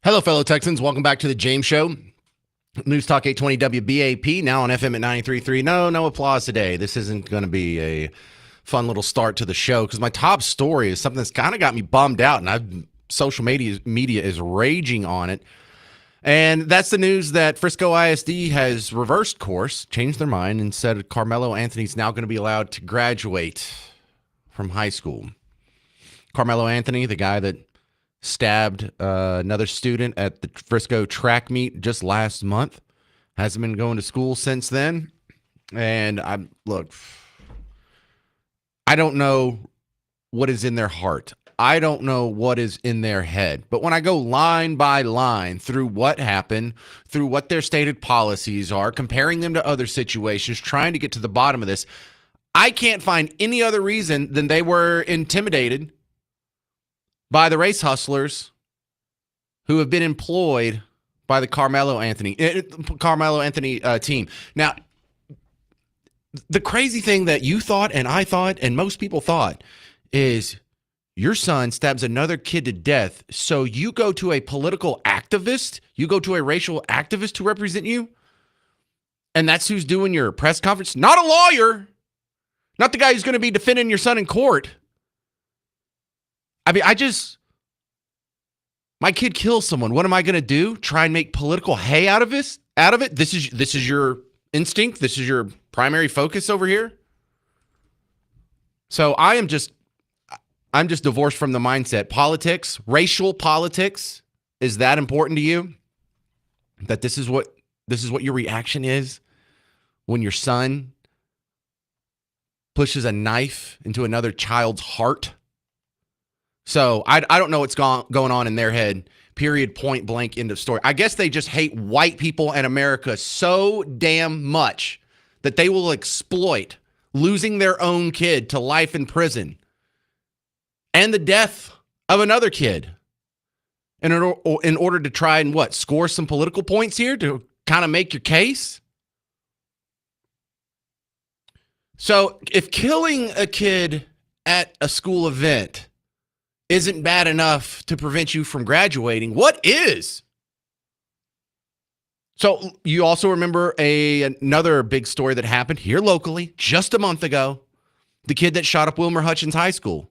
Hello, fellow Texans. Welcome back to the James Show. News Talk 820 WBAP, now on FM at 93.3. No applause today. This isn't going to be a fun little start to the show because my top story is something that's kind of got me bummed out, and social media is raging on it. And that's the news that Frisco ISD has reversed course, changed their mind, and said Karmelo Anthony's now going to be allowed to graduate from high school. Karmelo Anthony, the guy that stabbed another student at the Frisco track meet just last month, hasn't been going to school since then. And I don't know what is in their heart. I don't know what is in their head. But when I go line by line through what happened, through what their stated policies are, comparing them to other situations, trying to get to the bottom of this, I can't find any other reason than they were intimidated by the race hustlers who have been employed by the Karmelo Anthony team. Now, the crazy thing that you thought and I thought and most people thought is your son stabs another kid to death, so you go to a political activist, you go to a racial activist to represent you, and that's who's doing your press conference? Not a lawyer, not the guy who's going to be defending your son in court. I mean, my kid kills someone. What am I going to do? Try and make political hay out of it? This is your instinct. This is your primary focus over here. So I'm just divorced from the mindset. Politics, racial politics, is that important to you? That this is what your reaction is when your son pushes a knife into another child's heart? So I don't know what's going on in their head, period, point blank, end of story. I guess they just hate white people and America so damn much that they will exploit losing their own kid to life in prison and the death of another kid in order to try and score some political points here to kind of make your case. So if killing a kid at a school event isn't bad enough to prevent you from graduating, what is? So you also remember another big story that happened here locally just a month ago, the kid that shot up Wilmer Hutchins High School.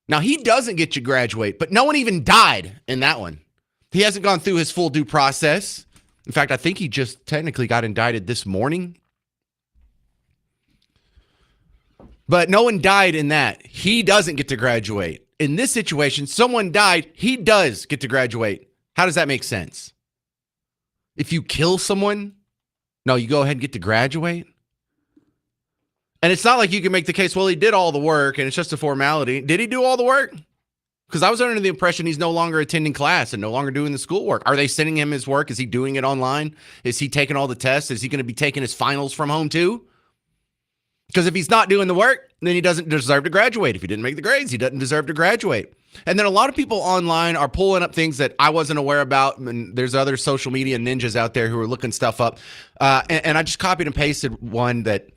Now, he doesn't get you graduate, but no one even died in that one. He hasn't gone through his full due process. In fact, I think he just technically got indicted this morning. But no one died in that. He doesn't get to graduate. In this situation, someone died. He does get to graduate. How does that make sense? If you kill someone, no, you go ahead and get to graduate. And it's not like you can make the case, well, he did all the work and it's just a formality. Did he do all the work? Because I was under the impression he's no longer attending class and no longer doing the schoolwork. Are they sending him his work? Is he doing it online? Is he taking all the tests? Is he going to be taking his finals from home too? Because if he's not doing the work, then he doesn't deserve to graduate. If he didn't make the grades, he doesn't deserve to graduate. And then a lot of people online are pulling up things that I wasn't aware about. And there's other social media ninjas out there who are looking stuff up. And I just copied and pasted one that,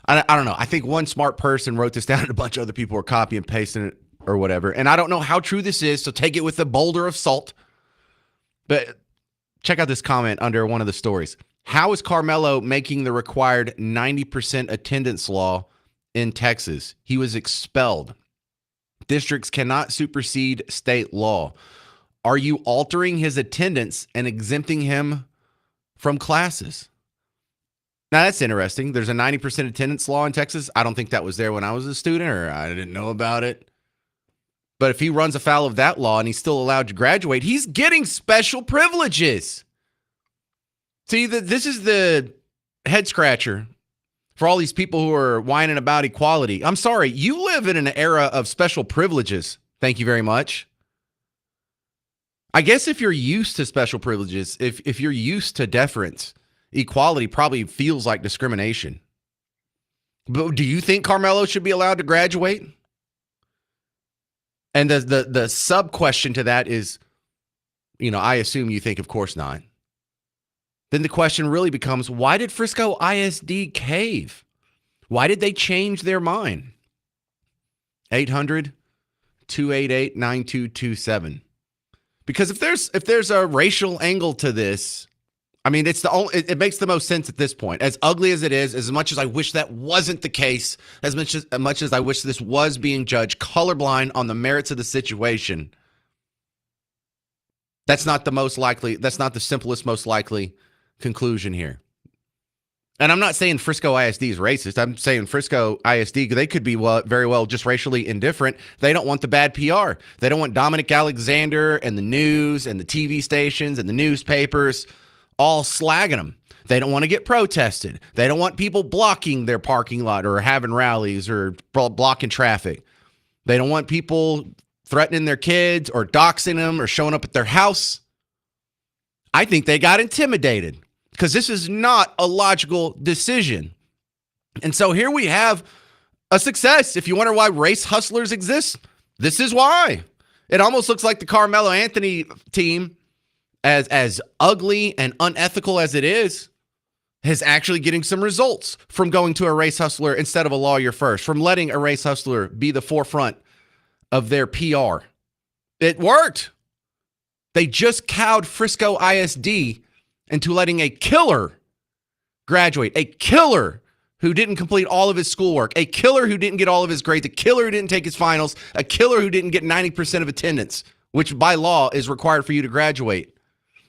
I don't know. I think one smart person wrote this down and a bunch of other people were copying and pasting it or whatever. And I don't know how true this is, so take it with a boulder of salt. But check out this comment under one of the stories. How is Karmelo making the required 90% attendance law in Texas? He was expelled. Districts cannot supersede state law. Are you altering his attendance and exempting him from classes? Now, that's interesting. There's a 90% attendance law in Texas. I don't think that was there when I was a student, or I didn't know about it. But if he runs afoul of that law and he's still allowed to graduate, he's getting special privileges. See, this is the head scratcher for all these people who are whining about equality. I'm sorry, you live in an era of special privileges. Thank you very much. I guess if you're used to special privileges, if you're used to deference, equality probably feels like discrimination. But do you think Karmelo should be allowed to graduate? And the sub question to that is, I assume you think, of course not. Then the question really becomes, why did Frisco ISD cave? Why did they change their mind? 800-288-9227. Because if there's a racial angle to this, I mean, it makes the most sense at this point. As ugly as it is, as much as I wish that wasn't the case, as much as I wish this was being judged colorblind on the merits of the situation, that's not the most likely. That's not the simplest, most likely conclusion here. And I'm not saying Frisco ISD is racist. I'm saying Frisco ISD, they could be very well just racially indifferent. They don't want the bad PR. They don't want Dominic Alexander and the news and the TV stations and the newspapers all slagging them. They don't want to get protested. They don't want people blocking their parking lot or having rallies or blocking traffic. They don't want people threatening their kids or doxing them or showing up at their house. I think they got intimidated because this is not a logical decision. And so here we have a success. If you wonder why race hustlers exist, this is why. It almost looks like the Carmelo Anthony team, as ugly and unethical as it is actually getting some results from going to a race hustler instead of a lawyer first, from letting a race hustler be the forefront of their PR. It worked. They just cowed Frisco ISD into letting a killer graduate, a killer who didn't complete all of his schoolwork, a killer who didn't get all of his grades, a killer who didn't take his finals, a killer who didn't get 90% of attendance, which by law is required for you to graduate.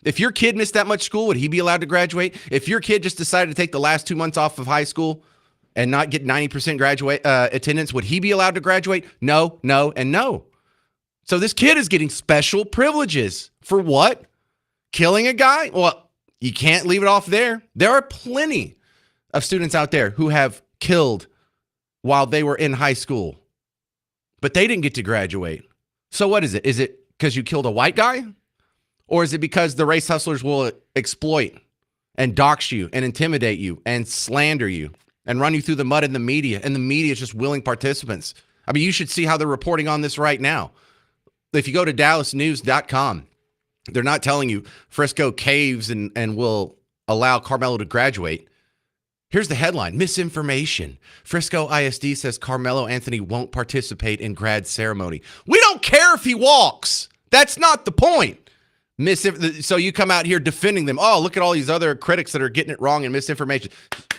If your kid missed that much school, would he be allowed to graduate? If your kid just decided to take the last 2 months off of high school and not get 90% graduate attendance, would he be allowed to graduate? No, no, and no. So this kid is getting special privileges. For what? Killing a guy? Well, you can't leave it off there. There are plenty of students out there who have killed while they were in high school, but they didn't get to graduate. So what is it? Is it because you killed a white guy? Or is it because the race hustlers will exploit and dox you and intimidate you and slander you and run you through the mud in the media, and the media is just willing participants? I mean, you should see how they're reporting on this right now. If you go to dallasnews.com, they're not telling you Frisco caves and will allow Carmelo to graduate. Here's the headline: misinformation. Frisco ISD says Carmelo Anthony won't participate in grad ceremony. We don't care if he walks. That's not the point. So you come out here defending them. Oh, look at all these other critics that are getting it wrong and misinformation.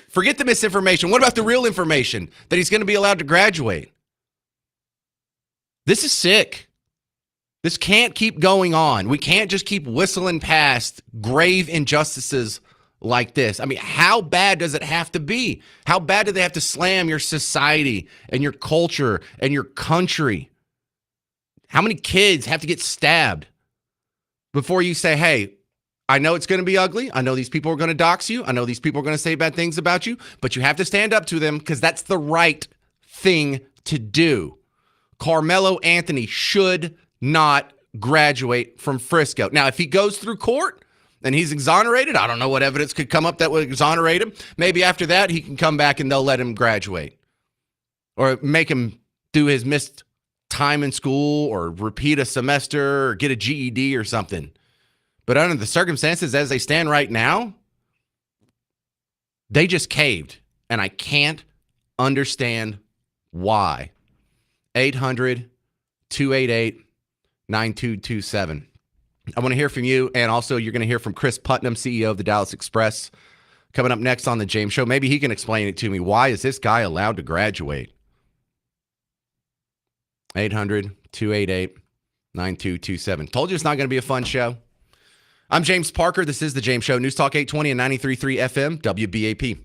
Forget the misinformation. What about the real information? That he's going to be allowed to graduate. This is sick. This can't keep going on. We can't just keep whistling past grave injustices like this. I mean, how bad does it have to be? How bad do they have to slam your society and your culture and your country? How many kids have to get stabbed before you say, hey, I know it's going to be ugly. I know these people are going to dox you. I know these people are going to say bad things about you, but you have to stand up to them because that's the right thing to do. Carmelo Anthony should not graduate from Frisco. Now, if he goes through court and he's exonerated, I don't know what evidence could come up that would exonerate him. Maybe after that, he can come back and they'll let him graduate or make him do his missed time in school or repeat a semester or get a GED or something. But under the circumstances as they stand right now, they just caved. And I can't understand why. 800-288-9227. I want to hear from you. And also you're going to hear from Chris Putnam, CEO of the Dallas Express, coming up next on the James Show. Maybe he can explain it to me. Why is this guy allowed to graduate? 800-288-9227. Told you it's not going to be a fun show. I'm James Parker. This is The James Show. News Talk 820 and 93.3 FM, WBAP.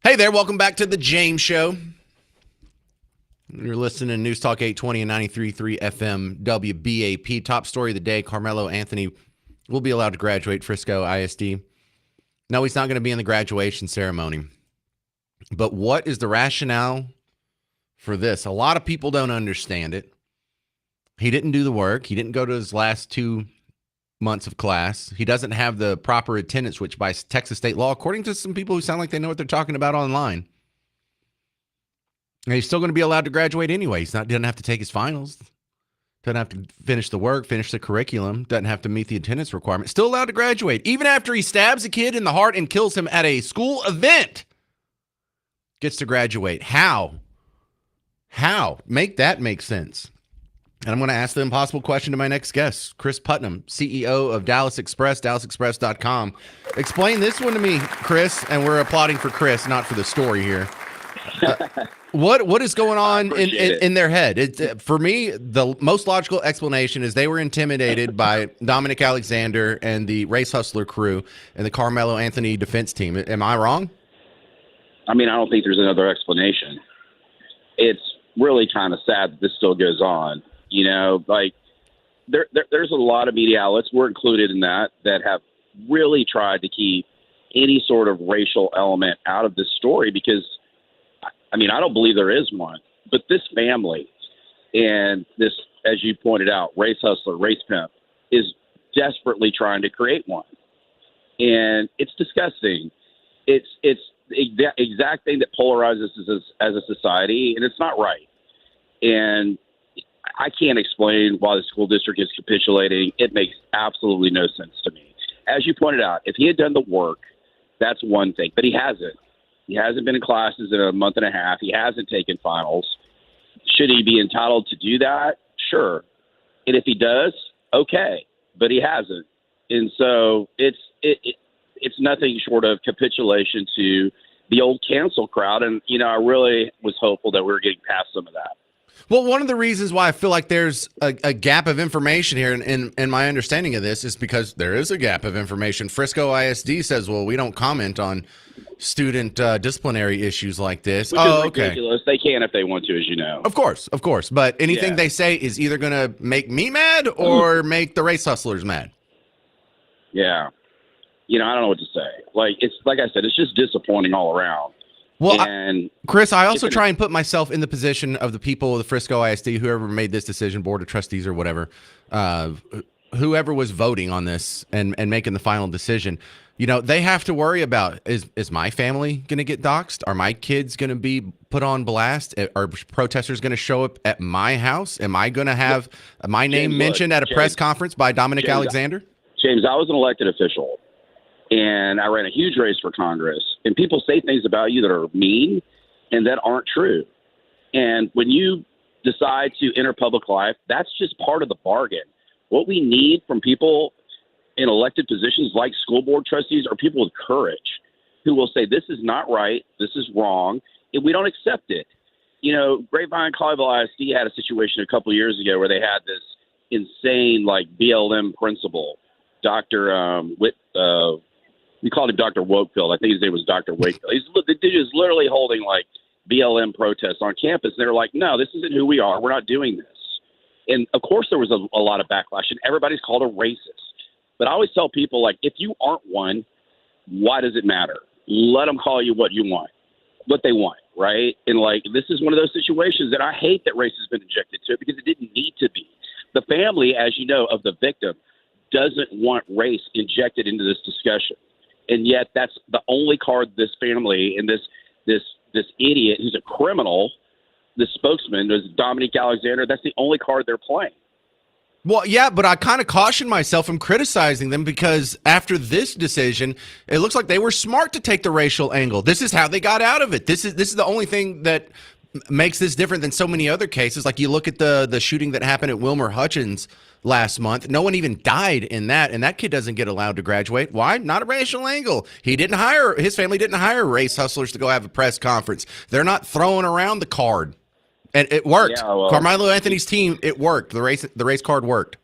Hey there, welcome back to the James Show. You're listening to News Talk 820 and 93.3 FM WBAP. Top story of the day, Karmelo Anthony will be allowed to graduate Frisco ISD. No, he's not going to be in the graduation ceremony. But what is the rationale for this? A lot of people don't understand it. He didn't do the work. He didn't go to his last 2 months of class. He doesn't have the proper attendance, which by Texas state law, according to some people who sound like they know what they're talking about online, and he's still going to be allowed to graduate anyway. He doesn't have to take his finals. Doesn't have to finish the work, finish the curriculum. Doesn't have to meet the attendance requirement. Still allowed to graduate. Even after he stabs a kid in the heart and kills him at a school event, gets to graduate. How? Make that make sense. And I'm going to ask the impossible question to my next guest, Chris Putnam, CEO of Dallas Express, DallasExpress.com. Explain this one to me, Chris, and we're applauding for Chris, not for the story here. What is going on in their head? For me, the most logical explanation is they were intimidated by Dominic Alexander and the Race Hustler crew and the Karmelo Anthony defense team. Am I wrong? I mean, I don't think there's another explanation. It's really kind of sad that this still goes on. You know, like there's a lot of media outlets, we're included in that have really tried to keep any sort of racial element out of this story because, I mean, I don't believe there is one. But this family and this, as you pointed out, race hustler, race pimp, is desperately trying to create one. And it's disgusting. It's the exact thing that polarizes us as a society, and it's not right. And I can't explain why the school district is capitulating. It makes absolutely no sense to me. As you pointed out, if he had done the work, that's one thing. But he hasn't. He hasn't been in classes in a month and a half. He hasn't taken finals. Should he be entitled to do that? Sure. And if he does, okay. But he hasn't. And so it's nothing short of capitulation to the old cancel crowd. And, you know, I really was hopeful that we were getting past some of that. Well, one of the reasons why I feel like there's a gap of information here in my understanding of this is because there is a gap of information. Frisco ISD says, well, we don't comment on student disciplinary issues like this. Which is ridiculous. They can if they want to, as you know. Of course. But anything they say is either going to make me mad or make the race hustlers mad. Yeah. You know, I don't know what to say. Like I said, it's just disappointing all around. Well, Chris, I also try and put myself in the position of the people of the Frisco ISD, whoever made this decision, board of trustees or whatever, whoever was voting on this and making the final decision. You know, they have to worry about, is my family going to get doxxed? Are my kids going to be put on blast? Are protesters going to show up at my house? Am I going to have my name mentioned at a press conference by Dominic Alexander? James, I was an elected official. And I ran a huge race for Congress. And people say things about you that are mean and that aren't true. And when you decide to enter public life, that's just part of the bargain. What we need from people in elected positions like school board trustees are people with courage who will say, this is not right, this is wrong, and we don't accept it. You know, Grapevine Colleyville ISD had a situation a couple of years ago where they had this insane, BLM principal, Dr. We called him Dr. Wakefield. I think his name was Dr. Wakefield. The dude is literally holding BLM protests on campus. And they're like, no, this isn't who we are. We're not doing this. And of course there was a lot of backlash and everybody's called a racist. But I always tell people, if you aren't one, why does it matter? Let them call you what you want, what they want. Right. And this is one of those situations that I hate that race has been injected to it because it didn't need to be. The family, as you know, of the victim doesn't want race injected into this discussion. And yet that's the only card this family and this idiot who's a criminal, the spokesman, is Dominic Alexander, that's the only card they're playing. Well, yeah, but I kind of caution myself from criticizing them because after this decision, it looks like they were smart to take the racial angle. This is how they got out of it. This is the only thing that makes this different than so many other cases. Like you look at the shooting that happened at Wilmer Hutchins last month. No one even died in that, and that kid doesn't get allowed to graduate. Why? Not a racial angle. His family didn't hire race hustlers to go have a press conference. They're not throwing around the card. And it worked. Yeah, well, Karmelo Anthony's team, it worked. The race card worked.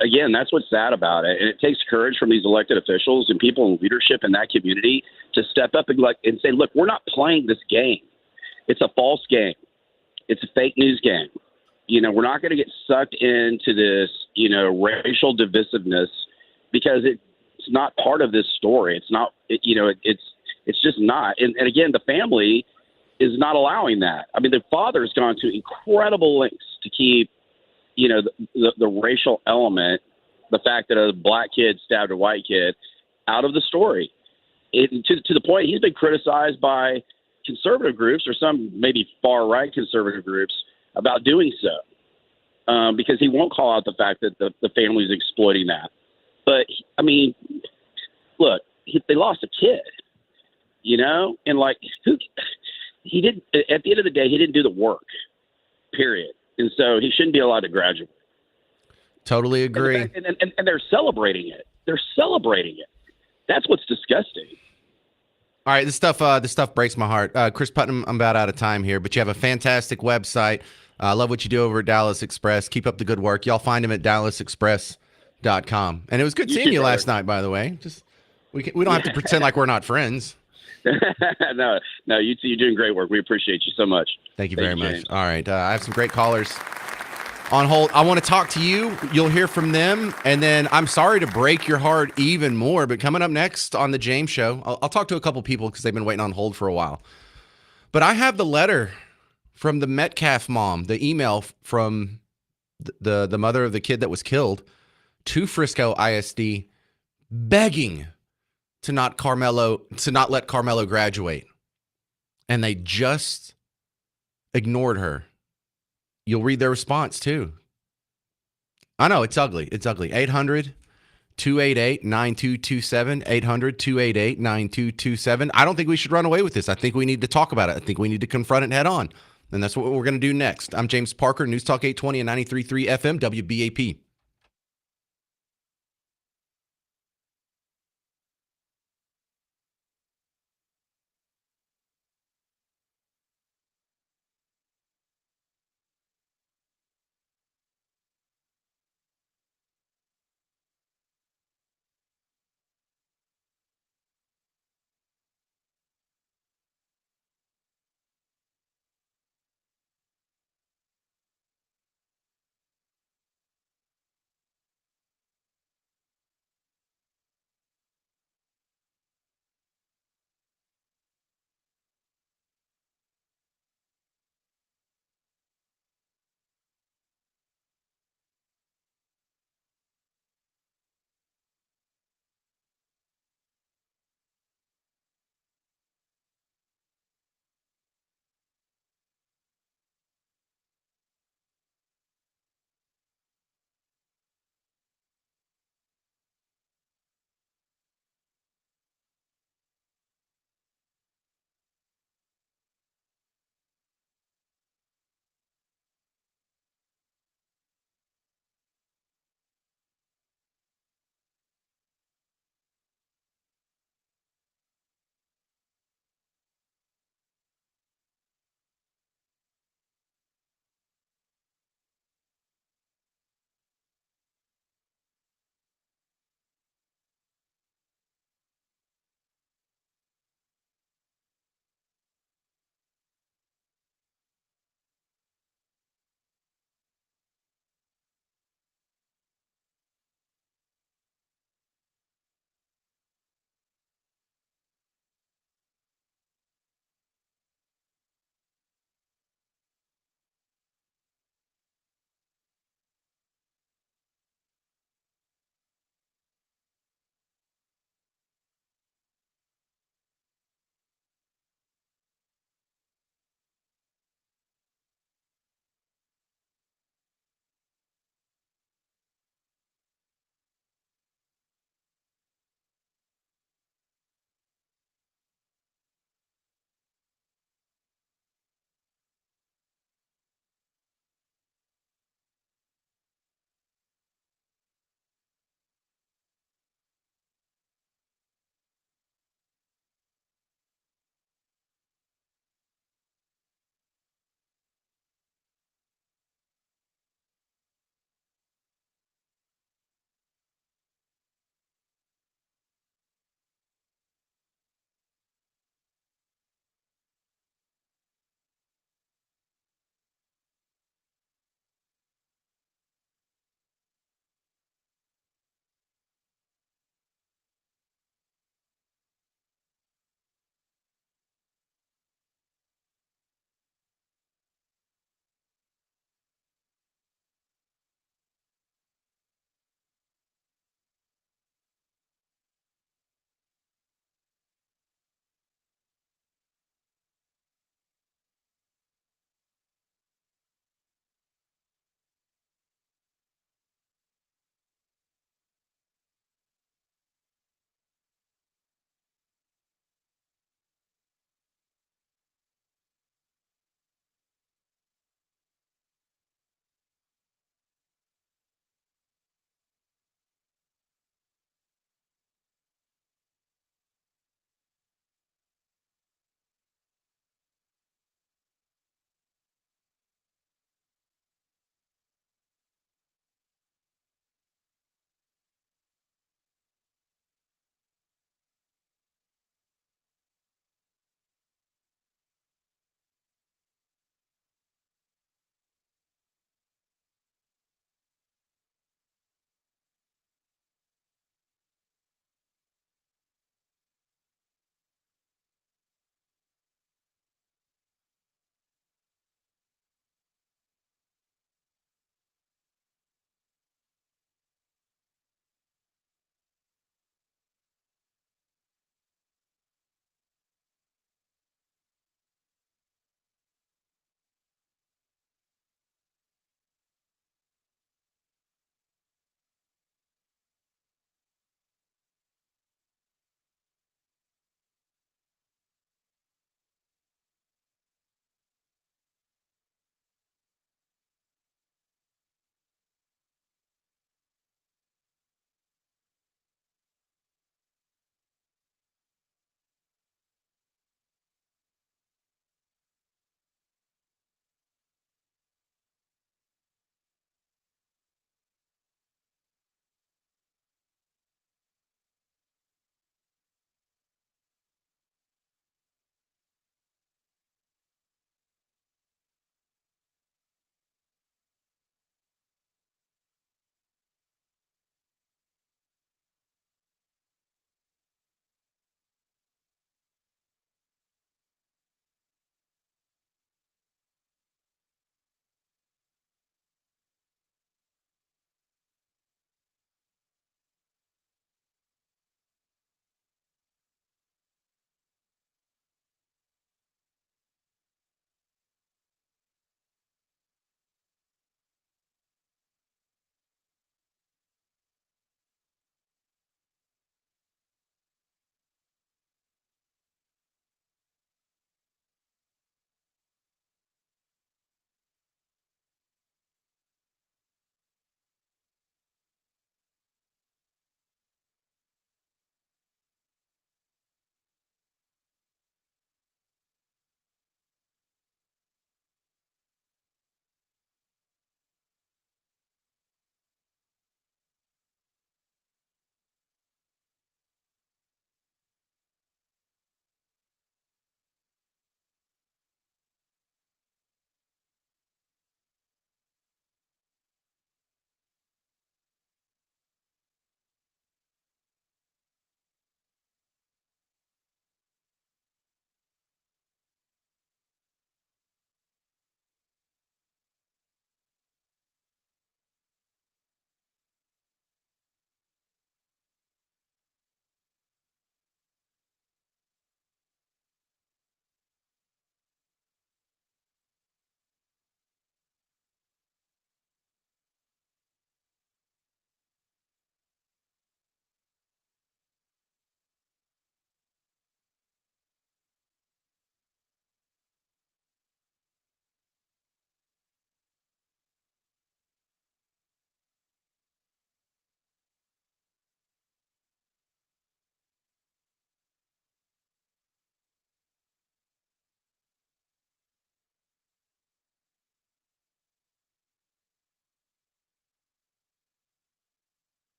Again, that's what's sad about it. And it takes courage from these elected officials and people in leadership in that community to step up and say, look, we're not playing this game. It's a false game. It's a fake news game. We're not going to get sucked into this, racial divisiveness because it's not part of this story. It's not, it's just not. And again, the family is not allowing that. I mean, the father's gone to incredible lengths to keep, the racial element, the fact that a black kid stabbed a white kid, out of the story. To the point he's been criticized by conservative groups or some maybe far right conservative groups about doing so, because he won't call out the fact that the family's exploiting that. But I mean, look, they lost a kid, and he did. At the end of the day, he didn't do the work, period, and so he shouldn't be allowed to graduate. Totally agree. And they're celebrating it. They're celebrating it. That's what's disgusting. All right, this stuff breaks my heart. Chris Putnam, I'm about out of time here, but you have a fantastic website. I love what you do over at Dallas Express. Keep up the good work. Y'all find him at dallasexpress.com. And it was good seeing you last night, by the way. Just we don't have to pretend like we're not friends. No, you two, you're doing great work. We appreciate you so much. Thank you very much. All right, I have some great callers on hold. I want to talk to you. You'll hear from them. And then I'm sorry to break your heart even more, but coming up next on the James Show, I'll talk to a couple people because they've been waiting on hold for a while. But I have the letter from the Metcalf mom, the email from the mother of the kid that was killed to Frisco ISD begging to not let Karmelo graduate. And they just ignored her. You'll read their response too. I know it's ugly. It's ugly. 800-288-9227. 800-288-9227. I don't think we should run away with this. I think we need to talk about it. I think we need to confront it head on. And that's what we're going to do next. I'm James Parker, News Talk 820 and 93.3 FM, WBAP.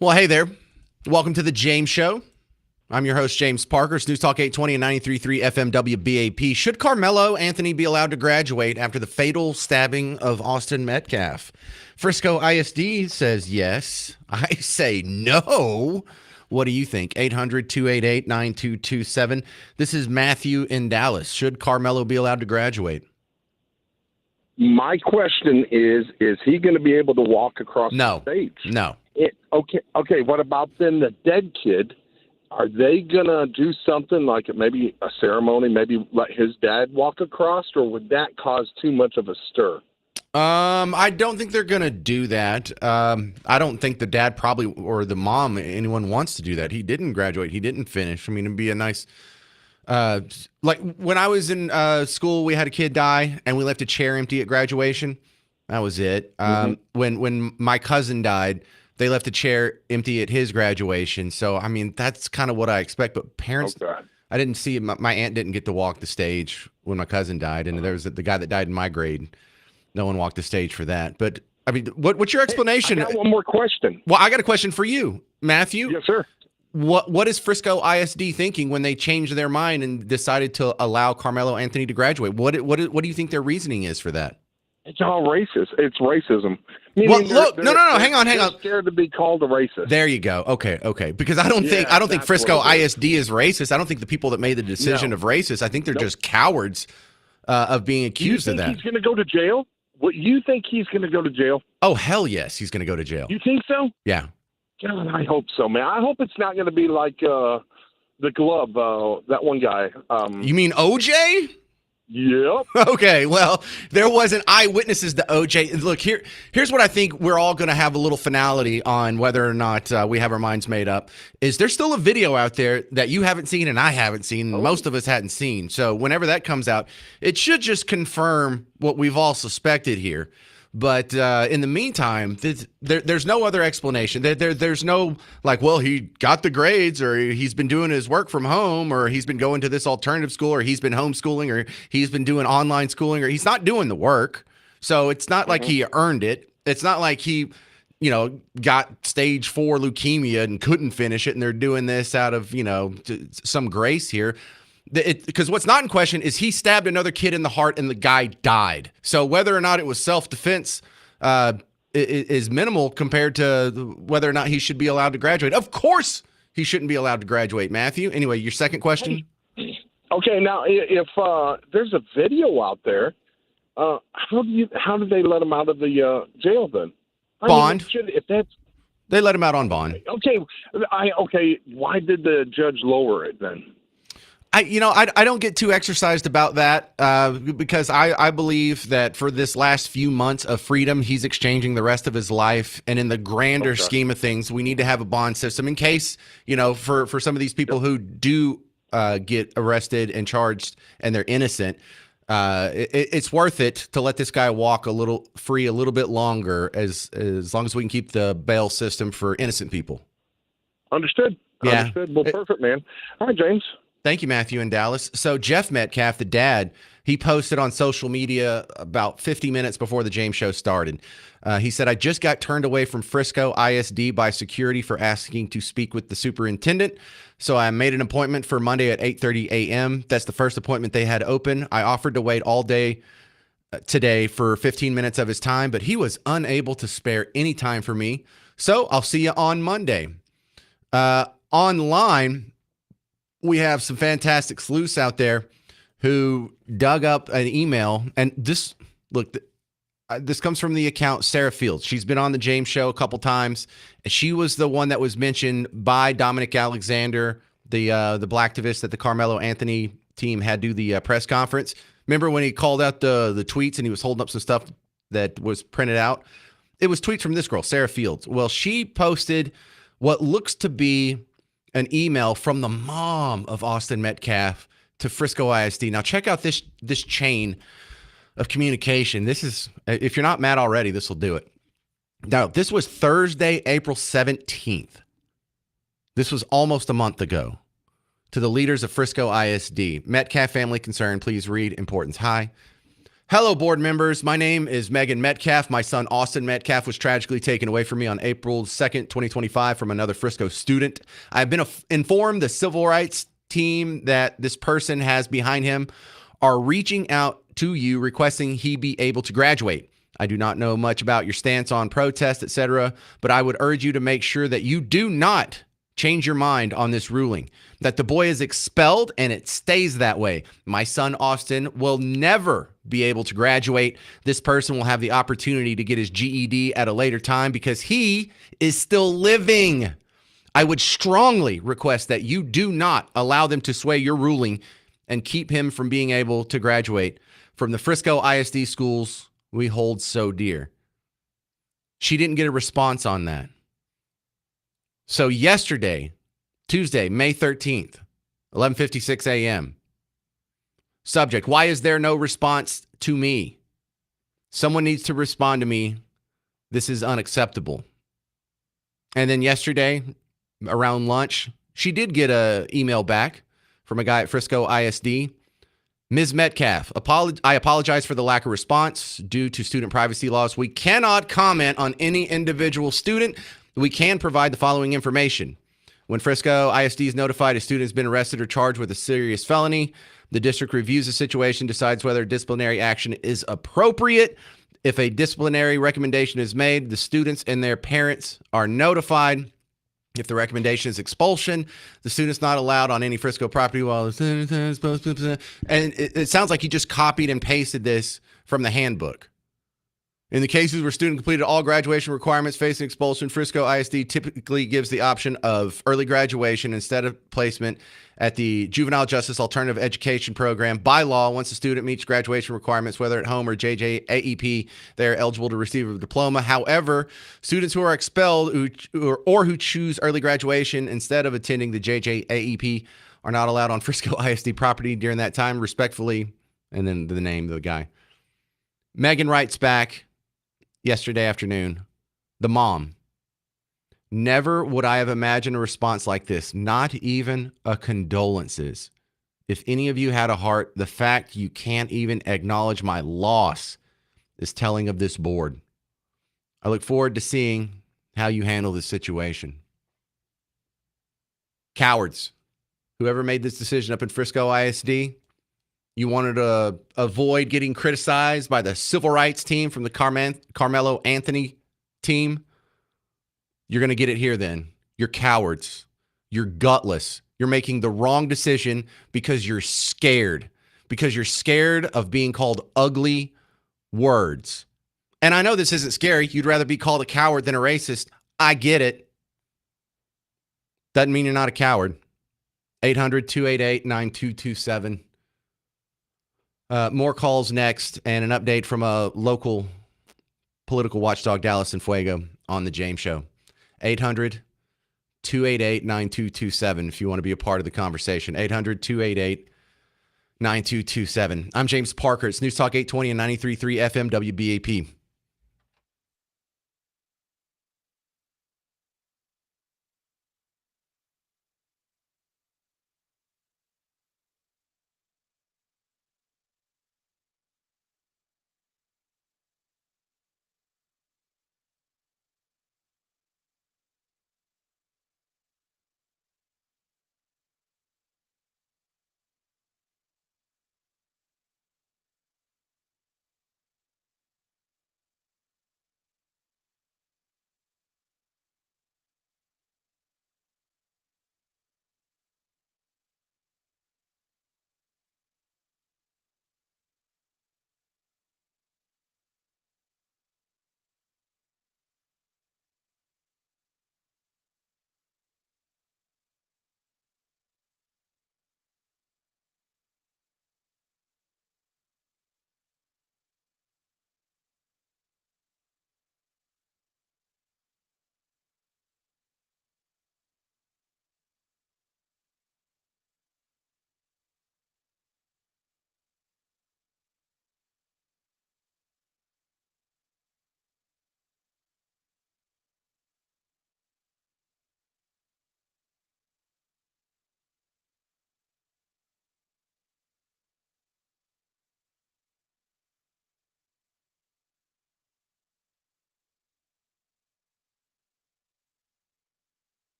Well, hey there. Welcome to the James Show. I'm your host, James Parker. It's News Talk 820 and 93.3 FM WBAP. Should Karmelo Anthony be allowed to graduate after the fatal stabbing of Austin Metcalf? Frisco ISD says yes. I say no. What do you think? 800-288-9227. This is Matthew in Dallas. Should Karmelo be allowed to graduate? My question is he going to be able to walk across the stage? No. Okay. What about then the dead kid? Are they going to do something like maybe a ceremony, maybe let his dad walk across, or would that cause too much of a stir? I don't think they're going to do that. I don't think the dad probably or the mom, anyone wants to do that. He didn't graduate. He didn't finish. I mean, it'd be a nice, like when I was in school, we had a kid die and we left a chair empty at graduation. That was it. When my cousin died, they left a chair empty at his graduation. So, I mean, that's kind of what I expect. But parents, I didn't see it. My aunt didn't get to walk the stage when my cousin died. And there was the guy that died in my grade. No one walked the stage for that. But, I mean, what's your explanation? I got one more question. Well, I got a question for you, Matthew. Yes, sir. What is Frisco ISD thinking when they changed their mind and decided to allow Karmelo Anthony to graduate? What do you think their reasoning is for that? It's all racist. It's racism. Well, look, no. Hang on. Scared to be called a racist. There you go. Okay. Because I don't think Frisco ISD is racist. I don't think the people that made the decision of racist. I think they're just cowards of being accused of that. He's going to go to jail? What, you think he's going to go to jail? Oh, hell yes, he's going to go to jail. You think so? Yeah. God, I hope so, man. I hope it's not going to be like the glove, that one guy. You mean OJ? Yep. Okay, well, there wasn't eyewitnesses to OJ. Look, here's what I think we're all going to have a little finality on whether or not we have our minds made up. Is there's still a video out there that you haven't seen and I haven't seen, and most of us hadn't seen. So whenever that comes out, it should just confirm what we've all suspected here. But in the meantime, there's no other explanation. There's no like, well, he got the grades, or he's been doing his work from home, or he's been going to this alternative school, or he's been homeschooling, or he's been doing online schooling, or he's not doing the work. So it's not like he earned it. It's not like he, got stage 4 leukemia and couldn't finish it, and they're doing this out of, some grace here. Because what's not in question is he stabbed another kid in the heart and the guy died. So whether or not it was self-defense is minimal compared to whether or not he should be allowed to graduate. Of course he shouldn't be allowed to graduate, Matthew. Anyway, your second question? Okay, now if there's a video out there, how do they let him out of the jail then? Bond. If that's they let him out on bond. Okay, why did the judge lower it then? I don't get too exercised about that because I believe that for this last few months of freedom, he's exchanging the rest of his life. And in the grander scheme of things, we need to have a bond system in case, for some of these people who do get arrested and charged and they're innocent. It's worth it to let this guy walk a little bit longer as long as we can keep the bail system for innocent people. Understood. Yeah. Understood. Well, perfect, man. All right, James. Thank you, Matthew in Dallas. So Jeff Metcalf, the dad, he posted on social media about 50 minutes before the James Show started. He said, I just got turned away from Frisco ISD by security for asking to speak with the superintendent. So I made an appointment for Monday at 8:30 a.m. That's the first appointment they had open. I offered to wait all day today for 15 minutes of his time, but he was unable to spare any time for me. So I'll see you on Monday. Online, we have some fantastic sleuths out there who dug up an email. And this comes from the account Sarah Fields. She's been on the James Show a couple times. She was the one that was mentioned by Dominic Alexander, the blacktivist that the Karmelo Anthony team had do the press conference. Remember when he called out the tweets and he was holding up some stuff that was printed out? It was tweets from this girl, Sarah Fields. Well, she posted what looks to be an email from the mom of Austin Metcalf to Frisco ISD. Now check out this chain of communication. This is, if you're not mad already, this will do it. Now, this was Thursday, April 17th. This was almost a month ago. To the leaders of Frisco ISD. Metcalf family concern, please read importance. Hi. Hello, board members. My name is Megan Metcalf. My son, Austin Metcalf, was tragically taken away from me on April 2nd, 2025 from another Frisco student. I've been informed the civil rights team that this person has behind him are reaching out to you requesting he be able to graduate. I do not know much about your stance on protest, etc., but I would urge you to make sure that you do not change your mind on this ruling, that the boy is expelled and it stays that way. My son, Austin, will never be able to graduate. This person will have the opportunity to get his GED at a later time because he is still living. I would strongly request that you do not allow them to sway your ruling and keep him from being able to graduate from the Frisco ISD schools we hold so dear. She didn't get a response on that. So yesterday, Tuesday, May 13th, 11:56 a.m. Subject: why is there no response to me? Someone needs to respond to me. This is unacceptable. And then yesterday, around lunch, she did get an email back from a guy at Frisco ISD. Ms. Metcalf, I apologize for the lack of response due to student privacy laws. We cannot comment on any individual student. We can provide the following information. When Frisco ISD is notified a student has been arrested or charged with a serious felony, the district reviews the situation, decides whether disciplinary action is appropriate. If a disciplinary recommendation is made, the students and their parents are notified. If the recommendation is expulsion, the student's not allowed on any Frisco property while the student is supposed to. And it sounds like he just copied and pasted this from the handbook. In the cases where student completed all graduation requirements facing expulsion, Frisco ISD typically gives the option of early graduation instead of placement at the Juvenile Justice Alternative Education Program. By law, once a student meets graduation requirements, whether at home or JJAEP, they are eligible to receive a diploma. However, students who are expelled or who choose early graduation instead of attending the JJAEP are not allowed on Frisco ISD property during that time. Respectfully, and then the name of the guy. Megan writes back yesterday afternoon, the mom: never would I have imagined a response like this, not even a condolences. If any of you had a heart, the fact you can't even acknowledge my loss is telling of this board. I look forward to seeing how you handle this situation. Cowards, whoever made this decision up in Frisco ISD, you wanted to avoid getting criticized by the civil rights team from the Karmelo Anthony team. You're going to get it here then. You're cowards. You're gutless. You're making the wrong decision because you're scared. Because you're scared of being called ugly words. And I know this isn't scary. You'd rather be called a coward than a racist. I get it. Doesn't mean you're not a coward. 800-288-9227. More calls next, and an update from a local political watchdog, Dallas and Fuego, on the James Show. 800-288-9227 if you want to be a part of the conversation. 800-288-9227. I'm James Parker. It's News Talk 820 and 93.3 FM WBAP.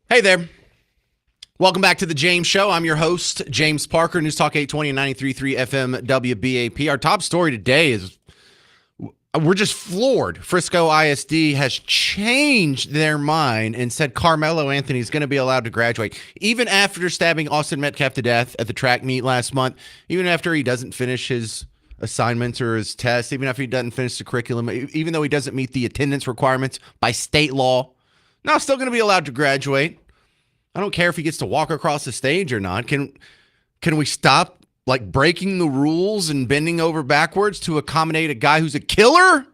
Hey there. Welcome back to the James Show. I'm your host, James Parker, News Talk 820 and 93.3 FM WBAP. Our top story today is we're just floored. Frisco ISD has changed their mind and said Karmelo Anthony is going to be allowed to graduate, even after stabbing Austin Metcalf to death at the track meet last month, even after he doesn't finish his assignments or his tests, even after he doesn't finish the curriculum, even though he doesn't meet the attendance requirements by state law. No, still going to be allowed to graduate. I don't care if he gets to walk across the stage or not. Can we stop breaking the rules and bending over backwards to accommodate a guy who's a killer?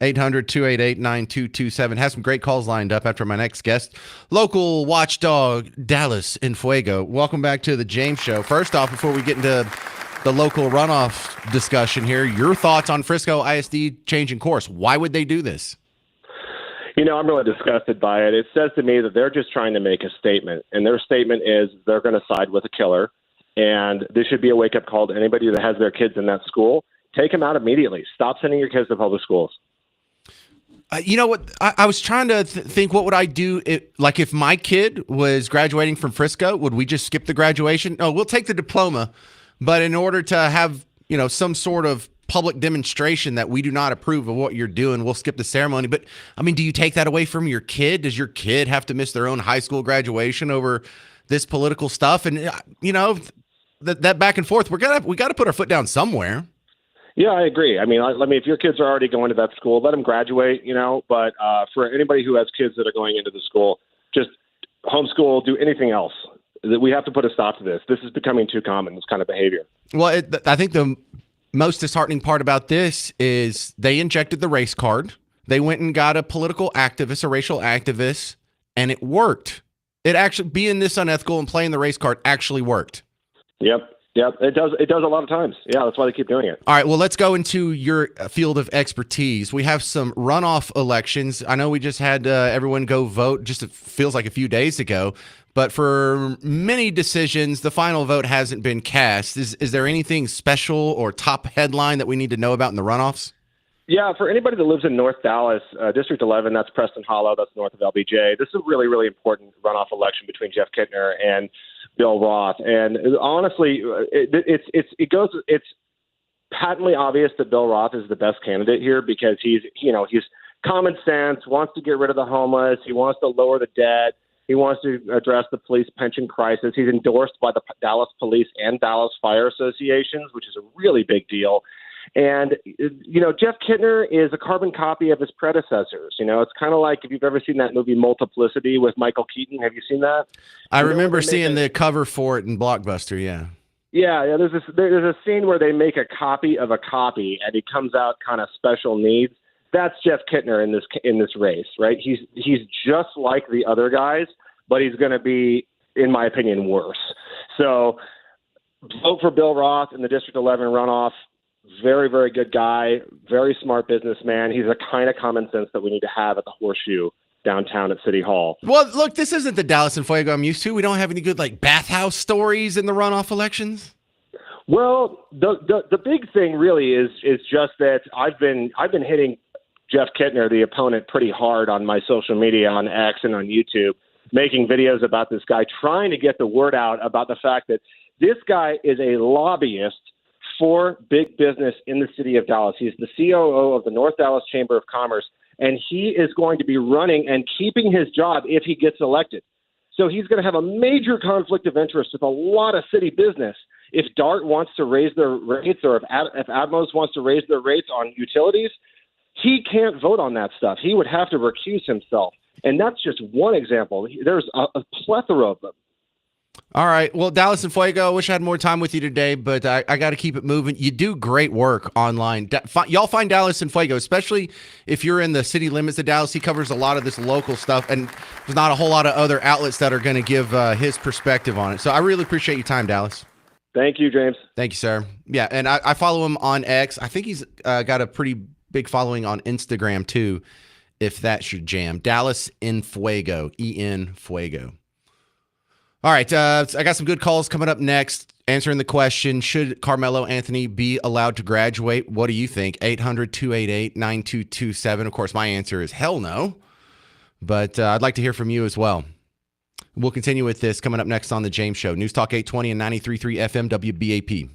800-288-9227. Have some great calls lined up after my next guest, local watchdog Dallas in Fuego. Welcome back to the James Show. First off, before we get into the local runoff discussion here, your thoughts on Frisco ISD changing course. Why would they do this? I'm really disgusted by it. It says to me that they're just trying to make a statement, and their statement is they're going to side with a killer, and this should be a wake-up call to anybody that has their kids in that school. Take them out immediately. Stop sending your kids to public schools. You know what? I was trying to think, what would I do if my kid was graduating from Frisco? Would we just skip the graduation? Oh, we'll take the diploma, but in order to have some sort of public demonstration that we do not approve of what you're doing, we'll skip the ceremony. But I mean, do you take that away from your kid? Does your kid have to miss their own high school graduation over this political stuff? And that back and forth, we got to put our foot down somewhere. Yeah, I agree. I mean, if your kids are already going to that school, let them graduate. But for anybody who has kids that are going into the school, just homeschool, do anything else. We have to put a stop to this. This is becoming too common, this kind of behavior. Well, I think the most disheartening part about this is they injected the race card. They went and got a political activist, a racial activist, and it worked. It actually, being this unethical and playing the race card actually worked. Yep. It does a lot of times. Yeah, that's why they keep doing it. All right, well, let's go into your field of expertise. We have some runoff elections. I know we just had everyone go vote, just it feels like a few days ago. But for many decisions, the final vote hasn't been cast. Is there anything special or top headline that we need to know about in the runoffs? Yeah, for anybody that lives in North Dallas, District 11, that's Preston Hollow, that's north of LBJ. This is a really, really important runoff election between Jeff Kittner and Bill Roth. And honestly, it's patently obvious that Bill Roth is the best candidate here because he's common sense, wants to get rid of the homeless, he wants to lower the debt. He wants to address the police pension crisis. He's endorsed by the Dallas Police and Dallas Fire Associations, which is a really big deal. And, Jeff Kittner is a carbon copy of his predecessors. It's kind of like if you've ever seen that movie Multiplicity with Michael Keaton. Have you seen that? I remember seeing the cover for it in Blockbuster, yeah. Yeah, there's a scene where they make a copy of a copy, and he comes out kind of special needs. That's Jeff Kittner in this race, right? He's just like the other guys, but he's going to be, in my opinion, worse. So vote for Bill Roth in the District 11 runoff. Very, very good guy, very smart businessman. He's the kind of common sense that we need to have at the Horseshoe downtown at City Hall. Well, look, this isn't the Dallas and Fuego I'm used to. We don't have any good bathhouse stories in the runoff elections. Well, the big thing really is just that I've been hitting Jeff Kittner, the opponent, pretty hard on my social media, on X and on YouTube, making videos about this guy, trying to get the word out about the fact that this guy is a lobbyist for big business in the city of Dallas. He's the COO of the North Dallas Chamber of Commerce, and he is going to be running and keeping his job if he gets elected. So he's going to have a major conflict of interest with a lot of city business. If DART wants to raise their rates, or if Atmos wants to raise their rates on utilities, he can't vote on that stuff. He would have to recuse himself. And that's just one example. There's a plethora of them. All right. Well, Dallas and Fuego, I wish I had more time with you today, but I got to keep it moving. You do great work online. Y'all find Dallas and Fuego, especially if you're in the city limits of Dallas. He covers a lot of this local stuff, and there's not a whole lot of other outlets that are going to give his perspective on it. So I really appreciate your time, Dallas. Thank you, James. Thank you, sir. Yeah, and I follow him on X. I think he's got a pretty big following on Instagram, too, if that's your jam. Dallas in Fuego, E-N Fuego. All right, I got some good calls coming up next. Answering the question, should Karmelo Anthony be allowed to graduate? What do you think? 800-288-9227. Of course, my answer is hell no. But I'd like to hear from you as well. We'll continue with this coming up next on The James Show. News Talk 820 and 93.3 FM WBAP.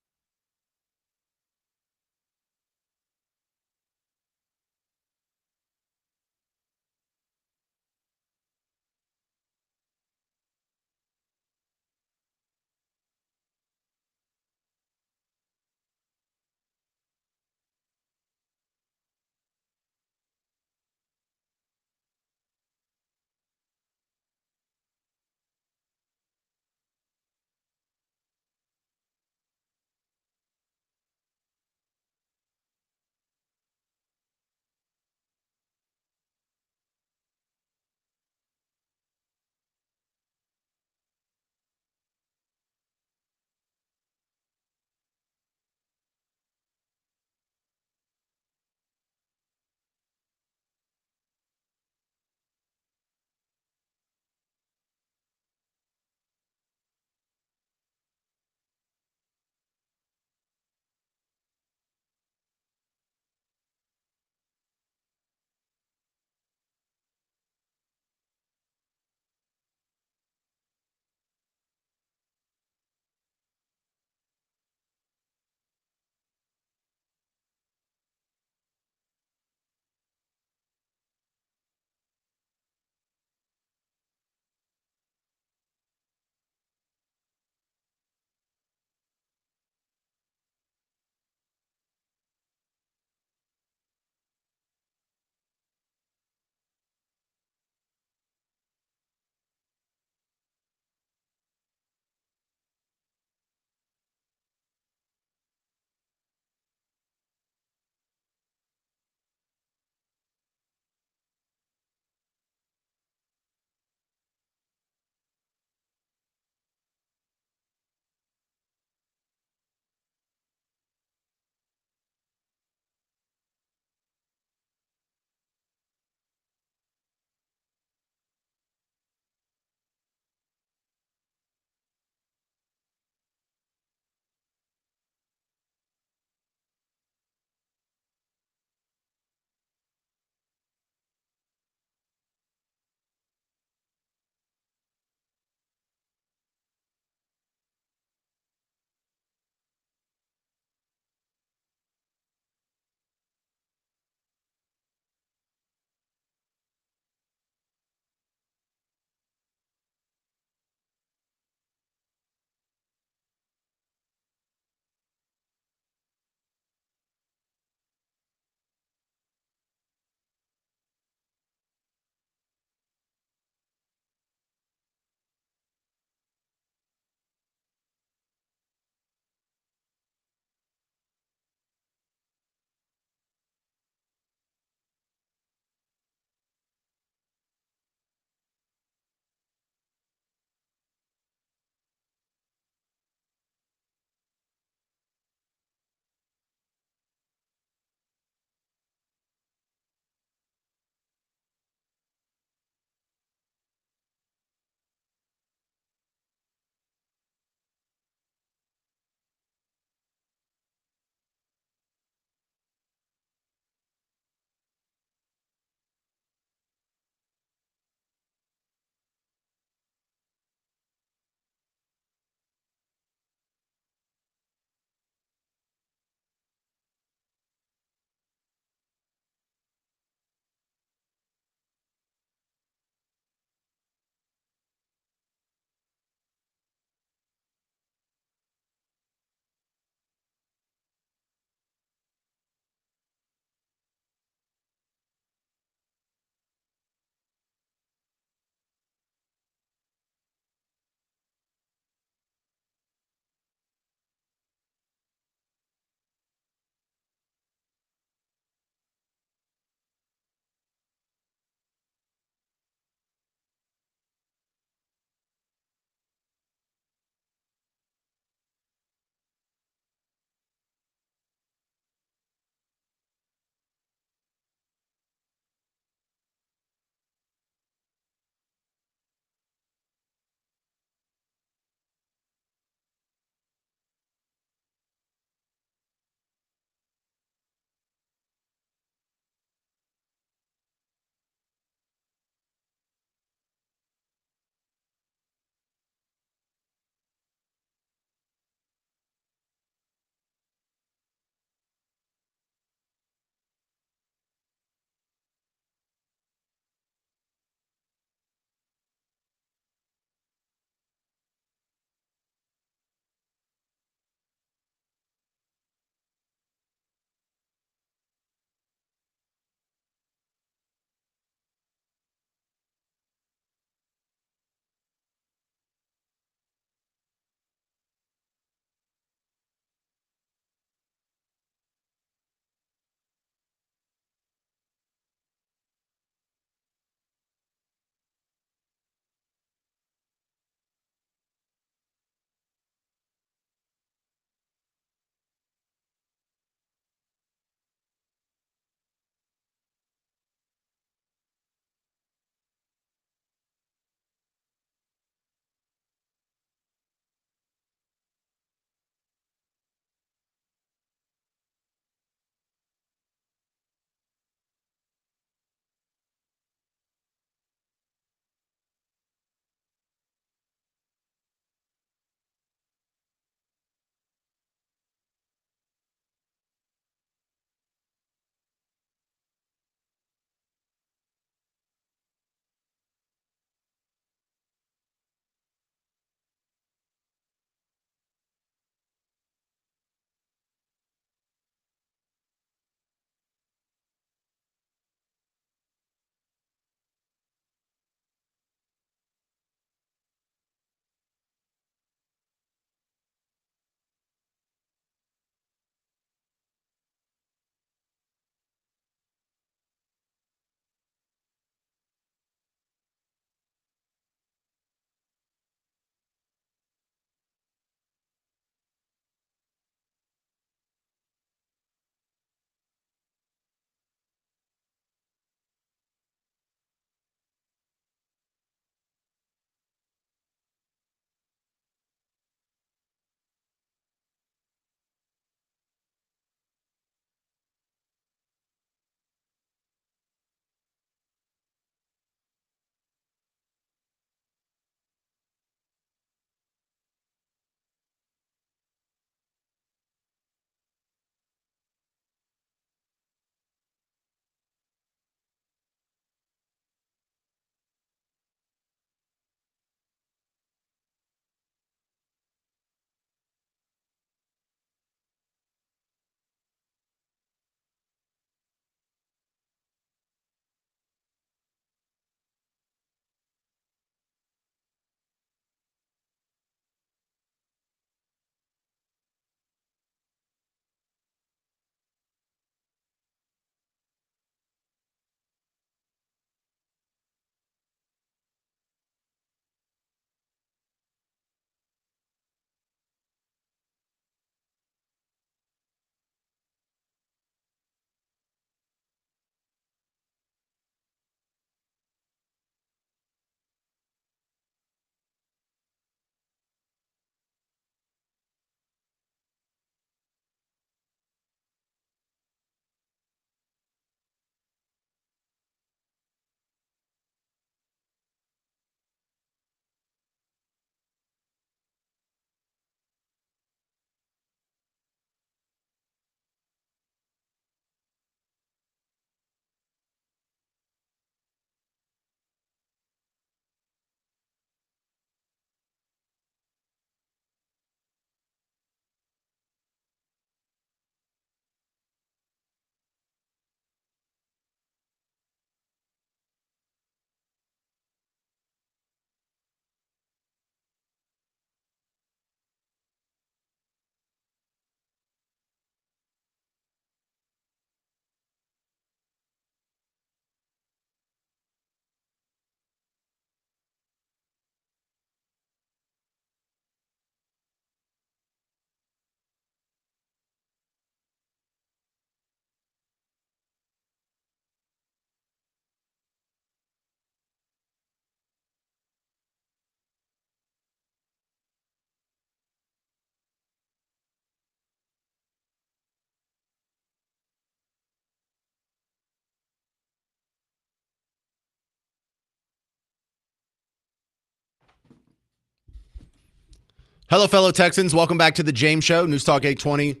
Hello, fellow Texans. Welcome back to the James Show, News Talk 820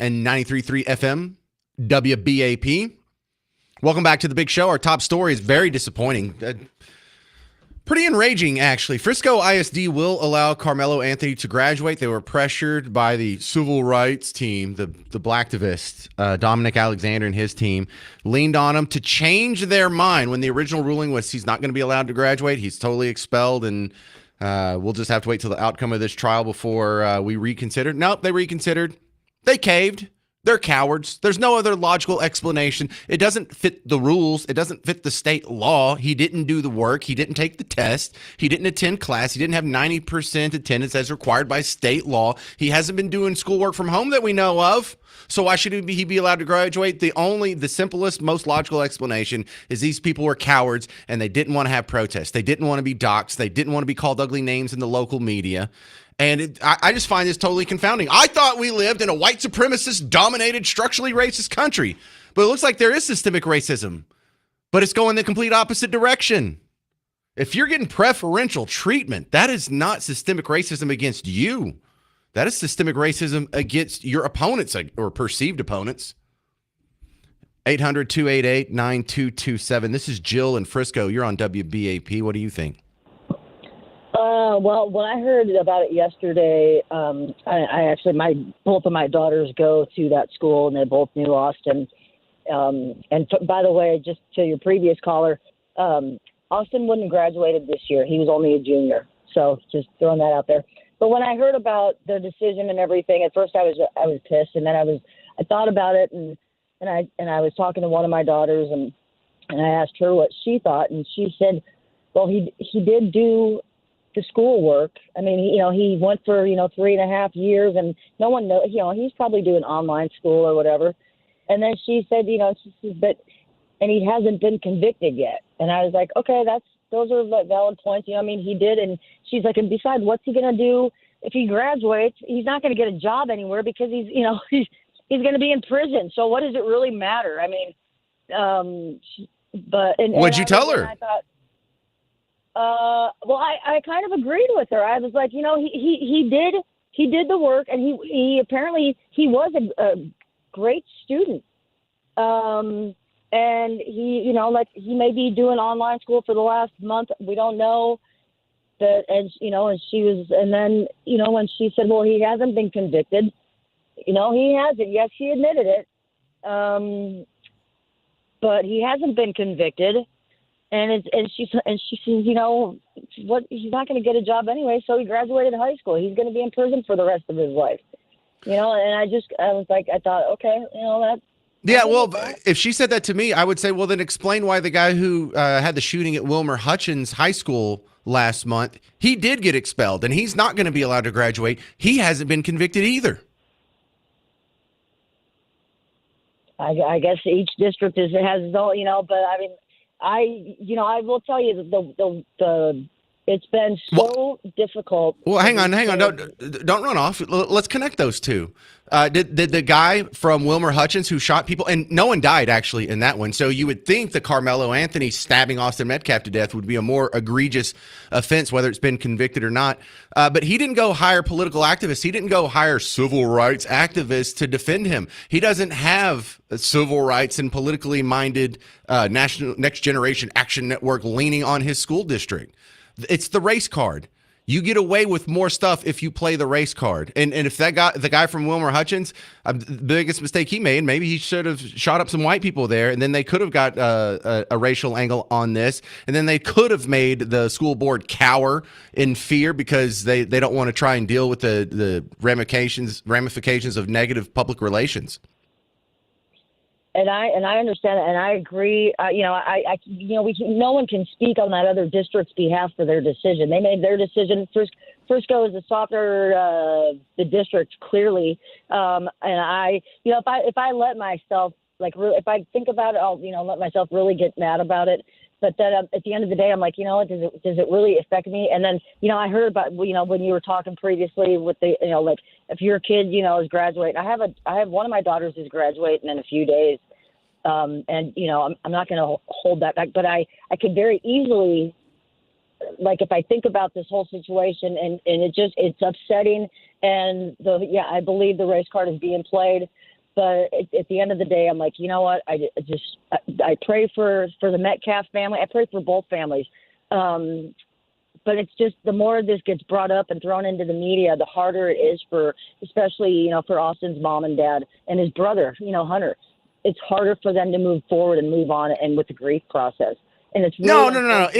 and 93.3 FM, WBAP. Welcome back to the big show. Our top story is very disappointing. Pretty enraging, actually. Frisco ISD will allow Karmelo Anthony to graduate. They were pressured by the civil rights team, the blacktivist, Dominic Alexander and his team, leaned on him to change their mind when the original ruling was he's not going to be allowed to graduate. He's totally expelled, and we'll just have to wait till the outcome of this trial before we reconsider. Nope, they reconsidered. They caved. They're cowards. There's no other logical explanation. It doesn't fit the rules. It doesn't fit the state law. He didn't do the work. He didn't take the test. He didn't attend class. He didn't have 90% attendance as required by state law. He hasn't been doing schoolwork from home that we know of. So why should he be allowed to graduate? The simplest, most logical explanation is these people were cowards and they didn't want to have protests. They didn't want to be doxxed. They didn't want to be called ugly names in the local media. And I just find this totally confounding. I thought we lived in a white supremacist, dominated, structurally racist country. But it looks like there is systemic racism. But it's going the complete opposite direction. If you're getting preferential treatment, that is not systemic racism against you. That is systemic racism against your opponents or perceived opponents. 800-288-9227. This is Jill in Frisco. You're on WBAP. What do you think? Well, when I heard about it yesterday, both of my daughters go to that school, and they both knew Austin. By the way, just to your previous caller, Austin wouldn't have graduated this year. He was only a junior. So just throwing that out there. But when I heard about their decision and everything, at first I was pissed, and then I thought about it, and I was talking to one of my daughters, and I asked her what she thought, and she said, well, he did do the schoolwork. I mean, he went for 3.5 years, and no one knows. He's probably doing online school or whatever. And then she said, and he hasn't been convicted yet. And I was like, okay, those are valid points. He did. And she's like, and besides, what's he gonna do if he graduates? He's not gonna get a job anywhere because he's gonna be in prison. So what does it really matter? I mean, What'd you tell her? I thought, well, I kind of agreed with her. I was like, he did the work, and he apparently he was a great student. And he may be doing online school for the last month. We don't know that. And then when she said, well, he hasn't been convicted, he hasn't. Yes, she admitted it. But he hasn't been convicted. And she says, what? He's not going to get a job anyway. So he graduated high school. He's going to be in prison for the rest of his life. And I was like, I thought, okay, that. Yeah, well, if she said that to me, I would say, well, then explain why the guy who had the shooting at Wilmer Hutchins High School last month, he did get expelled, and he's not going to be allowed to graduate. He hasn't been convicted either. I guess each district has its own, but I mean, I will tell you that it's been so difficult. Well, hang on. Don't run off. Let's connect those two. Did the guy from Wilmer Hutchins who shot people, and no one died actually in that one. So you would think the Karmelo Anthony stabbing Austin Metcalf to death would be a more egregious offense, whether it's been convicted or not. But he didn't go hire political activists. He didn't go hire civil rights activists to defend him. He doesn't have civil rights and politically minded National Next Generation Action Network leaning on his school district. It's the race card. You get away with more stuff if you play the race card. And if the guy from Wilmer Hutchins, the biggest mistake he made, maybe he should have shot up some white people there, and then they could have got a racial angle on this, and then they could have made the school board cower in fear because they don't want to try and deal with the ramifications of negative public relations. And I understand that, and I agree. No one can speak on that other district's behalf for their decision. They made their decision. Frisco is the softer the district clearly, and if I let myself if I think about it, I'll let myself really get mad about it. But then at the end of the day, I'm like, does it really affect me? And then I heard about when you were talking previously with the if your kid is graduating. I have one of my daughters is graduating in a few days. And I'm not going to hold that back, but I could very easily like if I think about this whole situation and it's upsetting. And I believe the race card is being played. But at the end of the day, I'm like, you know what? I pray for the Metcalf family. I pray for both families. But it's just the more this gets brought up and thrown into the media, the harder it is especially, for Austin's mom and dad and his brother, Hunter. It's harder for them to move forward and move on and with the grief process. And it's really no.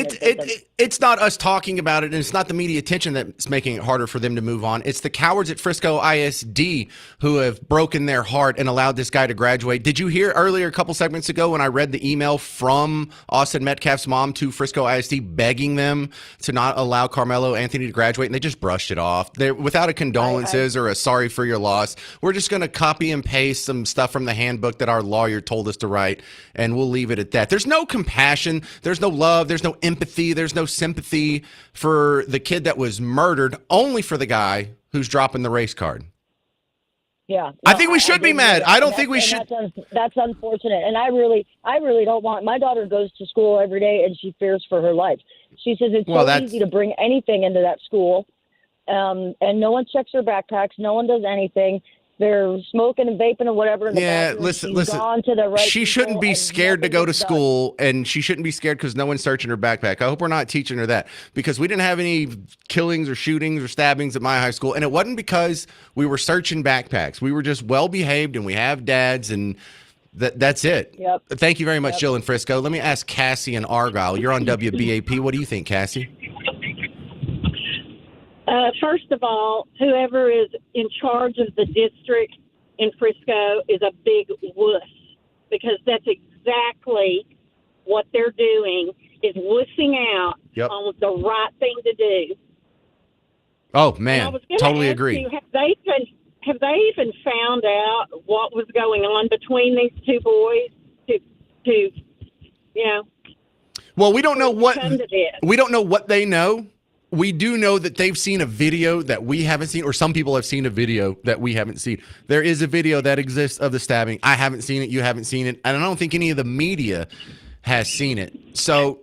It's not us talking about it, and it's not the media attention that's making it harder for them to move on. It's the cowards at Frisco ISD who have broken their heart and allowed this guy to graduate. Did you hear earlier, a couple segments ago, when I read the email from Austin Metcalf's mom to Frisco ISD begging them to not allow Karmelo Anthony to graduate, and they just brushed it off. They're without a condolences or a sorry for your loss. We're just going to copy and paste some stuff from the handbook that our lawyer told us to write, and we'll leave it at that. There's no compassion. There's no love. There's no empathy. There's no sympathy for the kid that was murdered, only for the guy who's dropping the race card. Yeah. I think we should be mad. I don't think we should. That's unfortunate. And I really don't want, my daughter goes to school every day and she fears for her life. She says it's easy to bring anything into that school. And no one checks her backpacks. No one does anything. They're smoking and vaping and whatever. Listen. She shouldn't be scared to go to school, and she shouldn't be scared because no one's searching her backpack. I hope we're not teaching her that, because we didn't have any killings or shootings or stabbings at my high school, and it wasn't because we were searching backpacks. We were just well behaved, and we have dads, and that's it. Yep. Thank you very much, Jill in Frisco. Let me ask Cassie in Argyle. You're on WBAP. What do you think, Cassie? First of all, whoever is in charge of the district in Frisco is a big wuss, because that's exactly what they're doing, is wussing out on the right thing to do. Oh, man, totally agree. Have they even found out what was going on between these two boys Well, we don't know what they know. We do know that they've seen a video that we haven't seen, or some people have seen a video that we haven't seen. There is a video that exists of the stabbing. I haven't seen it. You haven't seen it. And I don't think any of the media has seen it. So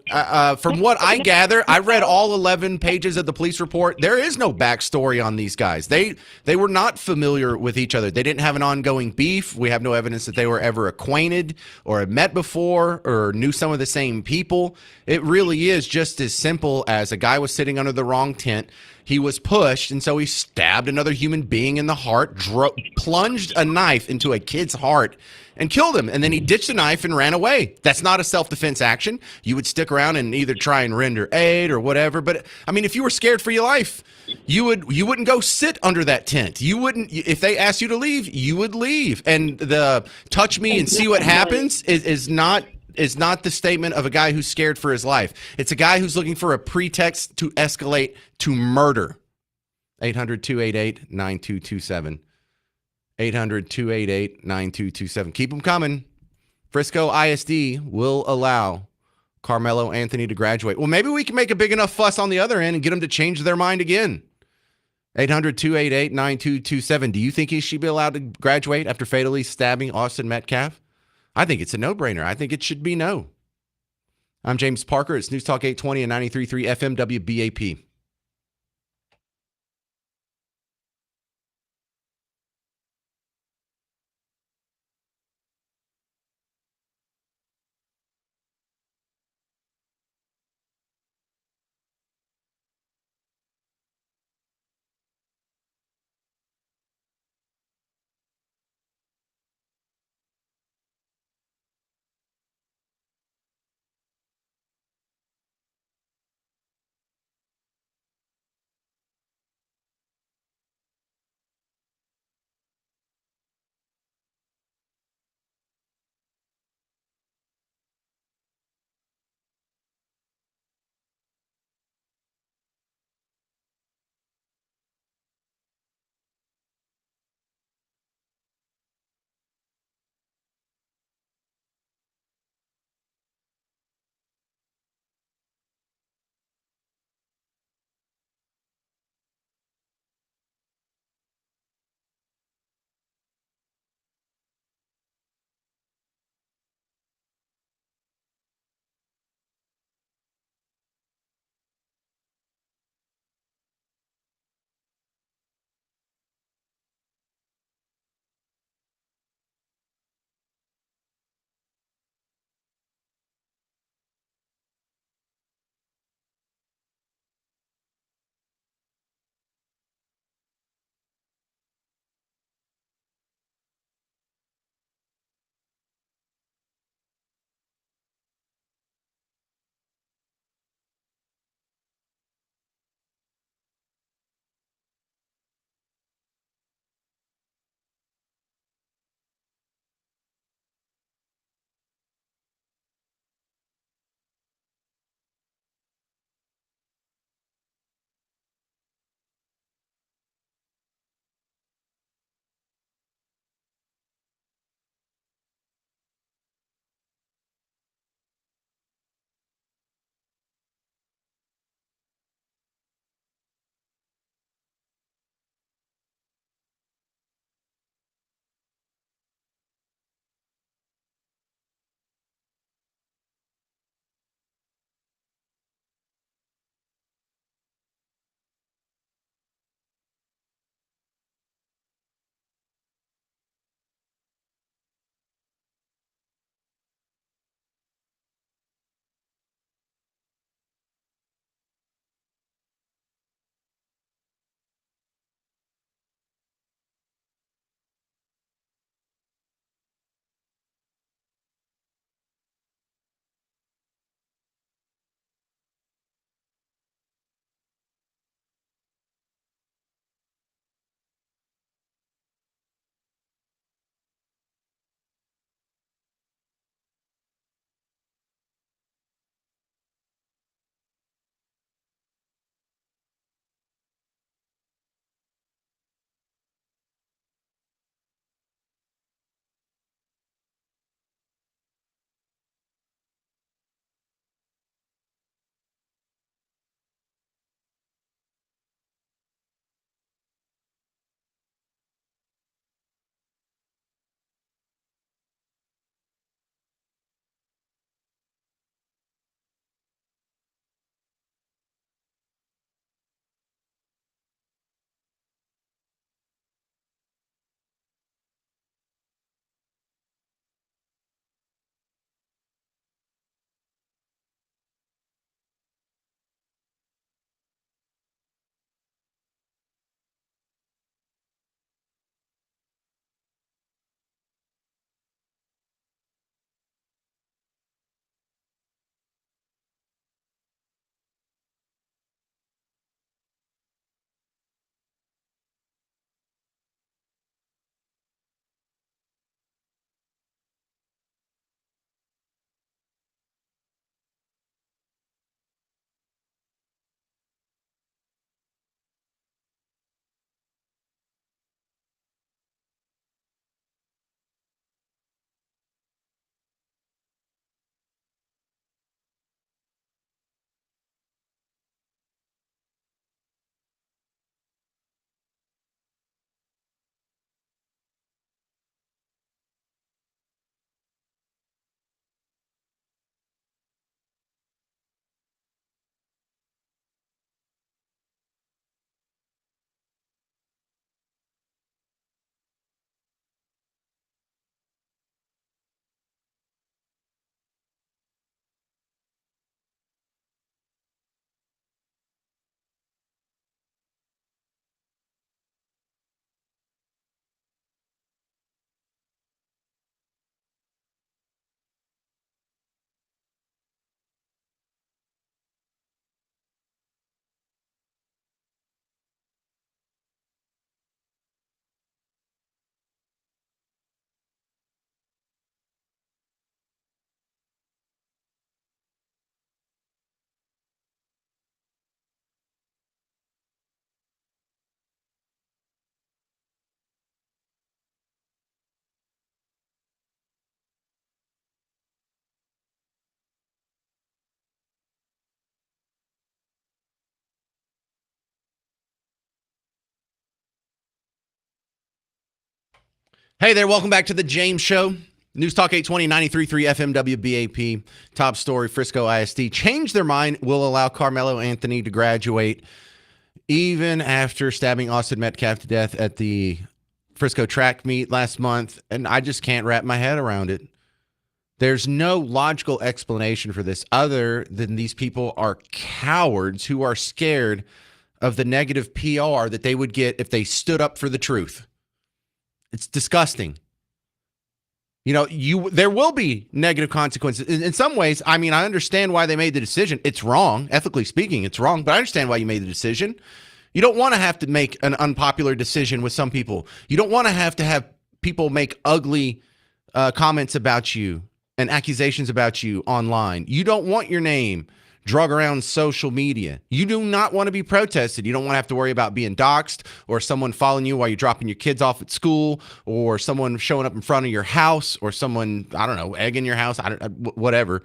from what I gather, I read all 11 pages of the police report. There is no backstory on these guys. They were not familiar with each other. They didn't have an ongoing beef. We have no evidence that they were ever acquainted or had met before or knew some of the same people. It really is just as simple as a guy was sitting under the wrong tent. He was pushed, and so he stabbed another human being in the heart, plunged a knife into a kid's heart, and killed him. And then he ditched the knife and ran away. That's not a self-defense action. You would stick around and either try and render aid or whatever. But I mean, if you were scared for your life, you wouldn't go sit under that tent. You wouldn't, if they asked you to leave, you would leave. And the touch me and see what happens is not the statement of a guy who's scared for his life. It's a guy who's looking for a pretext to escalate to murder. 800-288-9227. 800-288-9227. Keep them coming. Frisco ISD will allow Karmelo Anthony to graduate. Well, maybe we can make a big enough fuss on the other end and get them to change their mind again. 800-288-9227. Do you think he should be allowed to graduate after fatally stabbing Austin Metcalf? I think it's a no-brainer. I think it should be no. I'm James Parker. It's News Talk 820 and 93.3 FM WBAP. Hey there, welcome back to the James Show. News Talk 820, 93.3 FM WBAP. Top story, Frisco ISD. Change their mind, will allow Karmelo Anthony to graduate even after stabbing Austin Metcalf to death at the Frisco track meet last month. And I just can't wrap my head around it. There's no logical explanation for this other than these people are cowards who are scared of the negative PR that they would get if they stood up for the truth. It's disgusting. You know, there will be negative consequences. In some ways, I mean, I understand why they made the decision. It's wrong. Ethically speaking, it's wrong, but I understand why you made the decision. You don't want to have to make an unpopular decision with some people. You don't want to have people make ugly comments about you and accusations about you online. You don't want your name drug around social media. You do not want to be protested. You don't want to have to worry about being doxxed or someone following you while you're dropping your kids off at school or someone showing up in front of your house or someone, I don't know, egging your house, whatever.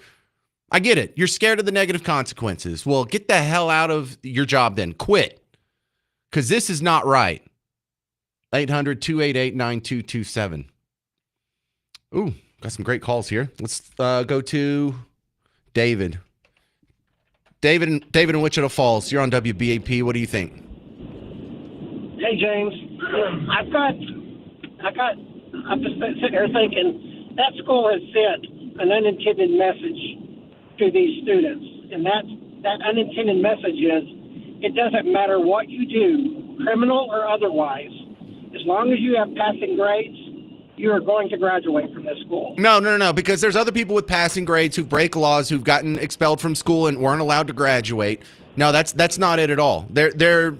I get it. You're scared of the negative consequences. Well, get the hell out of your job then. Quit. Because this is not right. 800-288-9227. Ooh, got some great calls here. Let's go to David. David in Wichita Falls, you're on WBAP. What do you think? Hey, James. I'm just sitting here thinking that school has sent an unintended message to these students. And that unintended message is it doesn't matter what you do, criminal or otherwise, as long as you have passing grades, you are going to graduate from this school. No, because there's other people with passing grades who break laws, who've gotten expelled from school and weren't allowed to graduate. No, that's not it at all. They're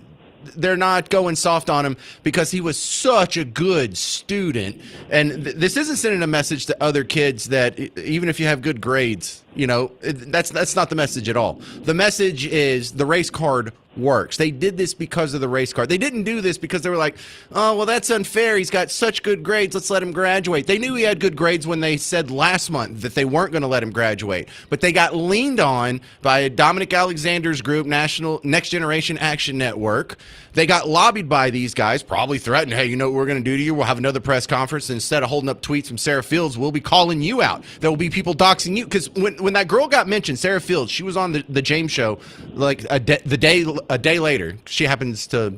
not going soft on him because he was such a good student. And this isn't sending a message to other kids that even if you have good grades, you know, that's not the message at all. The message is the race card works. They did this because of the race card. They didn't do this because they were like, oh, well, that's unfair. He's got such good grades. Let's let him graduate. They knew he had good grades when they said last month that they weren't going to let him graduate. But they got leaned on by Dominic Alexander's group, National Next Generation Action Network. They got lobbied by these guys, probably threatened, hey, you know what we're going to do to you? We'll have another press conference. And instead of holding up tweets from Sarah Fields, we'll be calling you out. There will be people doxing you. Because when that girl got mentioned, Sarah Fields, she was on the James Show like a day later. She happens to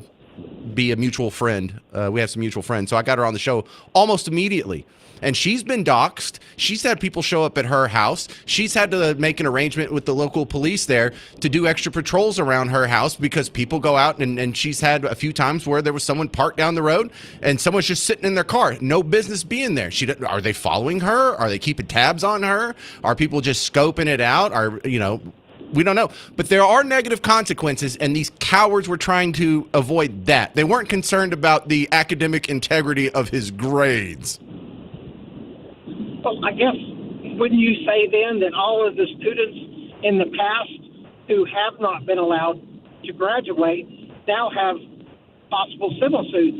be a mutual friend. We have some mutual friends. So I got her on the show almost immediately. And she's been doxxed. She's had people show up at her house. She's had to make an arrangement with the local police there to do extra patrols around her house because people go out, and she's had a few times where there was someone parked down the road and someone's just sitting in their car. No business being there. Are they following her? Are they keeping tabs on her? Are people just scoping it out? We don't know. But there are negative consequences, and these cowards were trying to avoid that. They weren't concerned about the academic integrity of his grades. Well, I guess, wouldn't you say then that all of the students in the past who have not been allowed to graduate now have possible civil suits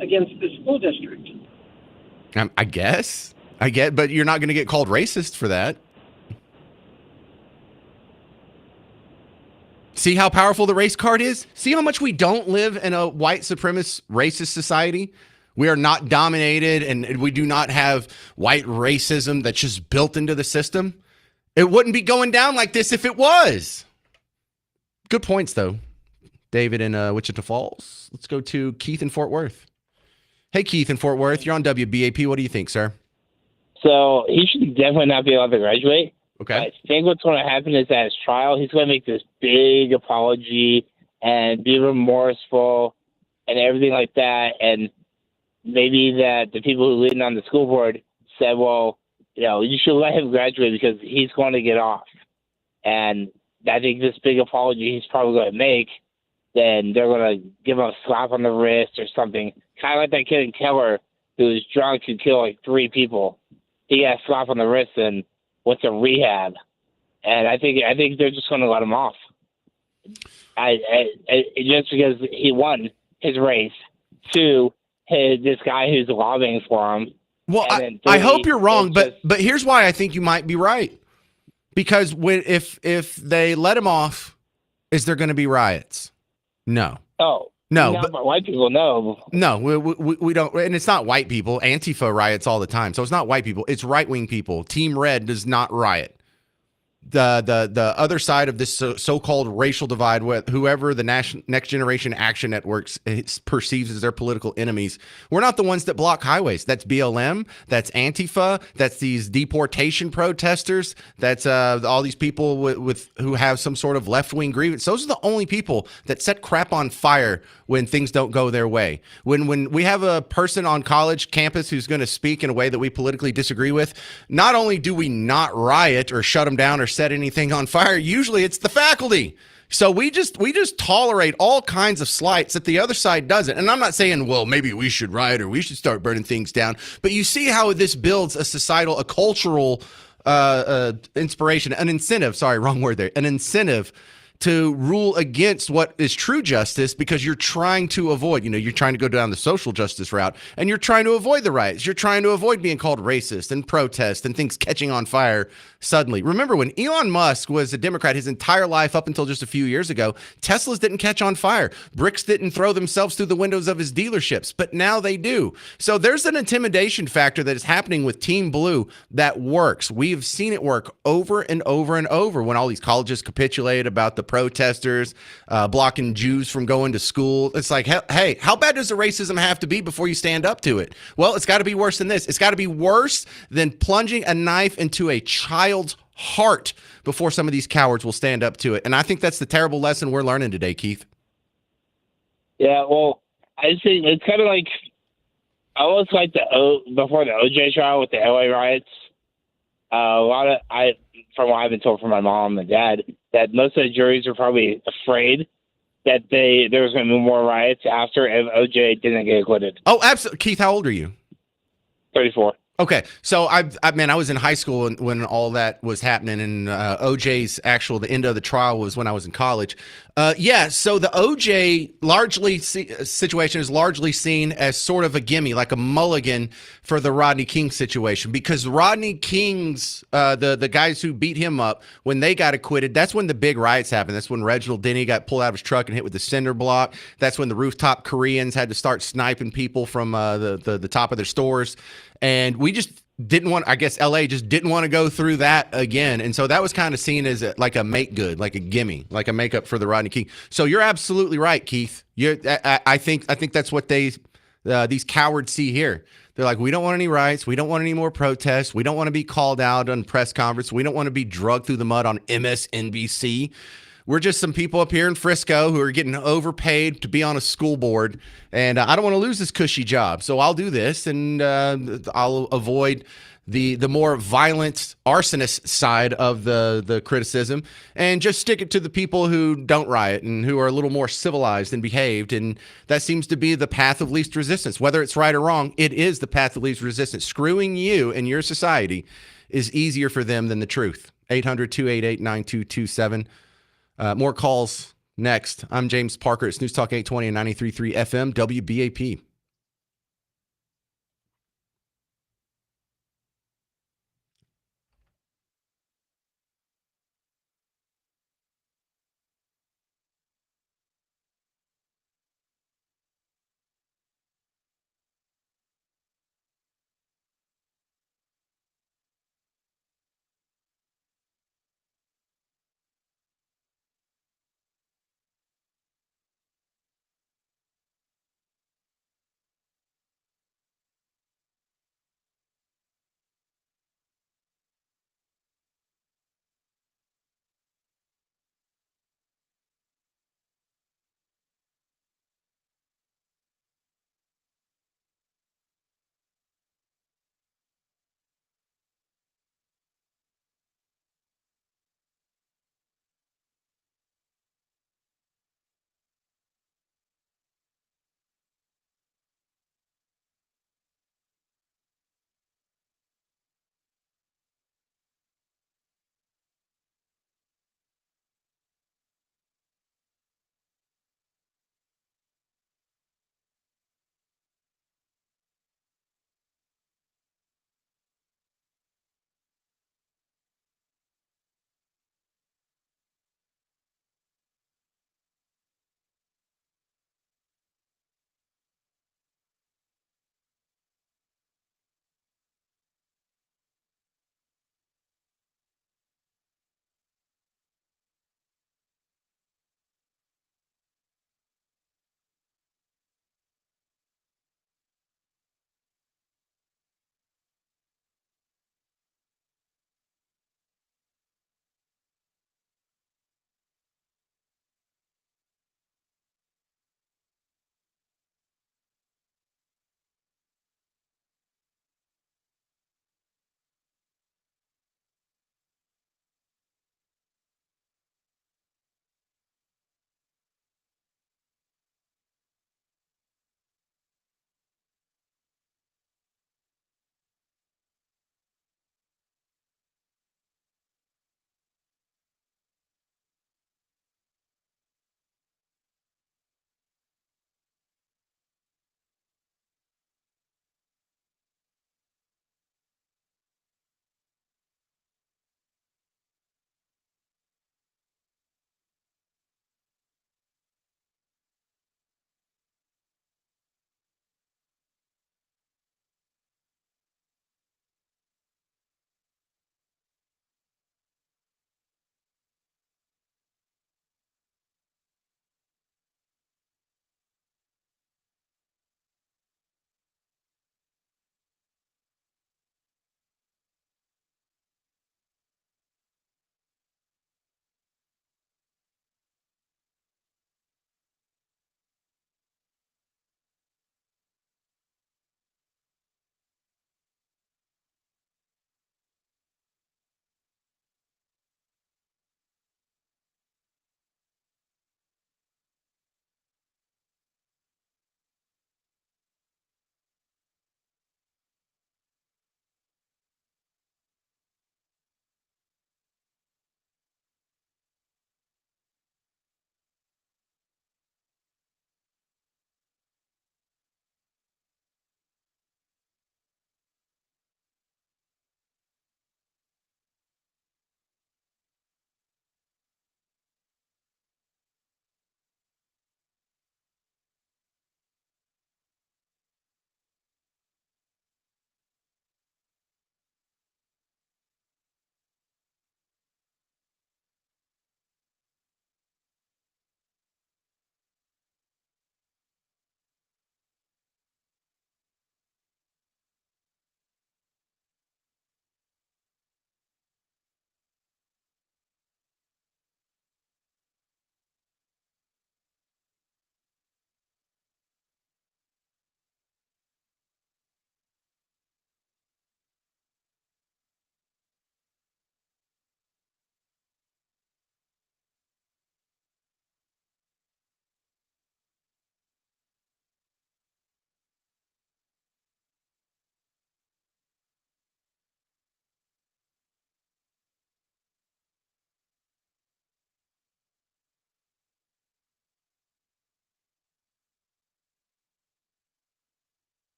against the school district? I guess. But you're not going to get called racist for that. See how powerful the race card is? See how much we don't live in a white supremacist racist society? We are not dominated, and we do not have white racism that's just built into the system. It wouldn't be going down like this if it was. Good points, though. David in Wichita Falls. Let's go to Keith in Fort Worth. Hey, Keith in Fort Worth. You're on WBAP. What do you think, sir? So he should definitely not be allowed to graduate. Okay. I think what's going to happen is at his trial, he's going to make this big apology and be remorseful and everything like that. And maybe that the people who lead on the school board said, well, you should let him graduate because he's going to get off. And I think this big apology he's probably going to make, then they're going to give him a slap on the wrist or something. Kind of like that kid in Keller who was drunk and killed like 3 people. He got a slap on the wrist and went to rehab. And I think they're just going to let him off. Just because he won his race. 2, this guy who's lobbying for him. Well, I hope you're wrong, but here's why I think you might be right. Because if they let him off, is there going to be riots? No. Oh. No, Not but by white people, no. no, we don't. And it's not white people. Antifa riots all the time. So it's not white people. It's right-wing people. Team Red does not riot. The other side of this so-called racial divide, with whoever the next generation action networks perceives as their political enemies, we're not the ones that block highways. That's BLM, that's Antifa, that's these deportation protesters, that's all these people with who have some sort of left-wing grievance. Those are the only people that set crap on fire when things don't go their way. When we have a person on college campus who's going to speak in a way that we politically disagree with, not only do we not riot or shut them down or set anything on fire, usually it's the faculty. So we just tolerate all kinds of slights that the other side doesn't. And I'm not saying, well, maybe we should riot or we should start burning things down. But you see how this builds a societal, a cultural inspiration, an incentive. Sorry, wrong word there. An incentive to rule against what is true justice, because you're trying to avoid, you're trying to go down the social justice route, and you're trying to avoid the riots. You're trying to avoid being called racist and protest and things catching on fire suddenly. Remember when Elon Musk was a Democrat his entire life up until just a few years ago, Teslas didn't catch on fire. Bricks didn't throw themselves through the windows of his dealerships, but now they do. So there's an intimidation factor that is happening with Team Blue that works. We have seen it work over and over and over when all these colleges capitulate about the protesters blocking Jews from going to school. It's like, hey, how bad does the racism have to be before you stand up to it? Well, it's got to be worse than this. It's got to be worse than plunging a knife into a child's heart before some of these cowards will stand up to it. And I think that's the terrible lesson we're learning today, Keith. Yeah, well, I think it's kind of like almost like before the OJ trial with the LA riots. From what I've been told from my mom and dad, that most of the juries are probably afraid that there was going to be more riots after if OJ didn't get acquitted. Oh, absolutely. Keith, how old are you? 34. Okay, so I was in high school when all that was happening, and OJ's the end of the trial was when I was in college. So the OJ situation is largely seen as sort of a gimme, like a mulligan for the Rodney King situation, because Rodney King's the guys who beat him up, when they got acquitted, that's when the big riots happened. That's when Reginald Denny got pulled out of his truck and hit with the cinder block. That's when the rooftop Koreans had to start sniping people from the top of their stores. And we just didn't want, I guess LA just didn't want to go through that again. And so that was kind of seen as like a make good, like a gimme, like a makeup for the Rodney King. So you're absolutely right, Keith. I think that's what these cowards see here. They're like, we don't want any riots. We don't want any more protests. We don't want to be called out on press conference. We don't want to be drugged through the mud on MSNBC. We're just some people up here in Frisco who are getting overpaid to be on a school board, and I don't want to lose this cushy job, so I'll do this, and I'll avoid the more violent arsonist side of the criticism, and just stick it to the people who don't riot and who are a little more civilized and behaved, and that seems to be the path of least resistance. Whether it's right or wrong, it is the path of least resistance. Screwing you and your society is easier for them than the truth. 800-288-9227. More calls next. I'm James Parker. It's News Talk 820 and 93.3 FM WBAP.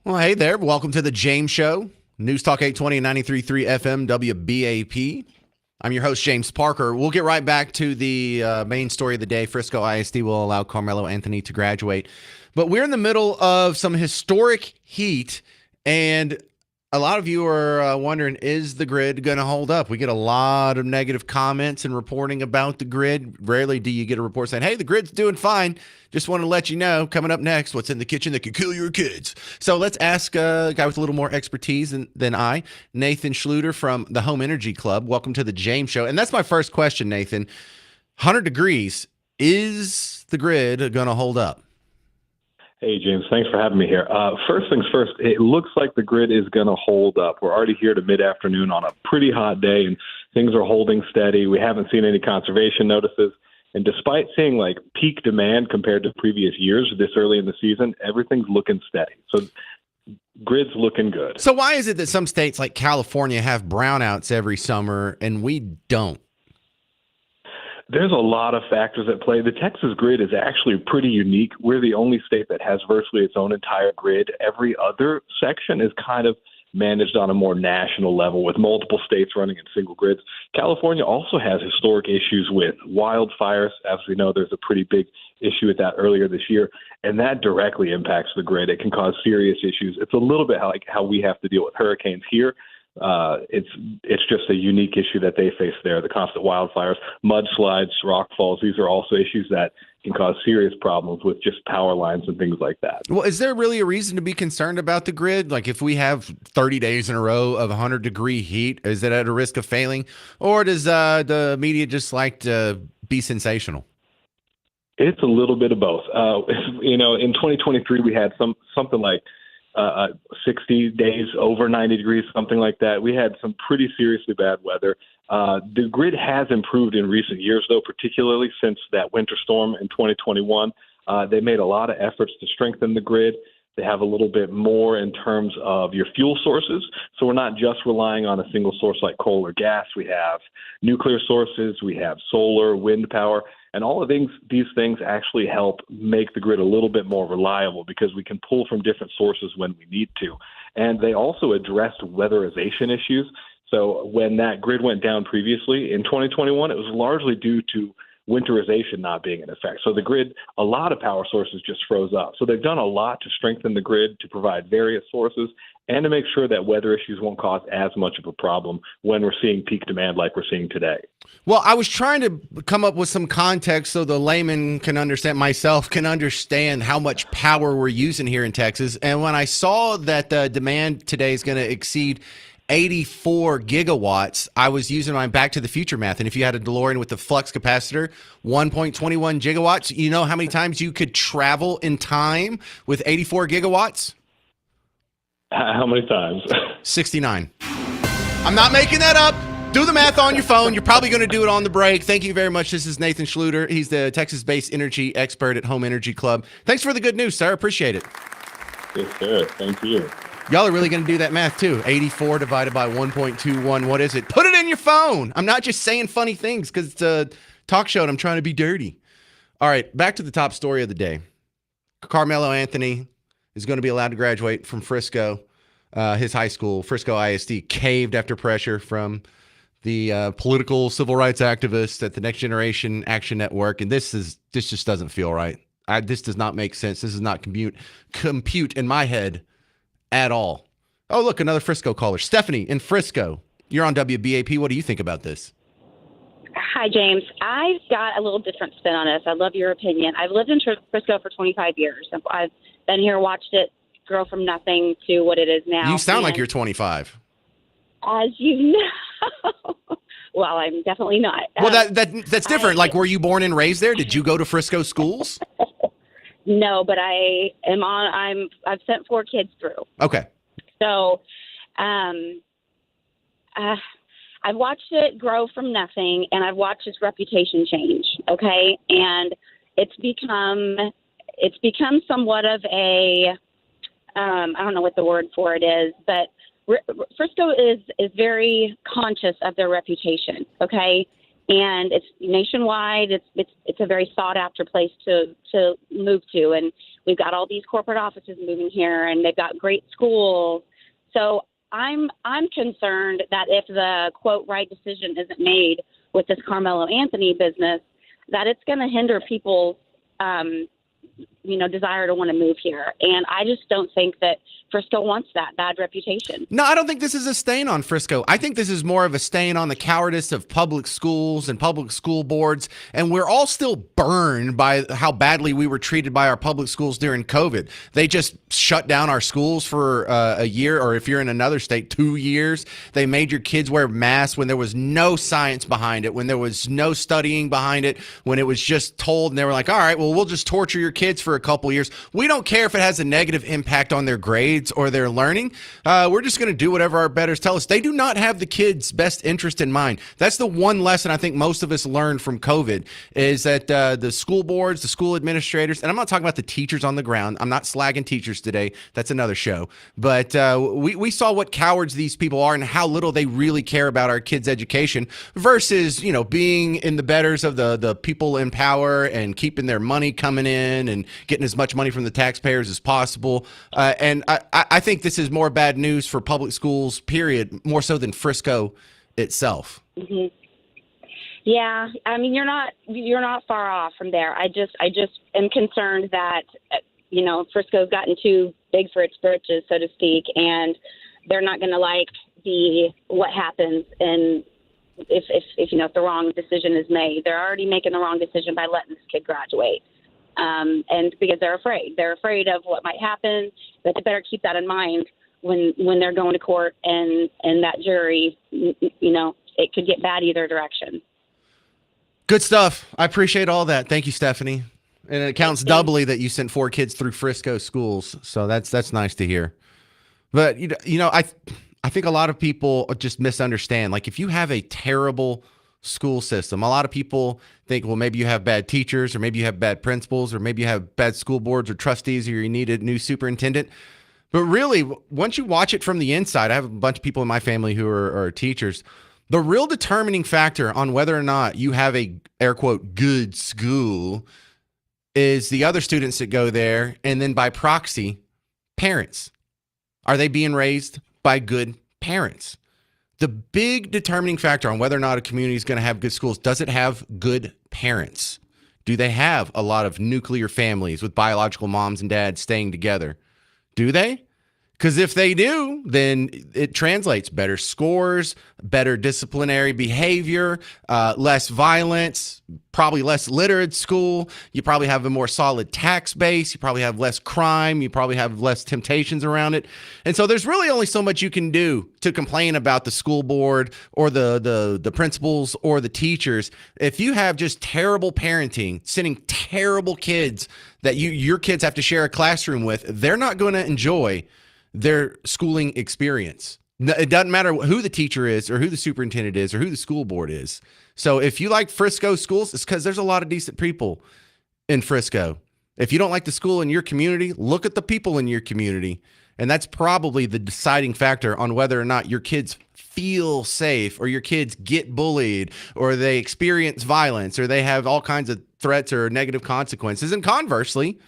Well, hey there. Welcome to the James Show. News Talk 820 and 93.3 FM WBAP. I'm your host, James Parker. We'll get right back to the main story of the day. Frisco ISD will allow Karmelo Anthony to graduate. But we're in the middle of some historic heat, and a lot of you are wondering, is the grid going to hold up? We get a lot of negative comments and reporting about the grid. Rarely do you get a report saying, hey, the grid's doing fine. Just want to let you know, coming up next, what's in the kitchen that could kill your kids. So let's ask a guy with a little more expertise than I, Nathan Schluter from the Home Energy Club. Welcome to the James Show. And that's my first question, Nathan. 100 degrees, is the grid going to hold up? Hey, James, thanks for having me here. First things first, it looks like the grid is going to hold up. We're already here to mid-afternoon on a pretty hot day, and things are holding steady. We haven't seen any conservation notices. And despite seeing like peak demand compared to previous years this early in the season, everything's looking steady. So grid's looking good. So why is it that some states like California have brownouts every summer and we don't? There's a lot of factors at play. The Texas grid is actually pretty unique. We're the only state that has virtually its own entire grid. Every other section is kind of managed on a more national level with multiple states running in single grids. California also has historic issues with wildfires. As we know, there's a pretty big issue with that earlier this year, and that directly impacts the grid. It can cause serious issues. It's a little bit like how we have to deal with hurricanes here. It's just a unique issue that they face there. The constant wildfires, mudslides, rock falls. These are also issues that can cause serious problems with just power lines and things like that. Well, is there really a reason to be concerned about the grid? Like if we have 30 days in a row of 100-degree heat, is it at a risk of failing? Or does the media just like to be sensational? It's a little bit of both. In 2023, we had something like 60 days over 90 degrees, something like that. We had some pretty seriously bad weather. The grid has improved in recent years, though, particularly since that winter storm in 2021. They made a lot of efforts to strengthen the grid. They have a little bit more in terms of your fuel sources. So we're not just relying on a single source like coal or gas. We have nuclear sources. We have solar, wind power. And all of these things actually help make the grid a little bit more reliable because we can pull from different sources when we need to. And they also addressed weatherization issues. So when that grid went down previously in 2021, it was largely due to winterization not being in effect. So the grid, a lot of power sources just froze up. So they've done a lot to strengthen the grid, to provide various sources, and to make sure that weather issues won't cause as much of a problem when we're seeing peak demand like we're seeing today. Well, I was trying to come up with some context so the layman can understand, myself can understand how much power we're using here in Texas. And when I saw that the demand today is going to exceed 84 gigawatts, I was using my Back to the Future math. And if you had a DeLorean with the flux capacitor, 1.21 gigawatts, you know how many times you could travel in time with 84 gigawatts? How many times? 69. I'm not making that up. Do the math on your phone. You're probably going to do it on the break. Thank you very much. This is Nathan Schluter. He's the Texas-based energy expert at Home Energy Club. Thanks for the good news, sir. Appreciate it. Yes, sir. Thank you. Y'all are really going to do that math, too. 84 divided by 1.21. What is it? Put it in your phone. I'm not just saying funny things because it's a talk show and I'm trying to be dirty. All right, back to the top story of the day. Karmelo Anthony is going to be allowed to graduate from Frisco, his high school. Frisco ISD caved after pressure from the political civil rights activists at the Next Generation Action Network. And this just doesn't feel right. This does not make sense. This does not compute in my head at all. Oh, look, another Frisco caller. Stephanie in Frisco. You're on WBAP. What do you think about this? Hi, James. I've got a little different spin on this. I love your opinion. I've lived in Frisco for 25 years. I've been here, watched it grow from nothing to what it is now. You sound like you're 25. As you know. Well, I'm definitely not. Well, that's different. Like, were you born and raised there? Did you go to Frisco schools? No, but I've sent 4 kids through. Okay. So, I've watched it grow from nothing, and I've watched its reputation change. Okay, and it's become somewhat of a I don't know what the word for it is, but Frisco is very conscious of their reputation. Okay, and it's nationwide. It's a very sought after place to move to, and we've got all these corporate offices moving here, and they've got great schools. So I'm concerned that if the quote right decision isn't made with this Carmelo Anthony business, that it's going to hinder people's desire to want to move here. And I just don't think that Frisco wants that bad reputation. No, I don't think this is a stain on Frisco. I think this is more of a stain on the cowardice of public schools and public school boards. And we're all still burned by how badly we were treated by our public schools during COVID. They just shut down our schools for a year, or if you're in another state, 2 years. They made your kids wear masks when there was no science behind it, when there was no studying behind it, when it was just told, and they were like, all right, well, we'll just torture your kids for a couple years. We don't care if it has a negative impact on their grades or their learning. We're just going to do whatever our betters tell us. They do not have the kids' best interest in mind. That's the one lesson I think most of us learned from COVID, is that the school boards, the school administrators, and I'm not talking about the teachers on the ground. I'm not slagging teachers today. That's another show. But we saw what cowards these people are and how little they really care about our kids' education versus, being in the betters of the people in power and keeping their money coming in and getting as much money from the taxpayers as possible. And I think this is more bad news for public schools, period, more so than Frisco itself. Mm-hmm. Yeah, I mean, you're not far off from there. I just am concerned that Frisco's gotten too big for its britches, so to speak, and they're not going to like what happens and if the wrong decision is made. They're already making the wrong decision by letting this kid graduate. And because they're afraid of what might happen, but they better keep that in mind when they're going to court and that jury, it could get bad either direction. Good stuff. I appreciate all that. Thank you, Stephanie. And it counts doubly that you sent 4 kids through Frisco schools. So that's nice to hear. But, I think a lot of people just misunderstand. Like, if you have a terrible school system, a lot of people think, well, maybe you have bad teachers, or maybe you have bad principals, or maybe you have bad school boards or trustees, or you need a new superintendent. But really, once you watch it from the inside, I have a bunch of people in my family who are teachers. The real determining factor on whether or not you have a, air quote, good school is the other students that go there, and then by proxy, parents. Are they being raised by good parents? The big determining factor on whether or not a community is going to have good schools, does it have good parents? Do they have a lot of nuclear families with biological moms and dads staying together? Do they? Because if they do, then it translates better scores, better disciplinary behavior, less violence, probably less litter at school. You probably have a more solid tax base. You probably have less crime. You probably have less temptations around it. And so there's really only so much you can do to complain about the school board or the principals or the teachers. If you have just terrible parenting, sending terrible kids that your kids have to share a classroom with, they're not going to enjoy their schooling experience. It doesn't matter who the teacher is or who the superintendent is or who the school board is. So if you like Frisco schools, it's because there's a lot of decent people in Frisco. If you don't like the school in your community, look at the people in your community. And that's probably the deciding factor on whether or not your kids feel safe, or your kids get bullied, or they experience violence, or they have all kinds of threats or negative consequences. And conversely,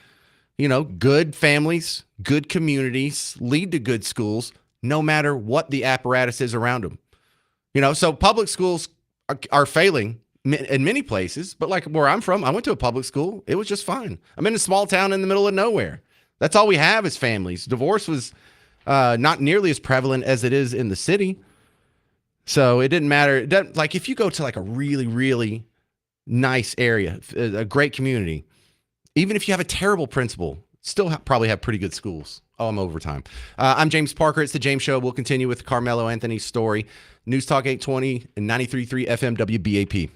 good families, good communities lead to good schools, no matter what the apparatus is around them. So public schools are failing in many places, but like where I'm from, I went to a public school. It was just fine. I'm in a small town in the middle of nowhere. That's all we have is families. Divorce was not nearly as prevalent as it is in the city. So it didn't matter. It doesn't, like, if you go to like a really, really nice area, a great community, even if you have a terrible principal, still probably have pretty good schools. Oh, I'm overtime. I'm James Parker. It's The James Show. We'll continue with Carmelo Anthony's story. News Talk 820 and 93.3 FM WBAP.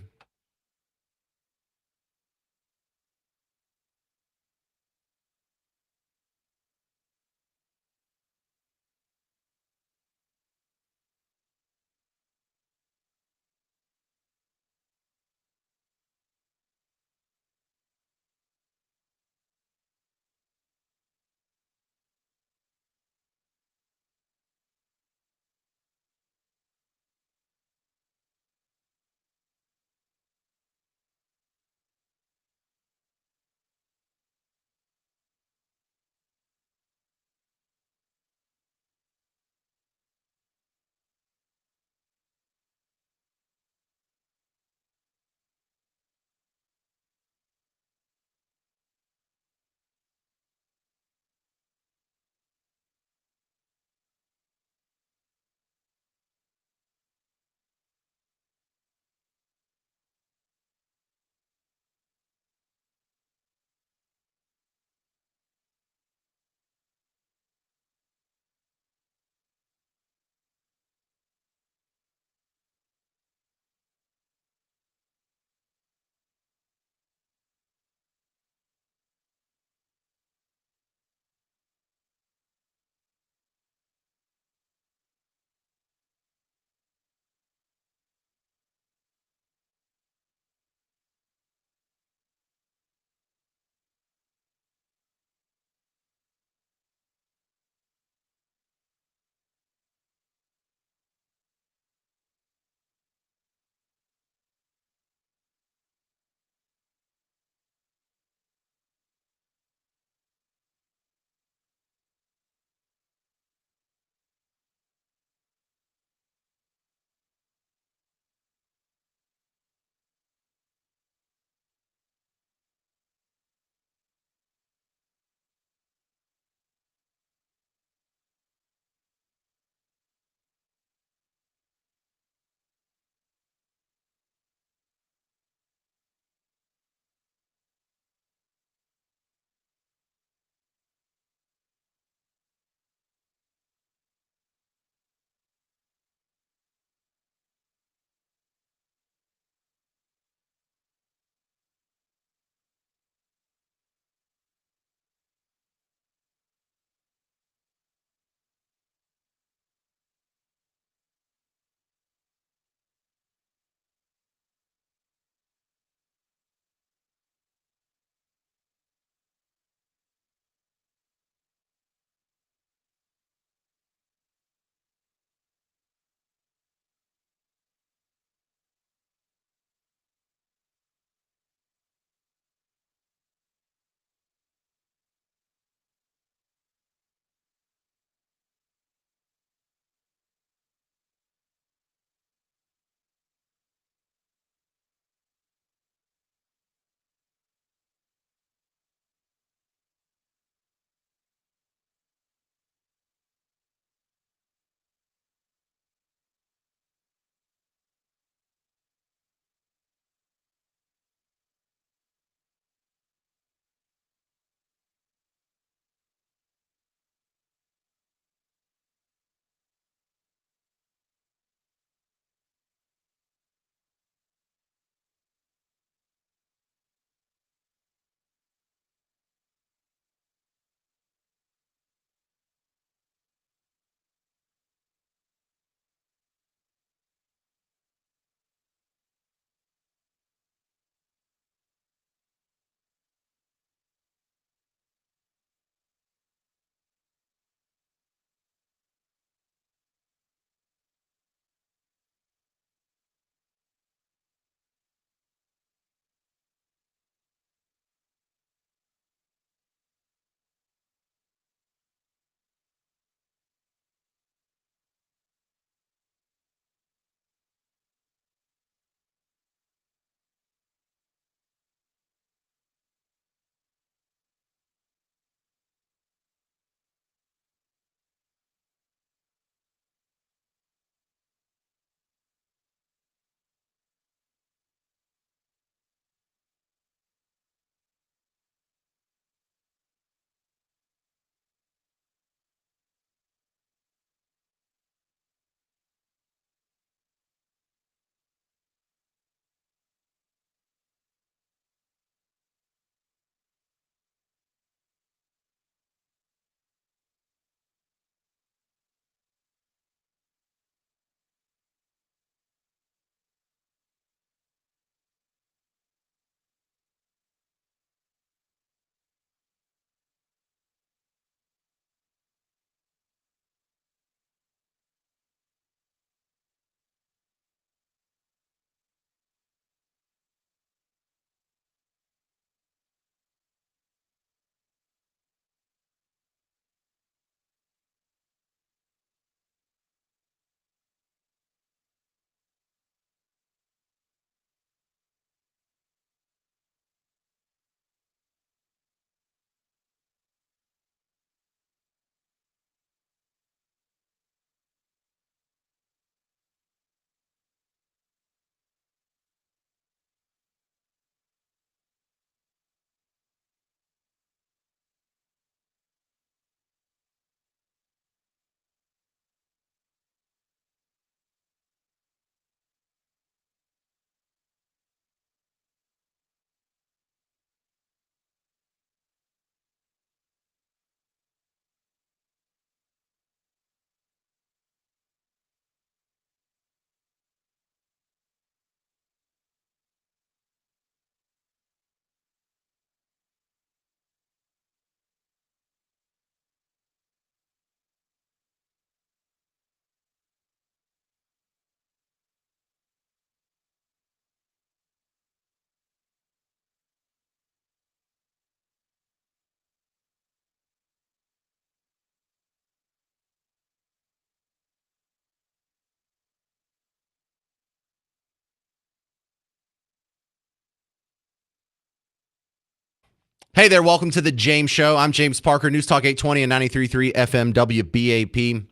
Hey there, welcome to the James Show. I'm James Parker, News Talk 820 and 93.3 FM WBAP.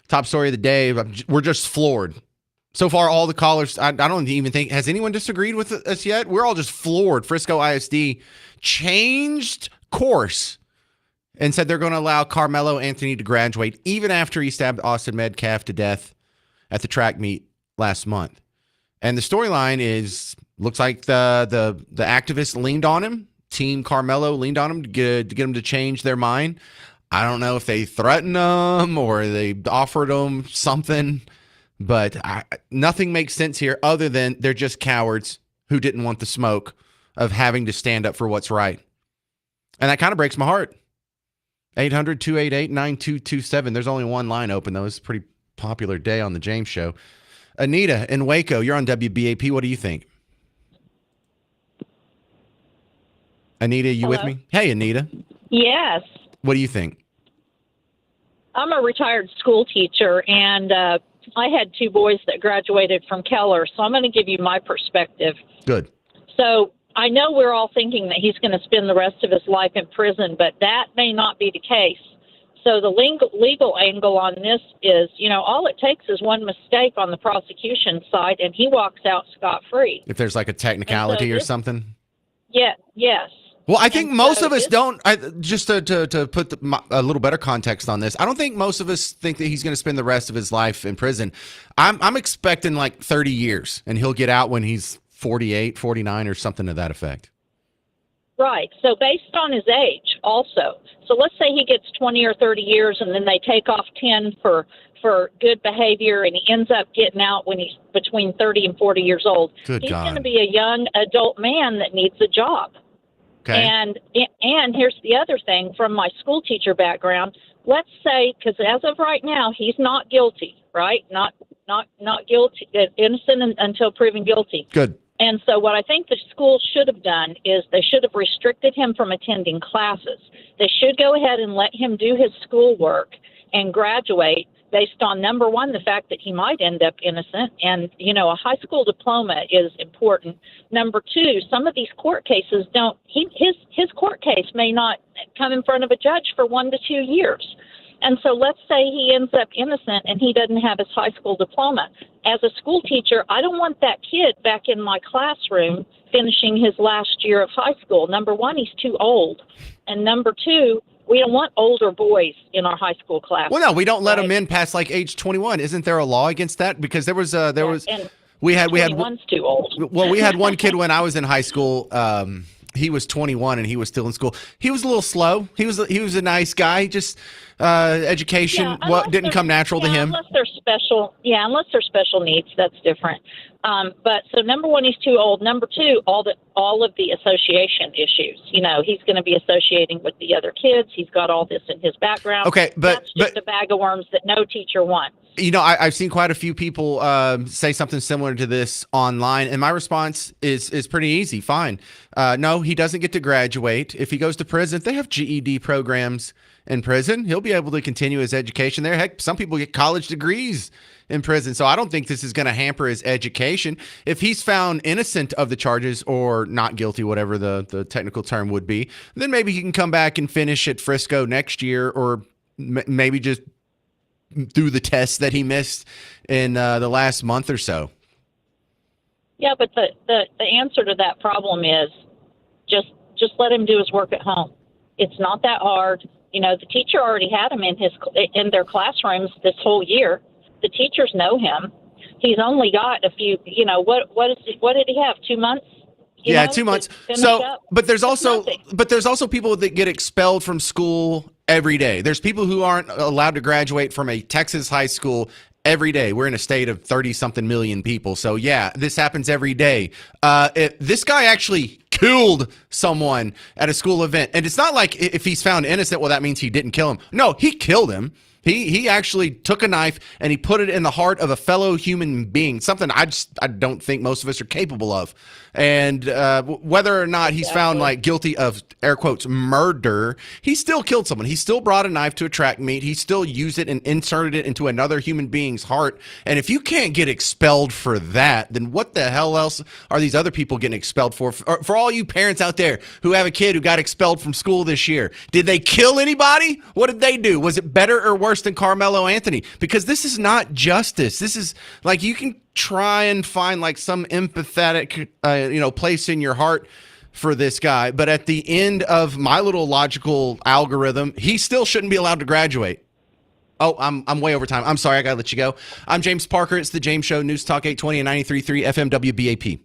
Top story of the day, we're just floored. So far, all the callers, I don't even think, has anyone disagreed with us yet? We're all just floored. Frisco ISD changed course and said they're going to allow Karmelo Anthony to graduate even after he stabbed Austin Metcalf to death at the track meet last month. And the storyline is, looks like the activists leaned on him. Team Karmelo leaned on him to get him to change their mind. I don't know if they threatened him or they offered him something, but nothing makes sense here other than they're just cowards who didn't want the smoke of having to stand up for what's right. And that kind of breaks my heart. 800-288-9227. There's only one line open, though. It's a pretty popular day on the James Show. Anita in Waco, you're on WBAP. What do you think? Anita, you with me? Hey, Anita. Yes. What do you think? I'm a retired school teacher, and I had two boys that graduated from Keller, so I'm going to give you my perspective. Good. So I know we're all thinking that he's going to spend the rest of his life in prison, but that may not be the case. So the legal angle on this is, all it takes is one mistake on the prosecution side, and he walks out scot-free. If there's like a technicality or something? Yeah, yes. Well, I think most of us don't. Just to put a little better context on this, I don't think most of us think that he's going to spend the rest of his life in prison. I'm expecting like 30 years, and he'll get out when he's 48, 49, or something to that effect. Right. So based on his age also. So let's say he gets 20 or 30 years, and then they take off 10 for good behavior, and he ends up getting out when he's between 30 and 40 years old. Good he's God. going to be a young adult man that needs a job. Okay. And here's the other thing from my school teacher background. Let's say, because as of right now, he's not guilty, right? Not guilty, innocent until proven guilty. Good. And so what I think the school should have done is they should have restricted him from attending classes. They should go ahead and let him do his schoolwork and graduate based on, number one, the fact that he might end up innocent. And, a high school diploma is important. Number two, some of these court cases his court case may not come in front of a judge for 1 to 2 years. And so let's say he ends up innocent and he doesn't have his high school diploma. As a school teacher, I don't want that kid back in my classroom finishing his last year of high school. Number one, he's too old. And number two, we don't want older boys in our high school class. Well, no, we don't let them in past like age 21. Isn't there a law against that? Because we had 21's too old. Well, we had one kid when I was in high school. He was 21 and he was still in school. He was a little slow. He was a nice guy. Just education didn't come natural to him. Unless they're special needs, that's different. But so number one, he's too old. Number two, all of the association issues. He's going to be associating with the other kids. He's got all this in his background. Okay, that's just a bag of worms that no teacher wants. I've seen quite a few people say something similar to this online, and my response is pretty easy. Fine. No, he doesn't get to graduate. If he goes to prison, they have GED programs in prison. He'll be able to continue his education there. Heck, some people get college degrees in prison. So I don't think this is going to hamper his education. If he's found innocent of the charges or not guilty, whatever the technical term would be, then maybe he can come back and finish at Frisco next year, or maybe just through the tests that he missed in the last month or so. Yeah, but the answer to that problem is just let him do his work at home. It's not that hard. The teacher already had him in their classrooms this whole year. The teachers know him. He's only got a few. What did he have? 2 months? 2 months. But there's also people that get expelled from school every day. There's people who aren't allowed to graduate from a Texas high school every day. We're in a state of 30-something million people. So, yeah, this happens every day. This guy actually killed someone at a school event. And it's not like if he's found innocent, well, that means he didn't kill him. No, he killed him. He actually took a knife and he put it in the heart of a fellow human being, something I don't think most of us are capable of. And whether or not he's found like guilty of air quotes murder, he still killed someone. He still brought a knife to attract meat. He still used it and inserted it into another human being's heart. And if you can't get expelled for that, then what the hell else are these other people getting expelled for? For all you parents out there who have a kid who got expelled from school this year, did they kill anybody? What did they do? Was it better or worse than Carmelo Anthony? Because this is not justice. This is like, you can try and find like some empathetic place in your heart for this guy, but at the end of my little logical algorithm, he still shouldn't be allowed to graduate. Oh, I'm way over time. I'm sorry, I gotta let you go. I'm James Parker. It's the James Show, News Talk 820 and 93.3 FM WBAP.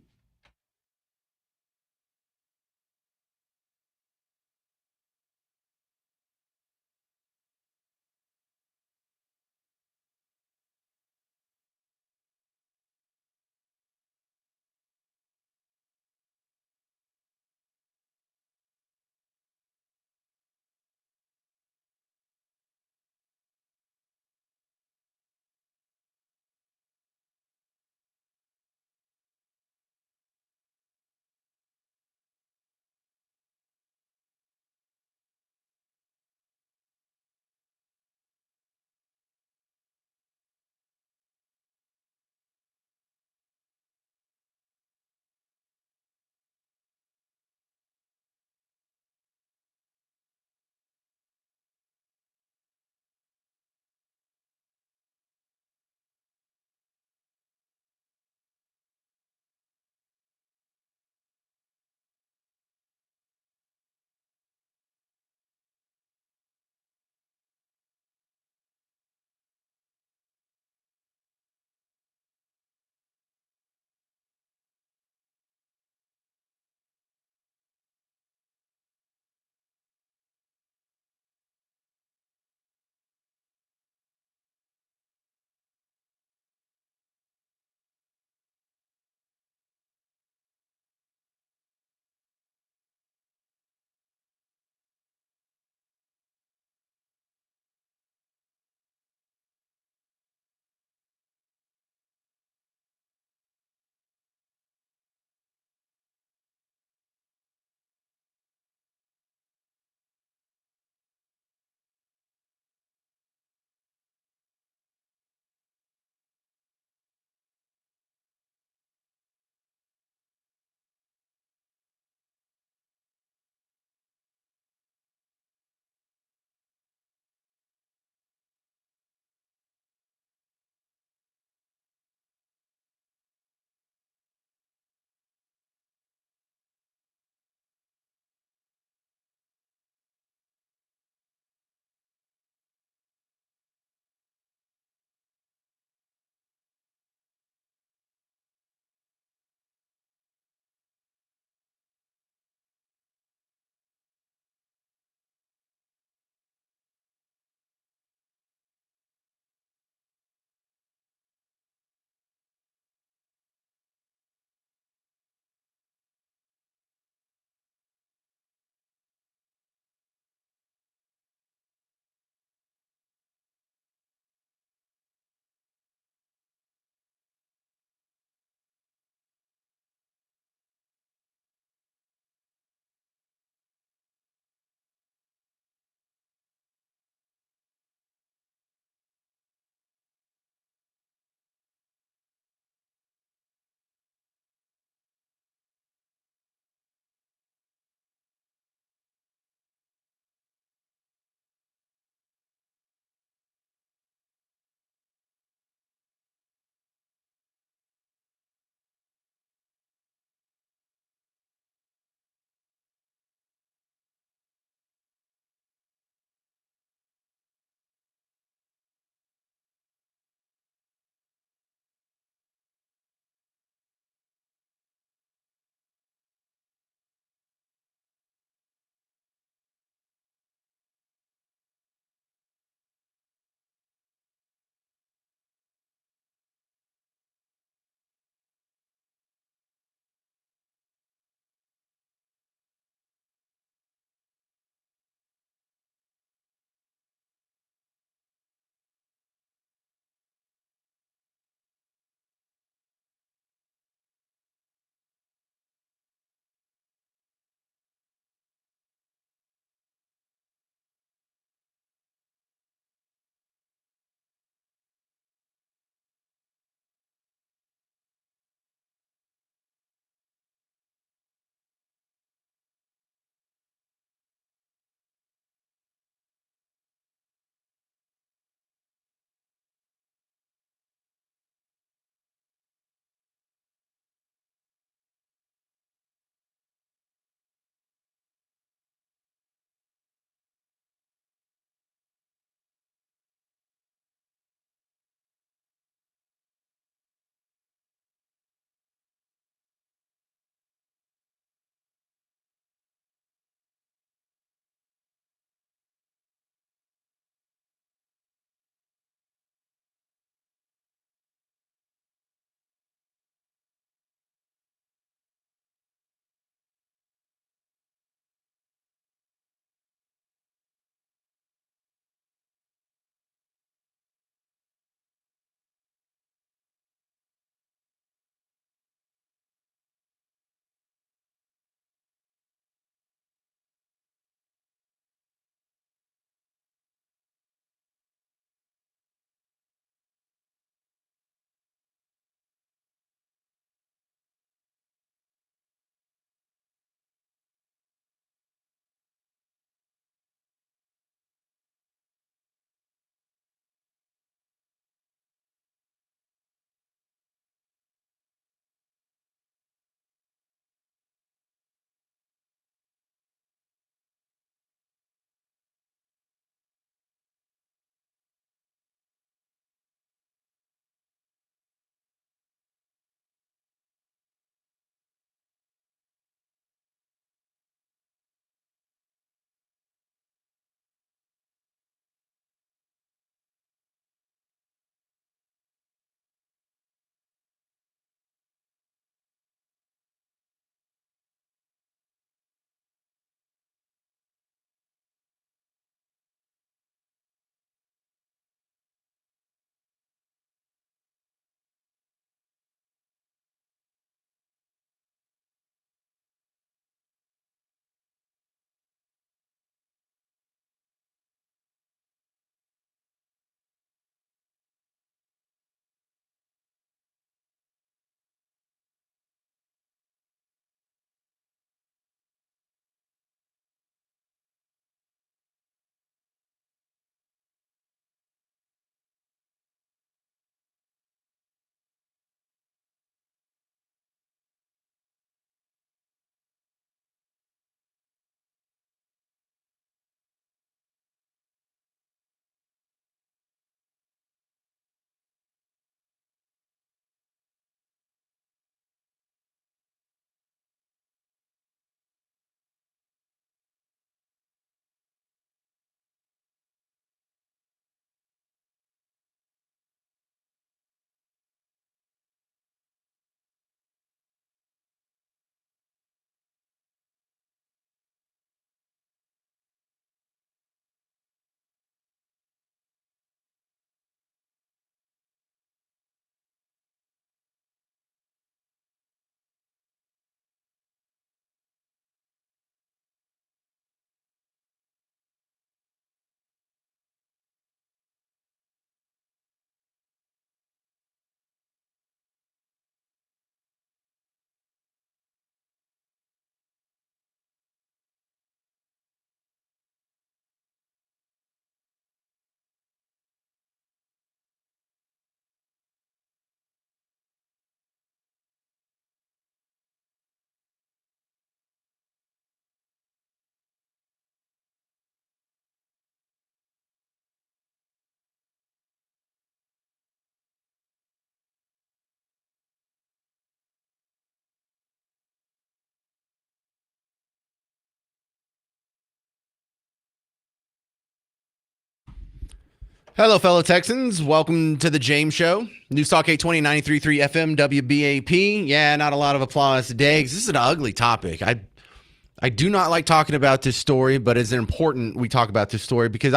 Hello, fellow Texans. Welcome to the James Show. News Talk 820, 93.3 FM, WBAP. Yeah, not a lot of applause today because this is an ugly topic. I do not like talking about this story, but it's important we talk about this story because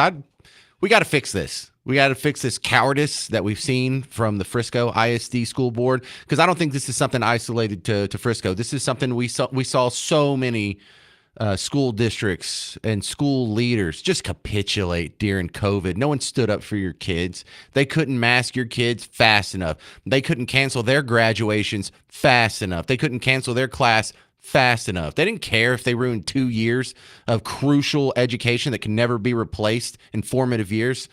we got to fix this. We got to fix this cowardice that we've seen from the Frisco ISD school board, because I don't think this is something isolated to Frisco. This is something we saw so many school districts and school leaders just capitulate during COVID. No one stood up for your kids. They couldn't mask your kids fast enough. They couldn't cancel their graduations fast enough. They couldn't cancel their class fast enough. They didn't care if they ruined 2 years of crucial education that can never be replaced in formative years.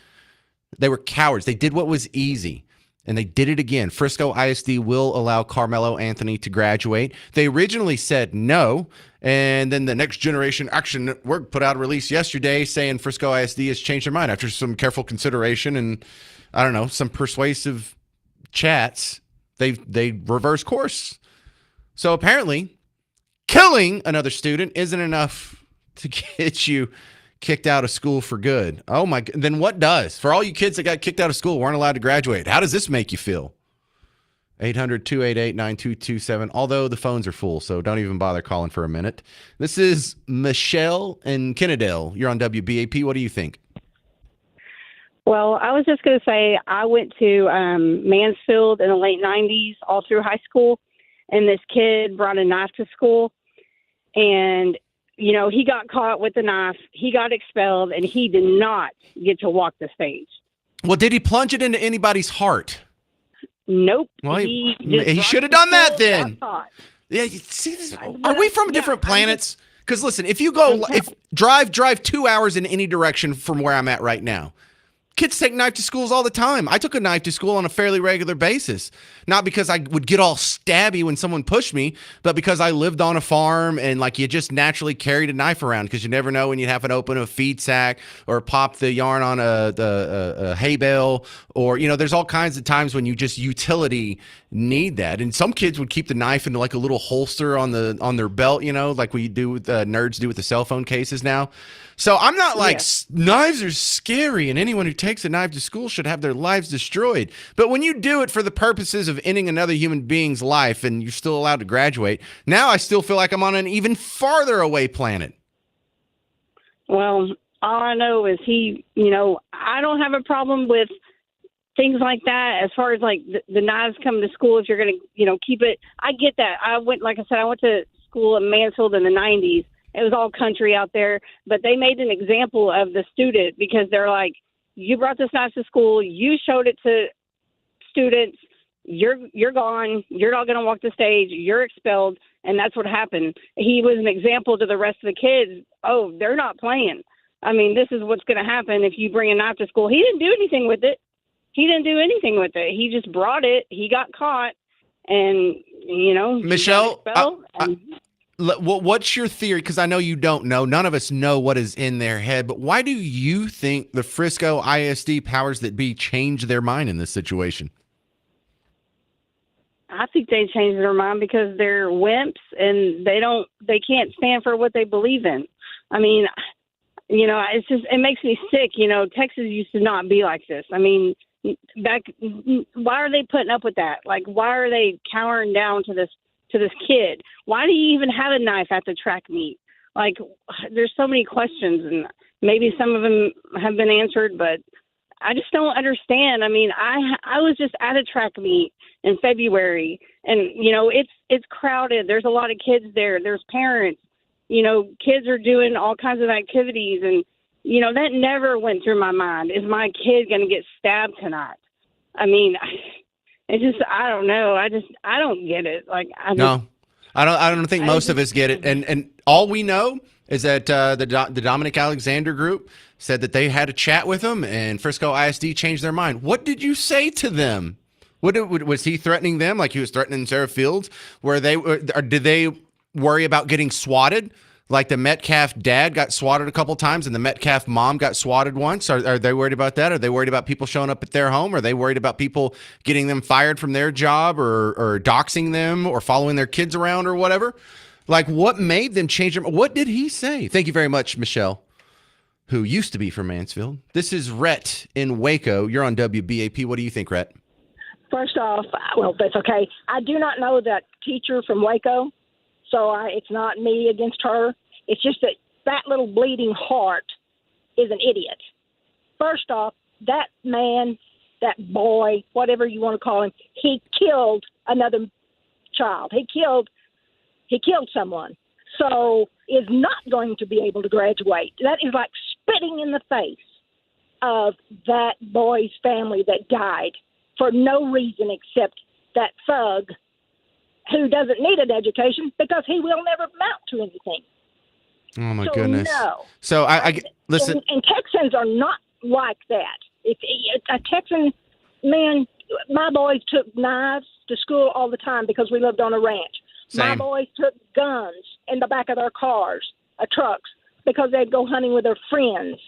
They were cowards. They did what was easy. And they did it again. Frisco ISD will allow Karmelo Anthony to graduate. They originally said no. And then the Next Generation Action Network put out a release yesterday saying Frisco ISD has changed their mind after some careful consideration and, I don't know, some persuasive chats. They reverse course. So apparently, killing another student isn't enough to get you kicked out of school for good. Oh my, then what does? For all you kids that got kicked out of school, weren't allowed to graduate, how does this make you feel? 800-288-9227, although the phones are full, so don't even bother calling for a minute. This is Michelle in Kennedale. You're on WBAP. What do you think? Well, I was just going to say I went to Mansfield in the late 90s all through high school, and this kid brought a knife to school, and you know, he got caught with the knife, he got expelled, and he did not get to walk the stage. Well, did he plunge it into anybody's heart? Nope. Well, he should have done that then. Yeah, you see this? Are we from different planets? Because listen, if you go, drive 2 hours in any direction from where I'm at right now, kids take knife to schools all the time. I took a knife to school on a fairly regular basis. Not because I would get all stabby when someone pushed me, but because I lived on a farm and like you just naturally carried a knife around because you never know when you'd have to open a feed sack or pop the yarn on a hay bale, or, you know, there's all kinds of times when you just utility need that. And some kids would keep the knife into like a little holster on their belt, you know, like we do with nerds do with the cell phone cases now. So I'm not like knives are scary and anyone who takes a knife to school should have their lives destroyed. But when you do it for the purposes of ending another human being's life and you're still allowed to graduate, now I still feel like I'm on an even farther away planet. Well, all I know is I don't have a problem with things like that as far as like the knives coming to school if you're going to, keep it. I get that. I went to school in Mansfield in the 90s. It was all country out there, but they made an example of the student because they're like, you brought this knife to school, you showed it to students, you're gone, you're not going to walk the stage, you're expelled, and that's what happened. He was an example to the rest of the kids. Oh, they're not playing. I mean, this is what's going to happen if you bring a knife to school. He didn't do anything with it. He just brought it. He got caught, and, Michelle, what's your theory? Because I know you don't know. None of us know what is in their head. But why do you think the Frisco ISD powers that be changed their mind in this situation? I think they changed their mind because they're wimps and they can't stand for what they believe in. I mean, it makes me sick. Texas used to not be like this. I mean, why are they putting up with that? Like, why are they cowering down to this kid? Why do you even have a knife at the track meet? Like, there's so many questions, and maybe some of them have been answered, but I just don't understand. I mean, I was just at a track meet in February, and it's crowded. There's a lot of kids there. There's parents. Kids are doing all kinds of activities, and that never went through my mind. Is my kid going to get stabbed tonight? I mean, it's just, I don't know. I don't get it. Like, I don't think most of us get it. And all we know is that the Dominic Alexander group said that they had a chat with him and Frisco ISD changed their mind. What did you say to them? Was he threatening them like he was threatening Sarah Fields? Did they worry about getting swatted? Like the Metcalf dad got swatted a couple times and the Metcalf mom got swatted once. Are they worried about that? Are they worried about people showing up at their home? Are they worried about people getting them fired from their job or doxing them or following their kids around or whatever? Like, what made them change them? What did he say? Thank you very much, Michelle. who used to be from Mansfield. This is Rhett in Waco. You're on WBAP. What do you think, Rhett? First off, well, that's okay. I do not know that teacher from Waco, so it's not me against her. It's just that little bleeding heart is an idiot. First off, that man, that boy, whatever you want to call him, he killed another child. He killed someone. So is not going to be able to graduate. That is like spitting in the face of that boy's family that died for no reason except that thug who doesn't need an education because he will never amount to anything. Oh my goodness! No. So I listen. And Texans are not like that. If a Texan man, my boys took knives to school all the time because we lived on a ranch. Same. My boys took guns in the back of their cars, trucks, because they'd go hunting with their friends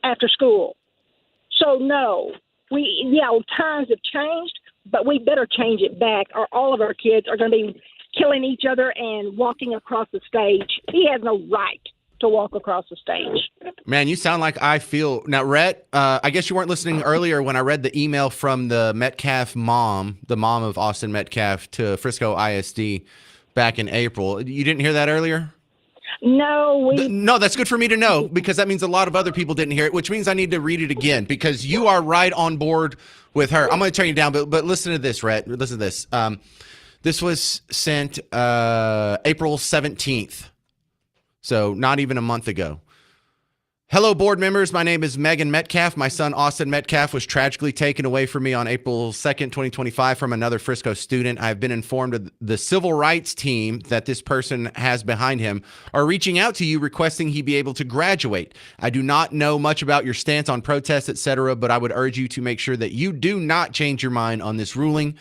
after school. So no, times have changed, but we better change it back, or all of our kids are going to be killing each other and walking across the stage. He has no right to walk across the stage. Man, you sound like I feel now, Rhett. I guess you weren't listening earlier when I read the email from the Metcalf mom, the mom of Austin Metcalf, to Frisco ISD back in April. You didn't hear that earlier? No, No, that's good for me to know because that means a lot of other people didn't hear it, which means I need to read it again because you are right on board with her. I'm going to turn you down, but listen to this, Rhett. Listen to this. This was sent April 17th, so not even a month ago. Hello, board members. My name is Megan Metcalf. My son, Austin Metcalf, was tragically taken away from me on April 2nd, 2025 from another Frisco student. I have been informed of the civil rights team that this person has behind him are reaching out to you requesting he be able to graduate. I do not know much about your stance on protests, etc., but I would urge you to make sure that you do not change your mind on this ruling,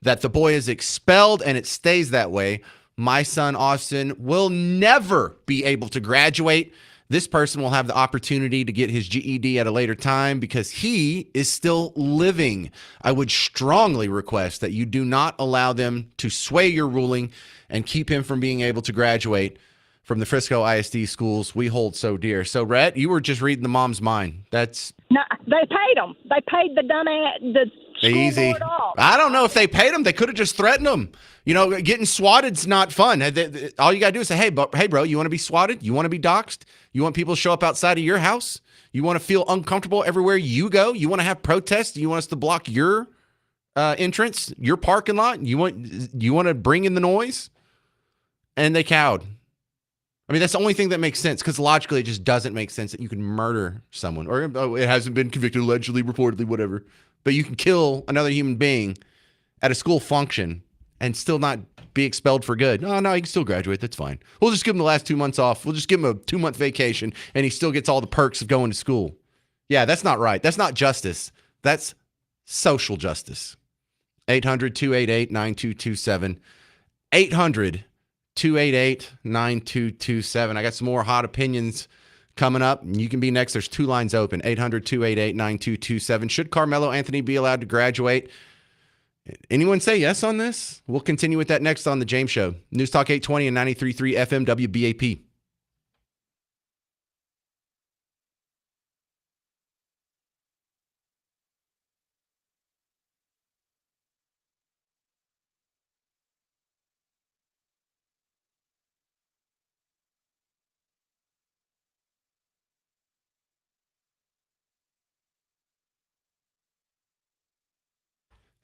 that the boy is expelled and it stays that way. My son, Austin, will never be able to graduate. This person will have the opportunity to get his GED at a later time because he is still living. I would strongly request that you do not allow them to sway your ruling and keep him from being able to graduate from the Frisco ISD schools we hold so dear. So, Rhett, you were just reading the mom's mind. That's no, they paid them. They paid the the school easy. board off. I don't know if they paid him. They could have just threatened him. You know, getting swatted's not fun. All you got to do is say, hey, bro, you want to be swatted? You want to be doxxed? You want people to show up outside of your house? You want to feel uncomfortable everywhere you go? You want to have protests? You want us to block your entrance, your parking lot? You want to bring in the noise? And they cowed. I mean, that's the only thing that makes sense because logically it just doesn't make sense that you can murder someone or it hasn't been convicted, allegedly, reportedly, whatever. But you can kill another human being at a school function and still not be expelled for good. No, he can still graduate. That's fine. We'll just give him the last 2 months off. We'll just give him a 2-month vacation and he still gets all the perks of going to school. Yeah, that's not right. That's not justice. That's social justice. 800-288-9227. 800-288-9227. I got some more hot opinions coming up. You can be next. There's 2 lines open. 800-288-9227. Should Karmelo Anthony be allowed to graduate? Anyone say yes on this? We'll continue with that next on The James Show. News Talk 820 and 93.3 FM WBAP.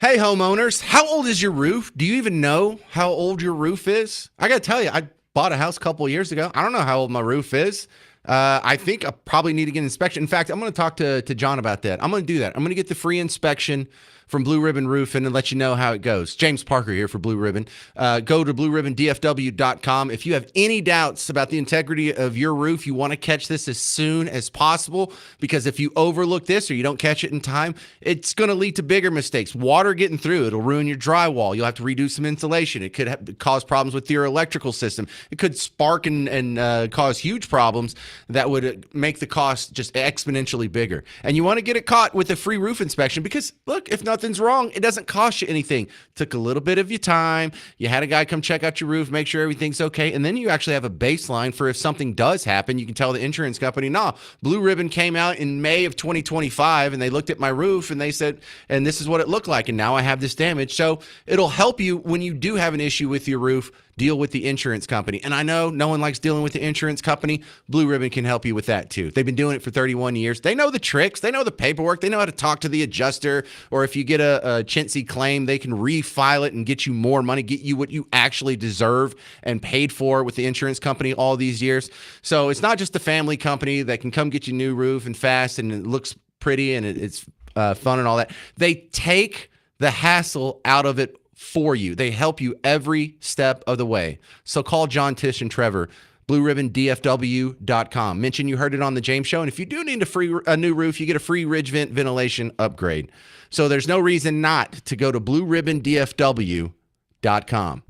Hey, homeowners, how old is your roof? Do you even know how old your roof is? I got to tell you, I bought a house a couple of years ago. I don't know how old my roof is. I think I probably need to get an inspection. In fact, I'm going to talk to John about that. I'm going to do that. I'm going to get the free inspection from Blue Ribbon Roofing and let you know how it goes. James Parker here for Blue Ribbon. Go to blueribbondfw.com. If you have any doubts about the integrity of your roof, you want to catch this as soon as possible because if you overlook this or you don't catch it in time, it's going to lead to bigger mistakes. Water getting through, it'll ruin your drywall. You'll have to redo some insulation. It could cause problems with your electrical system. It could spark and cause huge problems that would make the cost just exponentially bigger. And you want to get it caught with a free roof inspection because, look, if nothing nothing's wrong. It doesn't cost you anything. Took a little bit of your time. You had a guy come check out your roof, make sure everything's okay. And then you actually have a baseline for if something does happen, you can tell the insurance company, nah, Blue Ribbon came out in May of 2025 and they looked at my roof and they said, and this is what it looked like. And now I have this damage. So it'll help you when you do have an issue with your roof, deal with the insurance company. And I know no one likes dealing with the insurance company. Blue Ribbon can help you with that too. They've been doing it for 31 years. They know the tricks. They know the paperwork. They know how to talk to the adjuster. Or if you get a chintzy claim, they can refile it and get you more money, get you what you actually deserve and paid for with the insurance company all these years. So it's not just the family company that can come get you a new roof and fast and it looks pretty and it's fun and all that. They take the hassle out of it for you. They help you every step of the way. So call John, Tish, and Trevor, blueribbondfw.com. Mention you heard it on the James Show. And if you do need a new roof, you get a free ridge vent ventilation upgrade. So there's no reason not to go to blueribbondfw.com.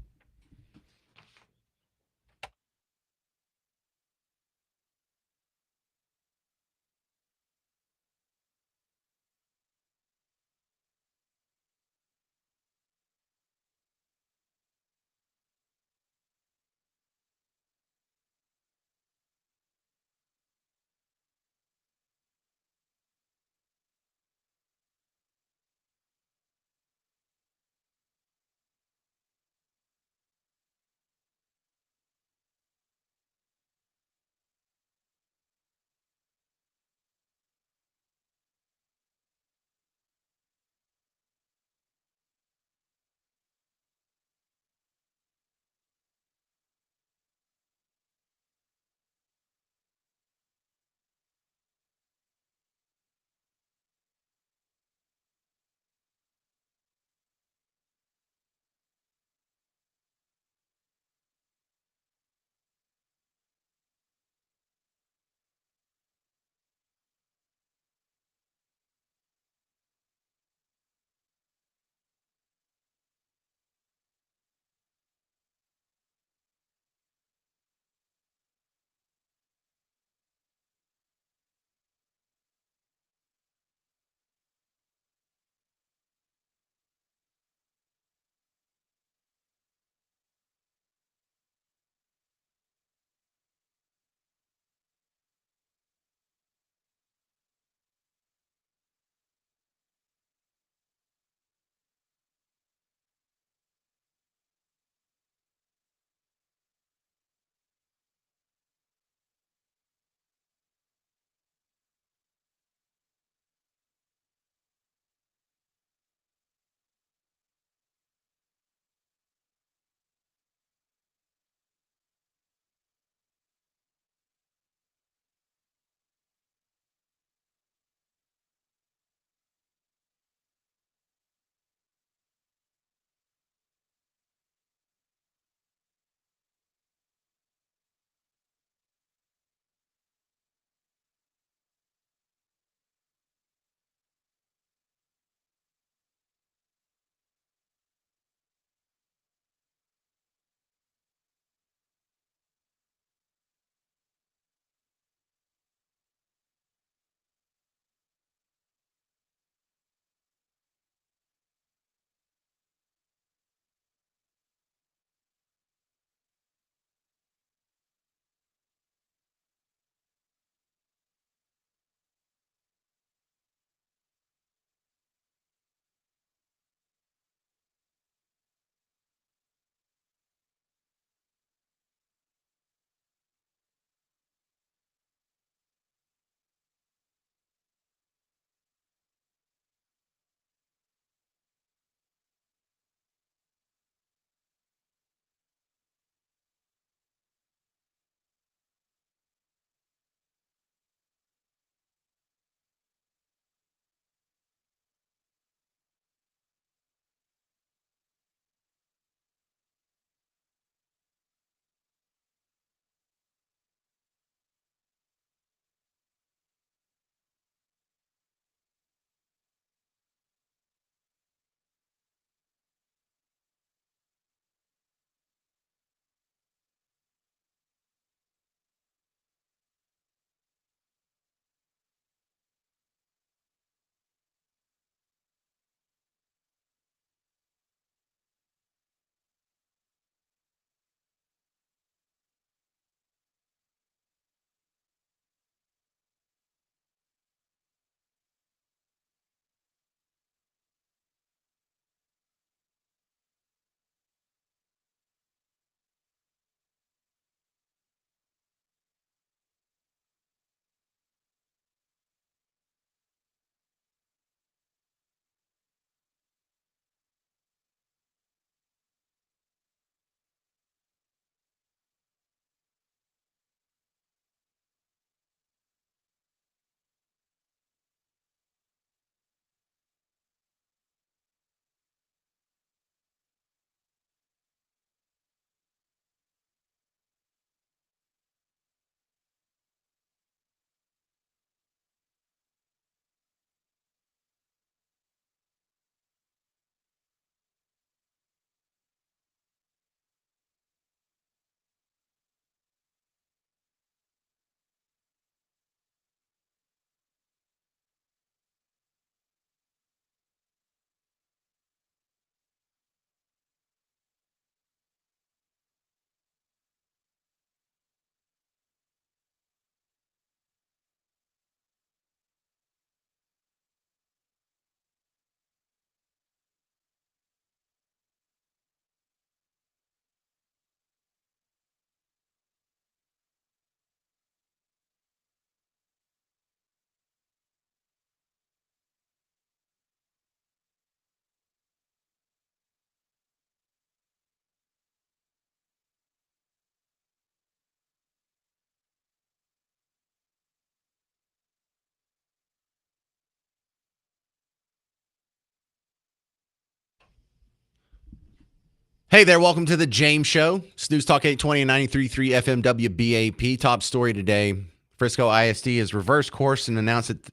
Hey there, welcome to the James Show. It's News Talk 820 and 93.3 FM WBAP. Top story today, Frisco ISD has reversed course and announced that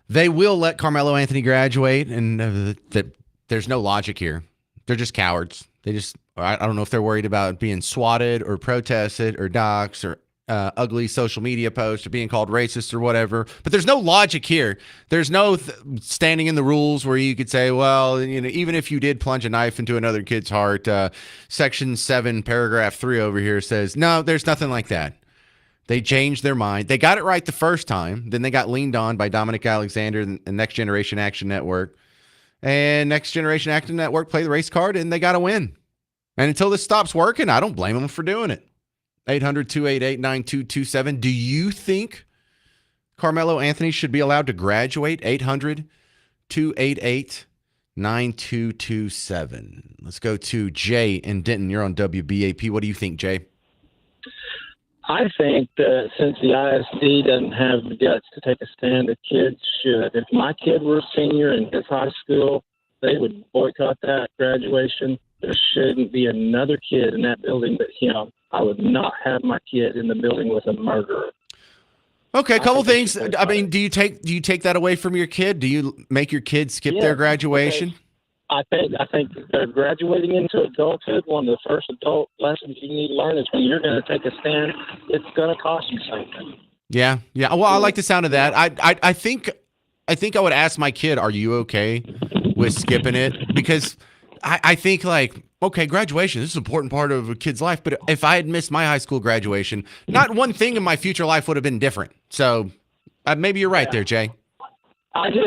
they will let Karmelo Anthony graduate, and that there's no logic here. They're just cowards. I don't know if they're worried about being swatted or protested or doxxed or ugly social media posts or being called racist or whatever. But there's no logic here. There's no standing in the rules where you could say, well, even if you did plunge a knife into another kid's heart, Section 7, Paragraph 3 over here says, no, there's nothing like that. They changed their mind. They got it right the first time. Then they got leaned on by Dominic Alexander and Next Generation Action Network. And Next Generation Action Network played the race card, and they got to win. And until this stops working, I don't blame them for doing it. 800-288-9227. Do you think Karmelo Anthony should be allowed to graduate? 800-288-9227. Let's go to Jay in Denton. You're on WBAP. What do you think, Jay? I think that since the ISD doesn't have the guts to take a stand, the kids should. If my kid were a senior in his high school, they would boycott that graduation. There shouldn't be another kid in that building but him. I would not have my kid in the building with a murderer. Okay, a couple things. I mean, do you take that away from your kid? Do you make your kid skip their graduation? I think they're graduating into adulthood. One of the first adult lessons you need to learn is when you're going to take a stand, it's going to cost you something. Yeah. Well, I like the sound of that. I think I would ask my kid, "Are you okay with skipping it?" Because I think okay, graduation, this is an important part of a kid's life. But if I had missed my high school graduation, not one thing in my future life would have been different. So maybe you're right there, Jay. I think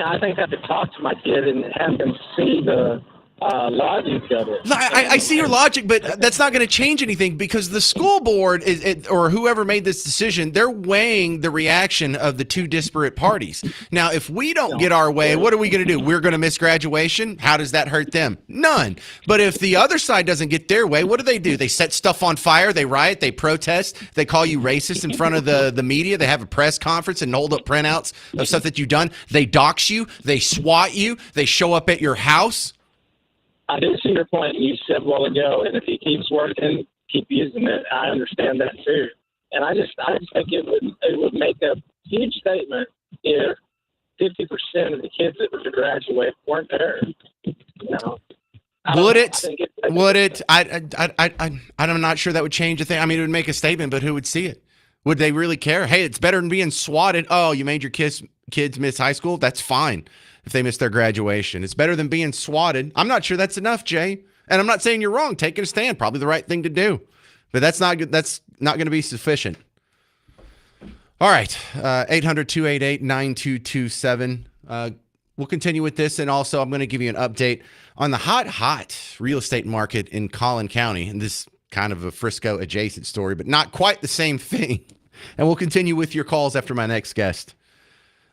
I have to talk to my kid and have him see the logic of it. I see your logic, but that's not going to change anything because the school board or whoever made this decision, they're weighing the reaction of the two disparate parties. Now, if we don't get our way, what are we going to do? We're going to miss graduation? How does that hurt them? None. But if the other side doesn't get their way, what do? They set stuff on fire, they riot, they protest, they call you racist in front of the media, they have a press conference and hold up printouts of stuff that you've done, they dox you, they swat you, they show up at your house. I did see your point you said a while ago, and if he keeps working, keep using it. I understand that too, and I just think it would make a huge statement if 50% of the kids that were to graduate weren't there. Would it? I'm not sure that would change a thing. I mean, it would make a statement, but who would see it? Would they really care? Hey, it's better than being swatted. Oh, you made your kids miss high school? That's fine. If they miss their graduation, it's better than being swatted. I'm not sure that's enough, Jay. And I'm not saying you're wrong. Taking a stand, probably the right thing to do, but that's not good. That's not going to be sufficient. All right, 800-288-9227. We'll continue with this, and also I'm going to give you an update on the hot real estate market in Collin County, and this kind of a Frisco adjacent story, but not quite the same thing. And we'll continue with your calls after my next guest.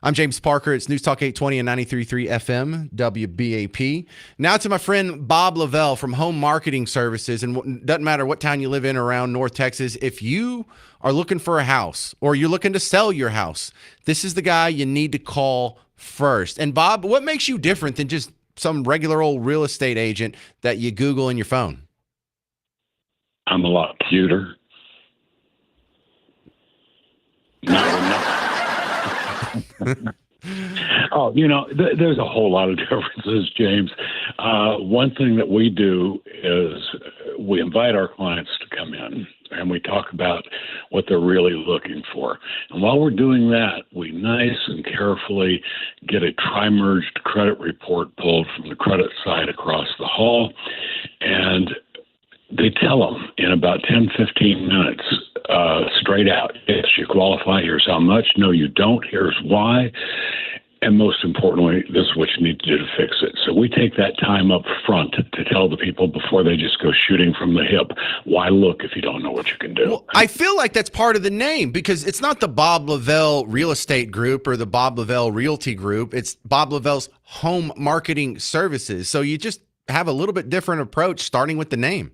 I'm James Parker. It's News Talk 820 and 93.3 FM, WBAP. Now to my friend Bob Lavelle from Home Marketing Services. And it doesn't matter what town you live in around North Texas. If you are looking for a house or you're looking to sell your house, this is the guy you need to call first. And Bob, what makes you different than just some regular old real estate agent that you Google in your phone? I'm a lot cuter. Oh, there's a whole lot of differences, James. One thing that we do is we invite our clients to come in and we talk about what they're really looking for. And while we're doing that, we nice and carefully get a tri-merged credit report pulled from the credit side across the hall. And they tell them in about 10, 15 minutes, straight out, yes, you qualify, here's how much, no, you don't, here's why, and most importantly, this is what you need to do to fix it. So we take that time up front to tell the people before they just go shooting from the hip, why look if you don't know what you can do? Well, I feel like that's part of the name because it's not the Bob Lavelle Real Estate Group or the Bob Lavelle Realty Group, it's Bob Lavelle's Home Marketing Services. So you just have a little bit different approach starting with the name.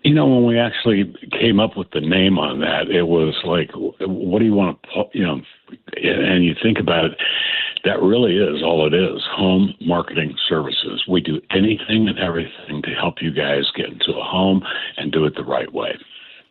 When we actually came up with the name on that, it was like, what do you want to, and you think about it, That really is all it is. Home marketing services. We do anything and everything to help you guys get into a home and do it the right way.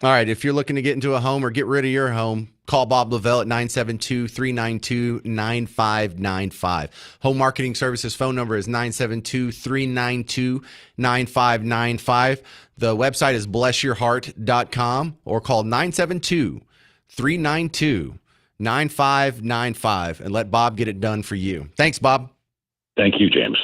All right. If you're looking to get into a home or get rid of your home, call Bob Lavelle at 972-392-9595. Home Marketing Services phone number is 972-392-9595. The website is blessyourheart.com or call 972-392-9595 and let Bob get it done for you. Thanks, Bob. Thank you, James.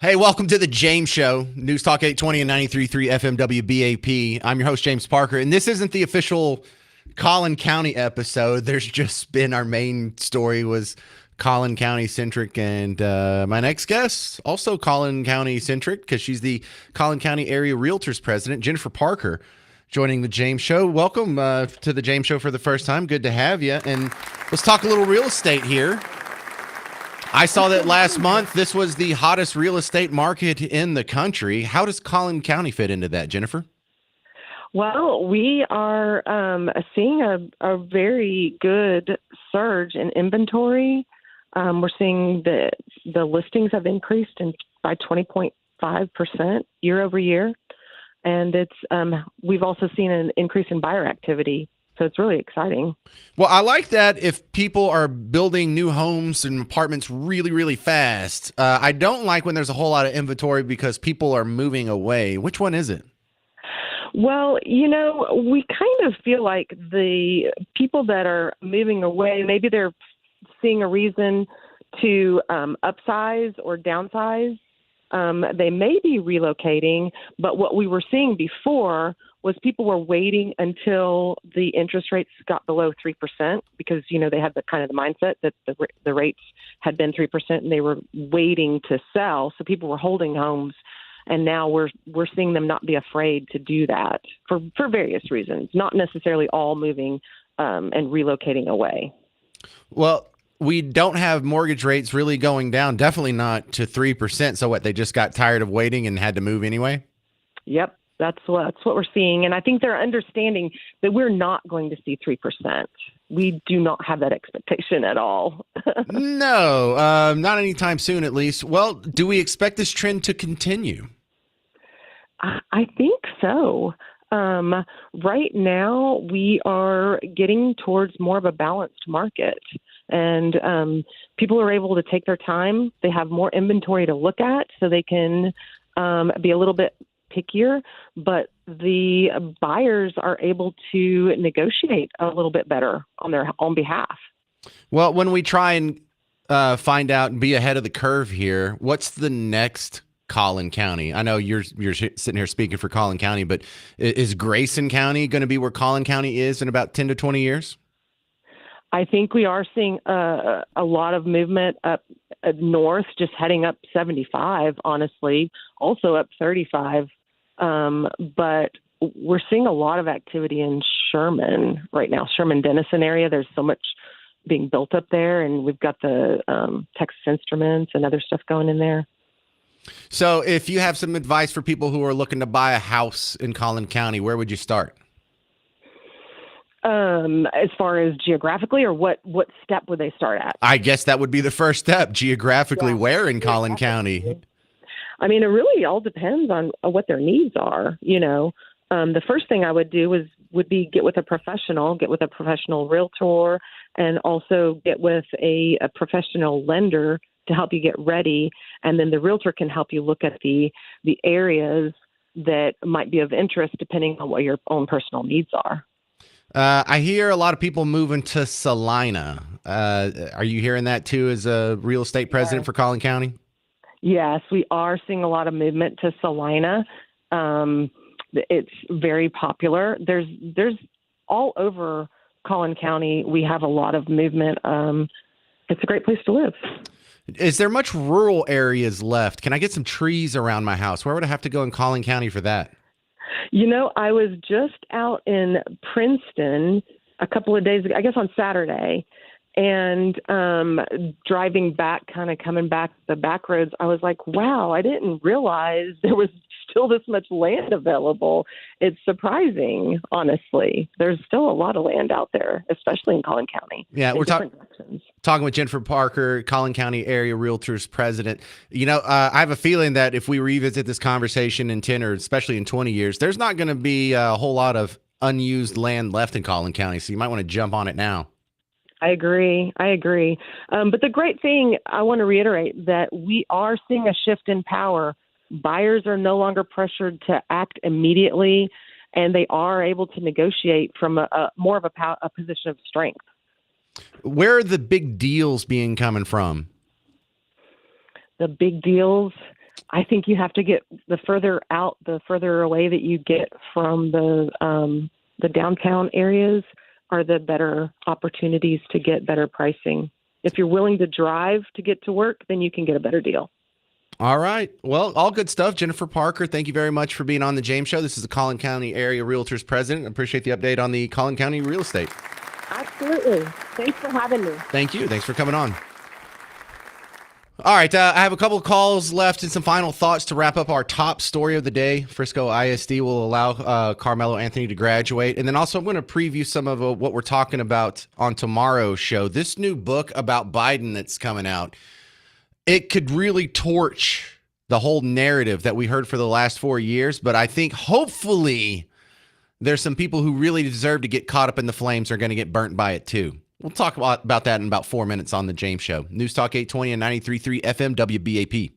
Hey, welcome to the James Show, News Talk 820 and 93.3 FM WBAP. I'm your host, James Parker, and this isn't the official Collin County episode. There's just been our main story was Collin County centric, and my next guest, also Collin County centric, because she's the Collin County Area Realtors President, Jennifer Parker, joining the James Show. Welcome to the James Show for the first time. Good to have you. And let's talk a little real estate here. I saw that last month. This was the hottest real estate market in the country. How does Collin County fit into that, Jennifer? Well, we are seeing a very good surge in inventory. We're seeing the listings have increased by 20.5% year over year. And we've also seen an increase in buyer activity. So it's really exciting. Well, I like that if people are building new homes and apartments really, really fast. I don't like when there's a whole lot of inventory because people are moving away. Which one is it? Well, we kind of feel like the people that are moving away, maybe they're seeing a reason to upsize or downsize. They may be relocating, but what we were seeing before was people were waiting until the interest rates got below 3% because, they had the mindset that the rates had been 3% and they were waiting to sell. So people were holding homes, and now we're seeing them not be afraid to do that for various reasons, not necessarily all moving and relocating away. Well, we don't have mortgage rates really going down, definitely not to 3%. So what, they just got tired of waiting and had to move anyway? Yep. That's what we're seeing. And I think they're understanding that we're not going to see 3%. We do not have that expectation at all. No, not anytime soon, at least. Well, do we expect this trend to continue? I think so. Right now, we are getting towards more of a balanced market. And people are able to take their time. They have more inventory to look at, so they can be a little bit pickier, but the buyers are able to negotiate a little bit better on their own behalf. Well, when we try and find out and be ahead of the curve here, what's the next Collin County? I know you're sitting here speaking for Collin County, but is Grayson County going to be where Collin County is in about 10 to 20 years? I think we are seeing a lot of movement up north, just heading up 75, honestly, also up 35. But we're seeing a lot of activity in Sherman right now, Sherman-Denison area. There's so much being built up there, and we've got the Texas Instruments and other stuff going in there. So if you have some advice for people who are looking to buy a house in Collin County, where would you start? As far as geographically, or what step would they start at? I guess that would be the first step, geographically. Yeah. Where in Collin County? I mean, it really all depends on what their needs are. The first thing I would do would be get with a professional realtor, and also get with a professional lender to help you get ready. And then the realtor can help you look at the areas that might be of interest depending on what your own personal needs are. I hear a lot of people moving to Salina. Are you hearing that too as a real estate president for Collin County? Yes, we are seeing a lot of movement to Salina. It's very popular. There's all over Collin County. We have a lot of movement. It's a great place to live. Is there much rural areas left? Can I get some trees around my house? Where would I have to go in Collin County for that? I was just out in Princeton a couple of days ago, I guess on Saturday, and driving back, kind of coming back the back roads, I was like, wow, I didn't realize there was still this much land available. It's surprising, honestly. There's still a lot of land out there, especially in Collin County. Yeah, we're talking with Jennifer Parker, Collin County Area Realtors President. I have a feeling that if we revisit this conversation in 10 or especially in 20 years, there's not going to be a whole lot of unused land left in Collin County. So you might want to jump on it now. I agree. But the great thing, I want to reiterate that we are seeing a shift in power. Buyers are no longer pressured to act immediately, and they are able to negotiate from a more of a position of strength. Where are the big deals coming from? The big deals? I think you have to get the further out, the further away that you get from the downtown areas are the better opportunities to get better pricing. If you're willing to drive to get to work, then you can get a better deal. All right. Well, all good stuff. Jennifer Parker, thank you very much for being on the James Show. This is the Collin County Area Realtors President. I appreciate the update on the Collin County real estate. Absolutely. Thanks for having me. Thank you. Thanks for coming on. All right. I have a couple of calls left and some final thoughts to wrap up our top story of the day. Frisco ISD will allow Karmelo Anthony to graduate. And then also I'm going to preview some of what we're talking about on tomorrow's show. This new book about Biden that's coming out, it could really torch the whole narrative that we heard for the last 4 years. But I think hopefully there's some people who really deserve to get caught up in the flames are going to get burnt by it too. We'll talk about that in about 4 minutes on the James Show. News Talk 820 and 93.3 FM WBAP.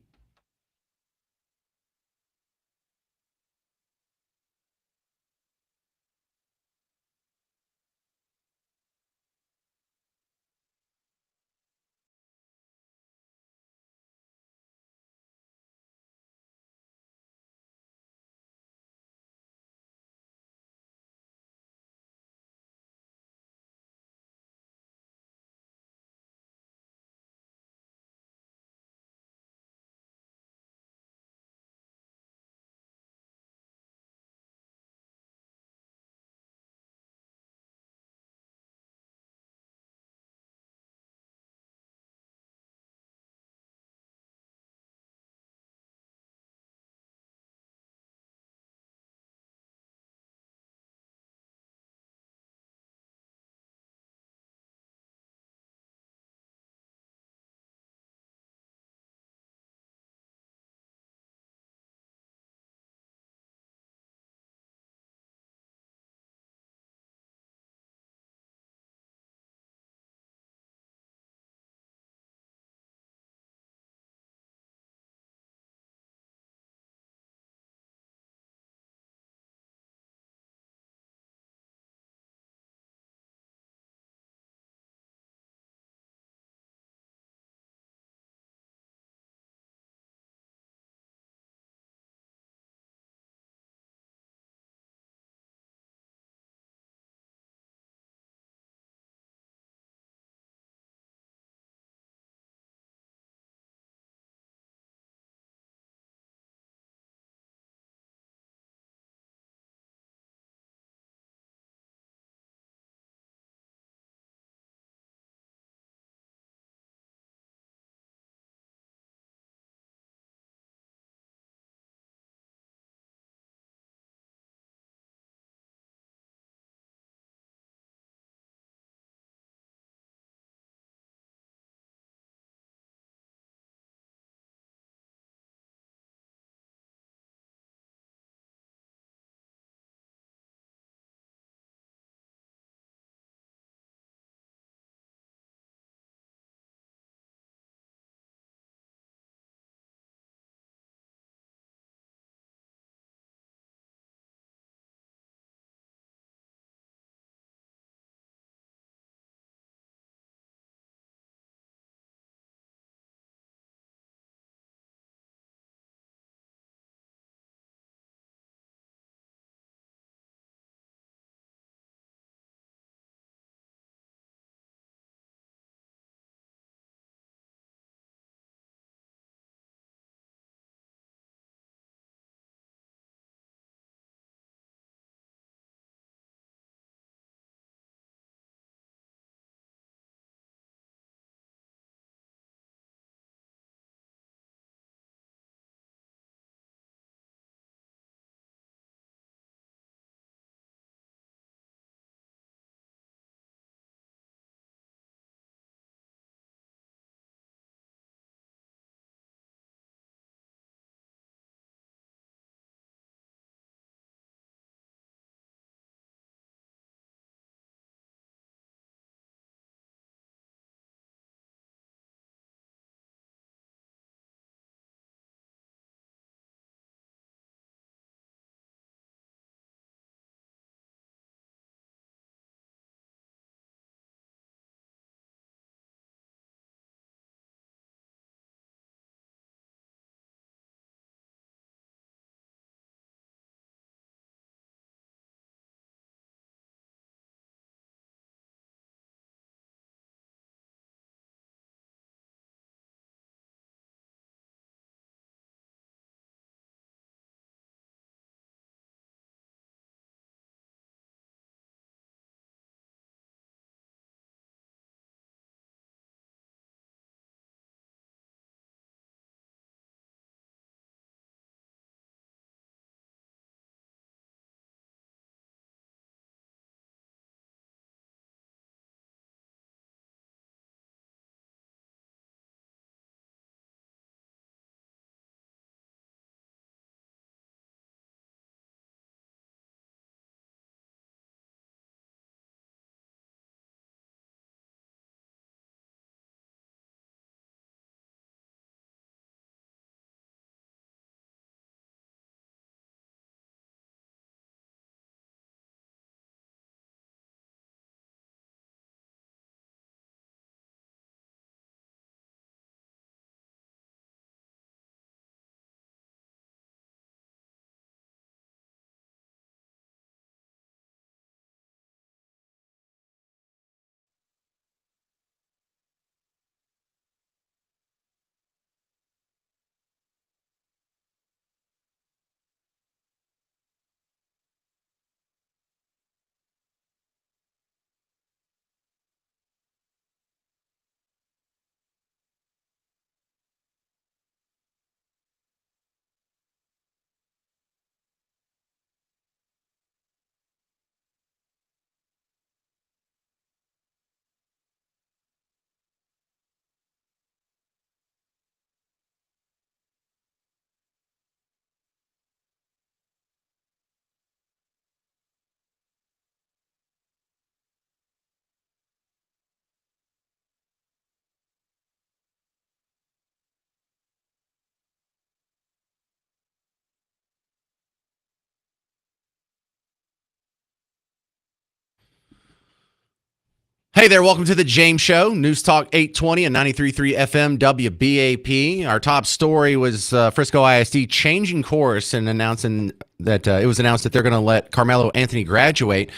Hey there, welcome to the James Show, News Talk 820 and 93.3 FM WBAP. Our top story was Frisco ISD changing course and announcing that it was announced that they're going to let Karmelo Anthony graduate.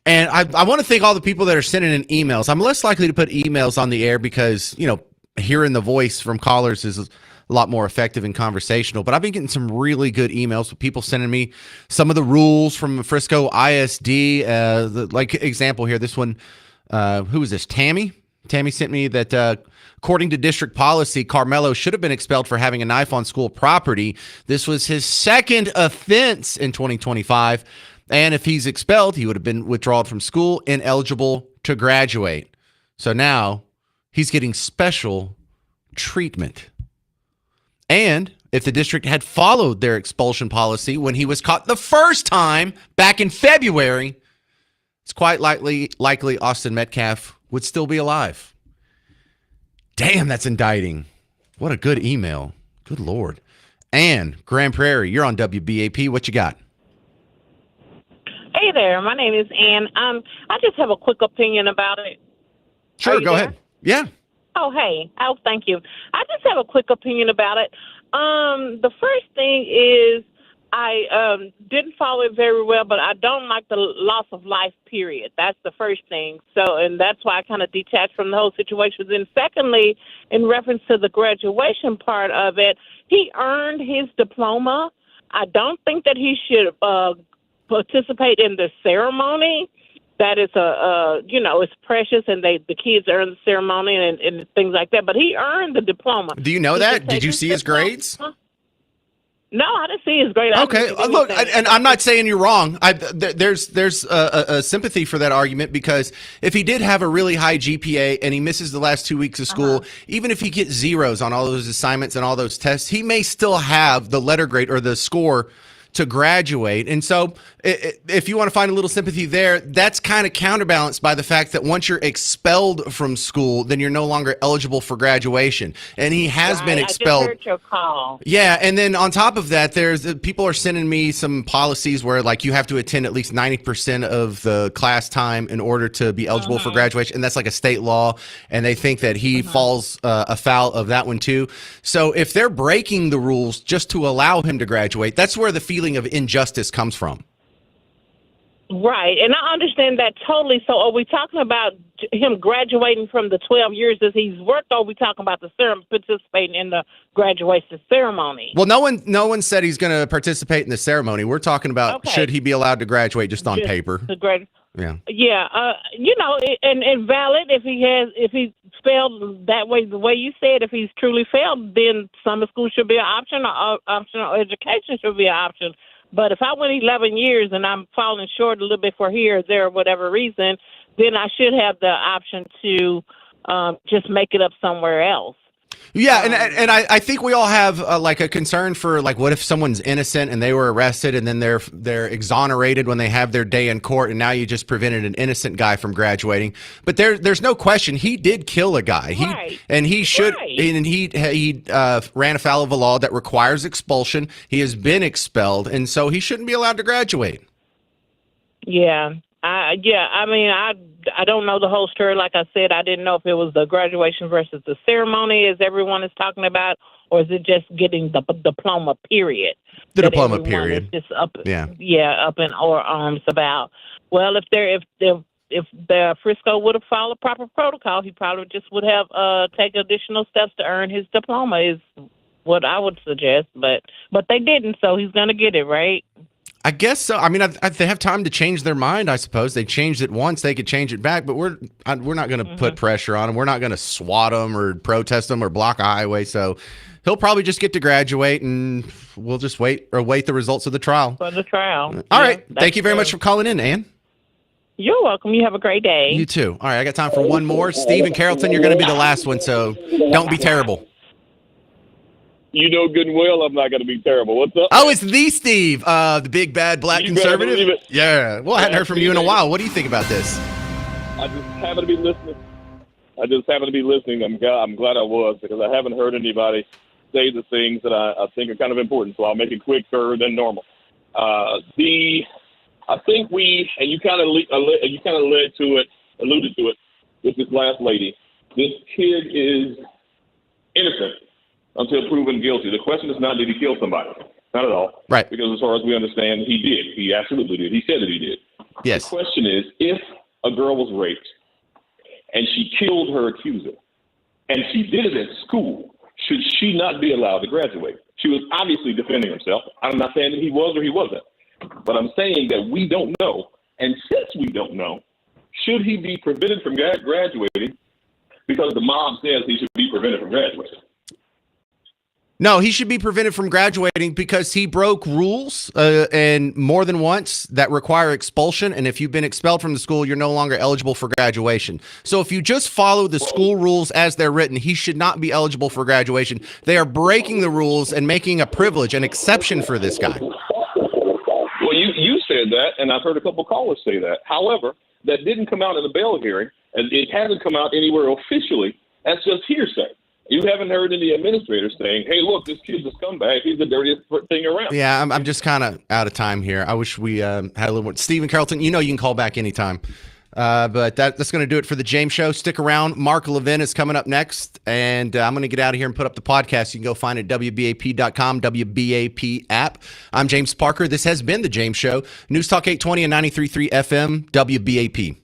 And I want to thank all the people that are sending in emails. I'm less likely to put emails on the air because, hearing the voice from callers is a lot more effective and conversational. But I've been getting some really good emails with people sending me some of the rules from Frisco ISD. Like example here, this one. Who is this? Tammy? Tammy sent me that according to district policy, Karmelo should have been expelled for having a knife on school property. This was his second offense in 2025. And if he's expelled, he would have been withdrawn from school, ineligible to graduate. So now he's getting special treatment. And if the district had followed their expulsion policy when he was caught the first time back in February, it's quite likely Austin Metcalf would still be alive. Damn, that's indicting. What a good email. Good Lord. Ann, Grand Prairie, you're on WBAP. What you got? Hey there, my name is Ann. I just have a quick opinion about it. Sure, go ahead. Yeah. Oh, hey. Oh, thank you. I just have a quick opinion about it. The first thing is I didn't follow it very well, but I don't like the loss of life, period. That's the first thing. So, and that's why I kind of detached from the whole situation. Then secondly, in reference to the graduation part of it, he earned his diploma. I don't think that he should participate in the ceremony. That is it's precious, and the kids earn the ceremony and things like that. But he earned the diploma. Do you know that? Did you see his grades? No, I didn't see his grade. Okay, look, and I'm not saying you're wrong. There's a sympathy for that argument, because if he did have a really high GPA and he misses the last 2 weeks of school, even if he gets zeros on all those assignments and all those tests, he may still have the letter grade or the score to graduate. And so if you want to find a little sympathy there, that's kind of counterbalanced by the fact that once you're expelled from school, then you're no longer eligible for graduation. And he has been expelled. I just heard your call. Yeah, and then on top of that, there's people are sending me some policies where, like, you have to attend at least 90% of the class time in order to be eligible for graduation, and that's like a state law, and they think that he falls afoul of that one too. So if they're breaking the rules just to allow him to graduate, that's where the feeling of injustice comes from. Right, and I understand that totally. So are we talking about him graduating from the 12 years that he's worked, or are we talking about the participating in the graduation ceremony? Well, no one said he's going to participate in the ceremony. We're talking about should he be allowed to graduate just on paper. Yeah. And valid if he failed that way, the way you said. If he's truly failed, then summer school should be an option, or optional education should be an option. But if I went 11 years and I'm falling short a little bit for here or there or whatever reason, then I should have the option to just make it up somewhere else. Yeah, and I think we all have like a concern for, like, what if someone's innocent and they were arrested and then they're exonerated when they have their day in court, and now you just prevented an innocent guy from graduating. But there's no question he did kill a guy. He ran afoul of a law that requires expulsion. He has been expelled, and so he shouldn't be allowed to graduate. Yeah. I don't know the whole story. Like I said, I didn't know if it was the graduation versus the ceremony, as everyone is talking about, or is it just getting the diploma, period? The diploma, period. Just up in our arms about. Well, if the Frisco would have followed proper protocol, he probably just would have taken additional steps to earn his diploma, is what I would suggest. But they didn't, so he's gonna get it, right? I guess so. I mean, they have time to change their mind, I suppose. They changed it once, they could change it back, but we're not going to put pressure on him. We're not going to swat him or protest him or block a highway. So he'll probably just get to graduate, and we'll just wait the results of the trial. For the trial. All right. Thank you very much for calling in, Ann. You're welcome. You have a great day. You too. All right, I got time for one more. Steve in Carrollton, you're going to be the last one, so don't be terrible. You know good and well I'm not going to be terrible. What's up? Oh, it's the Steve, the big bad black conservative. Yeah. Well, I hadn't heard from you in a while. What do you think about this? I just happen to be listening. I'm glad I was, because I haven't heard anybody say the things that I think are kind of important. So I'll make it quicker than normal. I think you kind of alluded to it. with this last lady. This kid is innocent until proven guilty. The question is not, did he kill somebody? Not at all. Right. Because as far as we understand, he did. He absolutely did. He said that he did. Yes. The question is, if a girl was raped and she killed her accuser, and she did it at school, should she not be allowed to graduate? She was obviously defending herself. I'm not saying that he was or he wasn't, but I'm saying that we don't know. And since we don't know, should he be prevented from graduating because the mob says he should be prevented from graduating? No, he should be prevented from graduating because he broke rules and more than once that require expulsion. And if you've been expelled from the school, you're no longer eligible for graduation. So if you just follow the school rules as they're written, he should not be eligible for graduation. They are breaking the rules and making a privilege, an exception for this guy. Well, you said that, and I've heard a couple callers say that. However, that didn't come out in the bail hearing, and it hasn't come out anywhere officially. That's just hearsay. You haven't heard any administrators saying, hey, look, this kid's a scumbag. He's the dirtiest thing around. Yeah, I'm just kind of out of time here. I wish we had a little more. Stephen Carrollton, you can call back anytime. But that's going to do it for the James Show. Stick around. Mark Levin is coming up next, and I'm going to get out of here and put up the podcast. You can go find it at WBAP.com, WBAP app. I'm James Parker. This has been the James Show. News Talk 820 and 93.3 FM, WBAP.